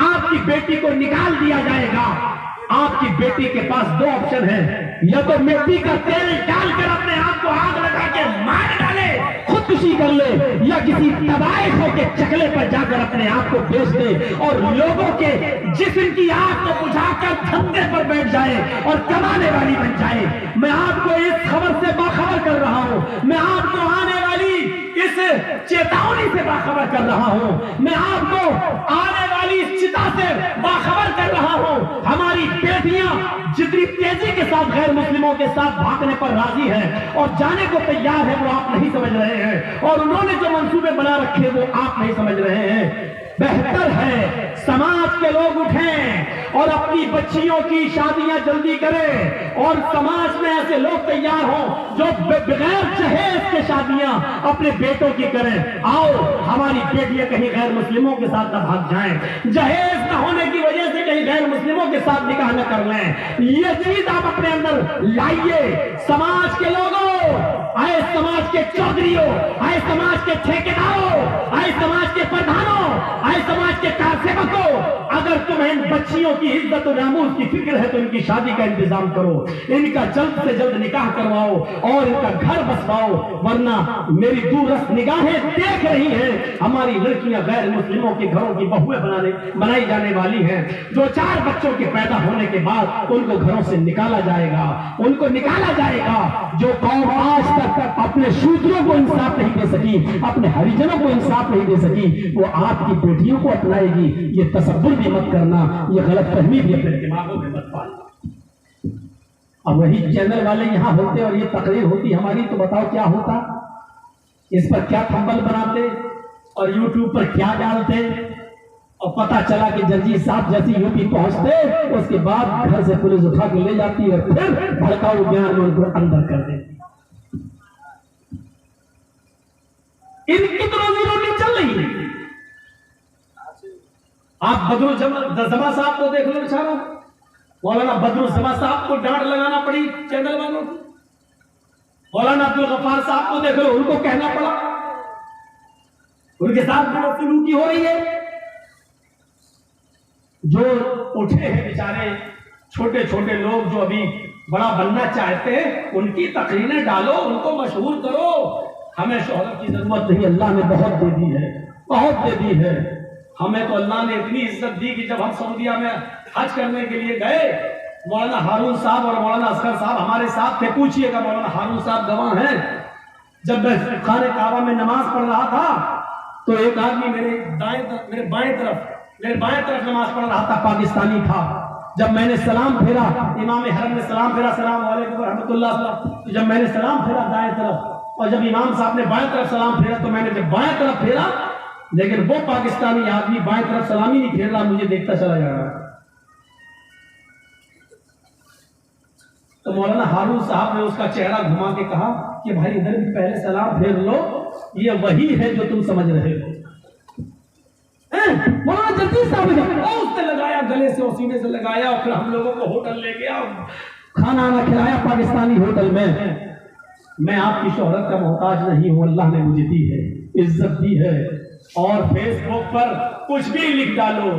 आपकी बेटी को निकाल दिया जाएगा। आपकी बेटी के पास 2 ऑप्शन है, या तो मिट्टी का तेल डालकर अपने आप को आग लगा के मार डाले, खुदकुशी कर ले, या किसी तबाही के चकले पर जाकर अपने आप को बेच दे और लोगों के जिस्म की आग को बुझाकर धंधे पर बैठ जाए और कमाने वाली बन जाए। मैं आपको इस खबर से बाखबर कर रहा हूं, मैं आपको आने वाली इस चेतावनी से बाखबर कर रहा हूं, मैं आपको आने वाली इस चिता से बाखबर कर रहा हूं। हमारी बेटियां जितनी तेजी के साथ गैर मुस्लिमों के साथ भागने पर राजी है और जाने को तैयार है, वो आप नहीं समझ रहे हैं, और उन्होंने जो मंसूबे बना रखे वो आप नहीं समझ रहे हैं। बेहतर है समाज के लोग उठें और अपनी बच्चियों की शादियां जल्दी करें, और समाज में ऐसे लोग तैयार हों जो बगैर जहेज के शादियां अपने बेटों की करें। आओ, हमारी बेटियां कहीं गैर मुस्लिमों के साथ न भाग जाएं, जहेज न होने की वजह से कहीं गैर मुस्लिमों के साथ निकाह न कर लें। ये चीज आप अपने अंदर लाइए। समाज के लोगों, आए समाज के चौधरियों, आए समाज के ठेकेदारों, आए समाज के प्रधानों, आए समाज के कारसेवकों, अगर तुम्हें इन बच्चियों की इज्जत और नामूस की फिक्र है तो इनकी शादी का इंतजाम करो, इनका जल्द से जल्द निकाह करवाओ और इनका घर बसवाओ, वरना मेरी दूरस्थ निगाहें देख रही हैं हमारी लड़कियां गैर मुस्लिमों के घरों की बहुएं बनाई जाने वाली हैं। 2-4 बच्चों के पैदा होने के बाद उनको घरों से निकाला जाएगा, उनको निकाला जाएगा। जो कौम आज तक अपने शूद्रों को इंसाफ नहीं दे सकी, अपने हरिजनों को इंसाफ नहीं दे सकी, वो आपकी बेटियों को अपनाएगी। ये तसव्वुर भी मत करना, ये गलतफहमी भी अपने दिमागों में मत पालना। अब वही चैनल वाले यहां होते और ये तकरीर होती हमारी, तो बताओ क्या होता? इस पर क्या थंबल बनाते और यूट्यूब पर क्या डालते, और पता चला कि जर्जीस साहब जैसी यूपी पहुंचते, उसके बाद घर से पुलिस उठा के ले जाती और फिर भड़काऊ बयान में उनको अंदर कर देती। इनकी तो रोजी रोटी चल रही है। आप बदरुज्जमा साहब को देख लो, बेचारा मौलाना बदरुज्जमा साहब को डांट लगाना पड़ी चैनल वालों को। मौलाना अब्दुल गफ्फार साहब को देख लो, उनको कहना पड़ा, उनके साथ सलूकी हो रही है। जो उठे हैं बेचारे छोटे छोटे लोग जो अभी बड़ा बनना चाहते हैं, उनकी तकरीरें डालो, उनको मशहूर करो। हमें शोहरत की जरूरत नहीं, अल्लाह ने बहुत दे दी है, बहुत दे दी है। हमें तो अल्लाह ने इतनी इज्जत दी कि जब हम सऊदीया में हज करने के लिए गए, मौलाना हारून साहब और मौलाना असगर साहब हमारे साथ थे। पूछिएगा, मौलाना हारून साहब गवाह हैं। जब मैं खाने काबा में नमाज पढ़ रहा था तो एक आदमी मेरे बाएं तरफ नमाज पढ़ रहा था, पाकिस्तानी था। जब मैंने सलाम फेरा, इमाम हरम ने सलाम फेरा, सलाम वालेकुम रहमतुल्लाह, तो जब मैंने सलाम फेरा दाएं तरफ, और जब इमाम साहब ने बाएं तरफ सलाम फेरा, तो मैंने जब बाएं तरफ फेरा, लेकिन वो पाकिस्तानी आदमी बाएं तरफ सलाम ही नहीं फेर रहा, मुझे देखता चला जा रहा। तो मौलाना हारून साहब ने उसका चेहरा घुमा के कहा कि भाई इधर भी पहले सलाम फेर लो, ये वही है जो तुम समझ रहे हो। मौलाना जल्दी साहब उसने लगाया, गले से और सीने से लगाया, और फिर हम लोगों को होटल ले गया, खाना आना खिलाया पाकिस्तानी होटल में। मैं आपकी शोहरत का मोहताज नहीं हूं, अल्लाह ने मुझे दी है, इज्जत दी है। और फेसबुक पर कुछ भी लिख डालो,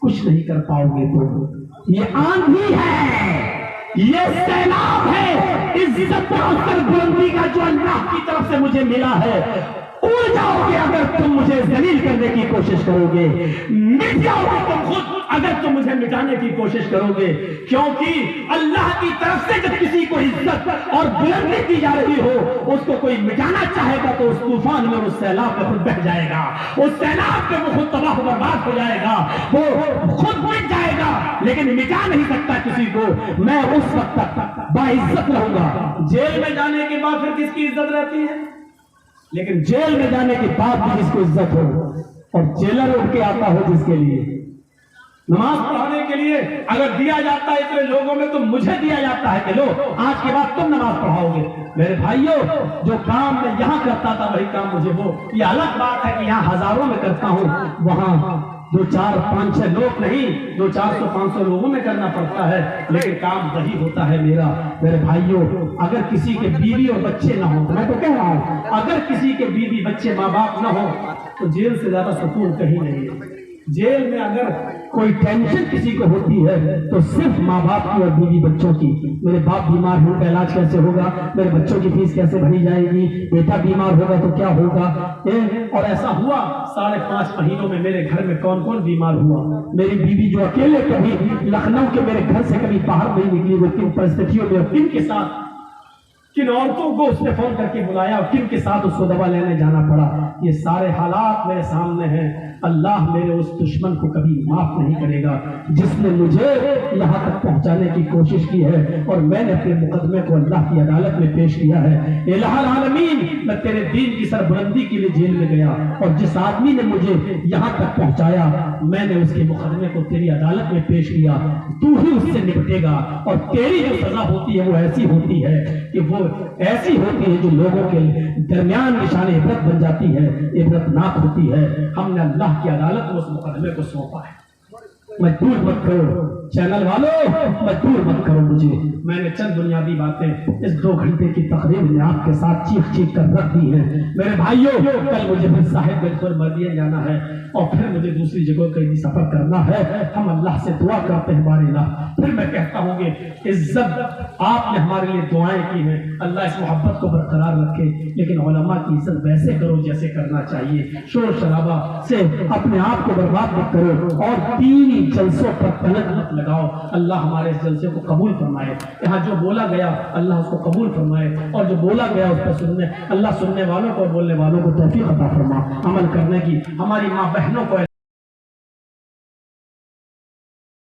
कुछ नहीं कर पाओगे। तो ये आंधी है, ये सैलाब है, इज्जत और सरबुलंदी का जो अल्लाह की तरफ से मुझे मिला है। उड़ जाओगे अगर तुम मुझे जलील करने की कोशिश करोगे, मिट जाओगे तुम खुद अगर तुम मुझे मिटाने की कोशिश करोगे। क्योंकि अल्लाह की तरफ से जब किसी को इज्जत और बुलंदी दी जा रही हो, उसको कोई मिटाना चाहेगा तो उस तूफान में, उस सैलाब में खुद बह जाएगा, उस सैलाब में वो खुद तबाह बर्बाद हो जाएगा, वो खुद मिट जाएगा, लेकिन मिटा नहीं सकता किसी को। मैं उस वक्त तक बाइज्जत रहूंगा। जेल में जाने के बाद फिर किसकी इज्जत रहती है? लेकिन जेल में जाने के बाद भी जिसको इज्जत हो, और जेलर उठ के आता हो जिसके लिए नमाज पढ़ाने के लिए अगर दिया जाता है इतने लोगों में, तो मुझे दिया जाता है कि लो आज के बाद तुम नमाज पढ़ाओगे। मेरे भाइयों, जो काम मैं यहाँ करता था वही काम मुझे हो। ये अलग बात है कि यहाँ हजारों में करता हूँ, वहां 2, 4, 5, 6 लोग नहीं, 200, 400, 500 लोगों में करना पड़ता है, लेकिन काम वही होता है मेरा। मेरे भाइयों, अगर किसी के बीवी और बच्चे ना हो, मैं तो कह रहा हूँ, अगर किसी के बीवी बच्चे माँ बाप ना हो, तो जेल से ज्यादा सुकून कहीं नहीं है। जेल में अगर कोई टेंशन किसी को होती है तो सिर्फ माँ बाप की और बीवी बच्चों की। मेरे बाप बीमार हो, उनका इलाज कैसे होगा, मेरे बच्चों की फीस कैसे भरी जाएगी, बेटा बीमार होगा तो क्या होगा। और ऐसा हुआ 5.5 महीनों में मेरे घर में कौन कौन बीमार हुआ। मेरी बीवी जो अकेले कभी लखनऊ के मेरे घर से कभी बाहर नहीं निकली, वो किन परिस्थितियों में, किन के साथ, किन औरतों को उसने फोन करके बुलाया और किन के साथ उसको दवा लेने जाना पड़ा, ये सारे हालात मेरे सामने हैं। अल्लाह मेरे उस दुश्मन को कभी माफ नहीं करेगा जिसने मुझे यहाँ तक पहुँचाने की कोशिश की है, और मैंने अपने मुकदमे को अल्लाह की अदालत में पेश किया है। इलाहुल आलमीन, मैं तेरे दीन की सरबुलंदी के लिए जेल में गया, और जिस आदमी ने मुझे यहाँ तक पहुँचाया, मैंने उसके मुकदमे को तेरी अदालत में पेश किया। तू ही उससे निपटेगा, और तेरी जो सजा होती है वो ऐसी होती है कि वो ऐसी होती है जो लोगों के दरमियान निशान इबरत बन जाती है, इबरतनाक होती है। हमने अल्लाह की अदालत में उस मुकदमे को सौंपा है। मजबूर मत करो चैनल वालों, मजबूर मत करो मुझे। मैंने चंद बुनियादी बातें इस 2 घंटे की तकरीर में आपके साथ चीख कर रख दी है। मेरे भाइयों, कल मुझे फिर साहिबगंज और मदीना जाना है, और फिर मुझे दूसरी जगह कहीं सफर करना है। हम अल्लाह से दुआ करते हैं, हमारे अल्लाह, फिर मैं कहता हूँ कि इज्जत आपने हमारे लिए दुआएं की हैं, अल्लाह इस मोहब्बत को बरकरार रखे, लेकिन उलमा की इज्जत वैसे करो जैसे करना चाहिए। शोर शराबा से अपने आप को बर्बाद मत करो, और 3 जलसों पर पलक मत लगाओ। अल्लाह हमारे इस जलसे को कबूल फरमाए। यहाँ जो बोला गया अल्लाह उसको कबूल फरमाए, और जो बोला गया उस पर सुनने, अल्लाह सुनने वालों को, बोलने वालों को तौफीक अता फरमा, अमल करने की। हमारी माँ बहनों को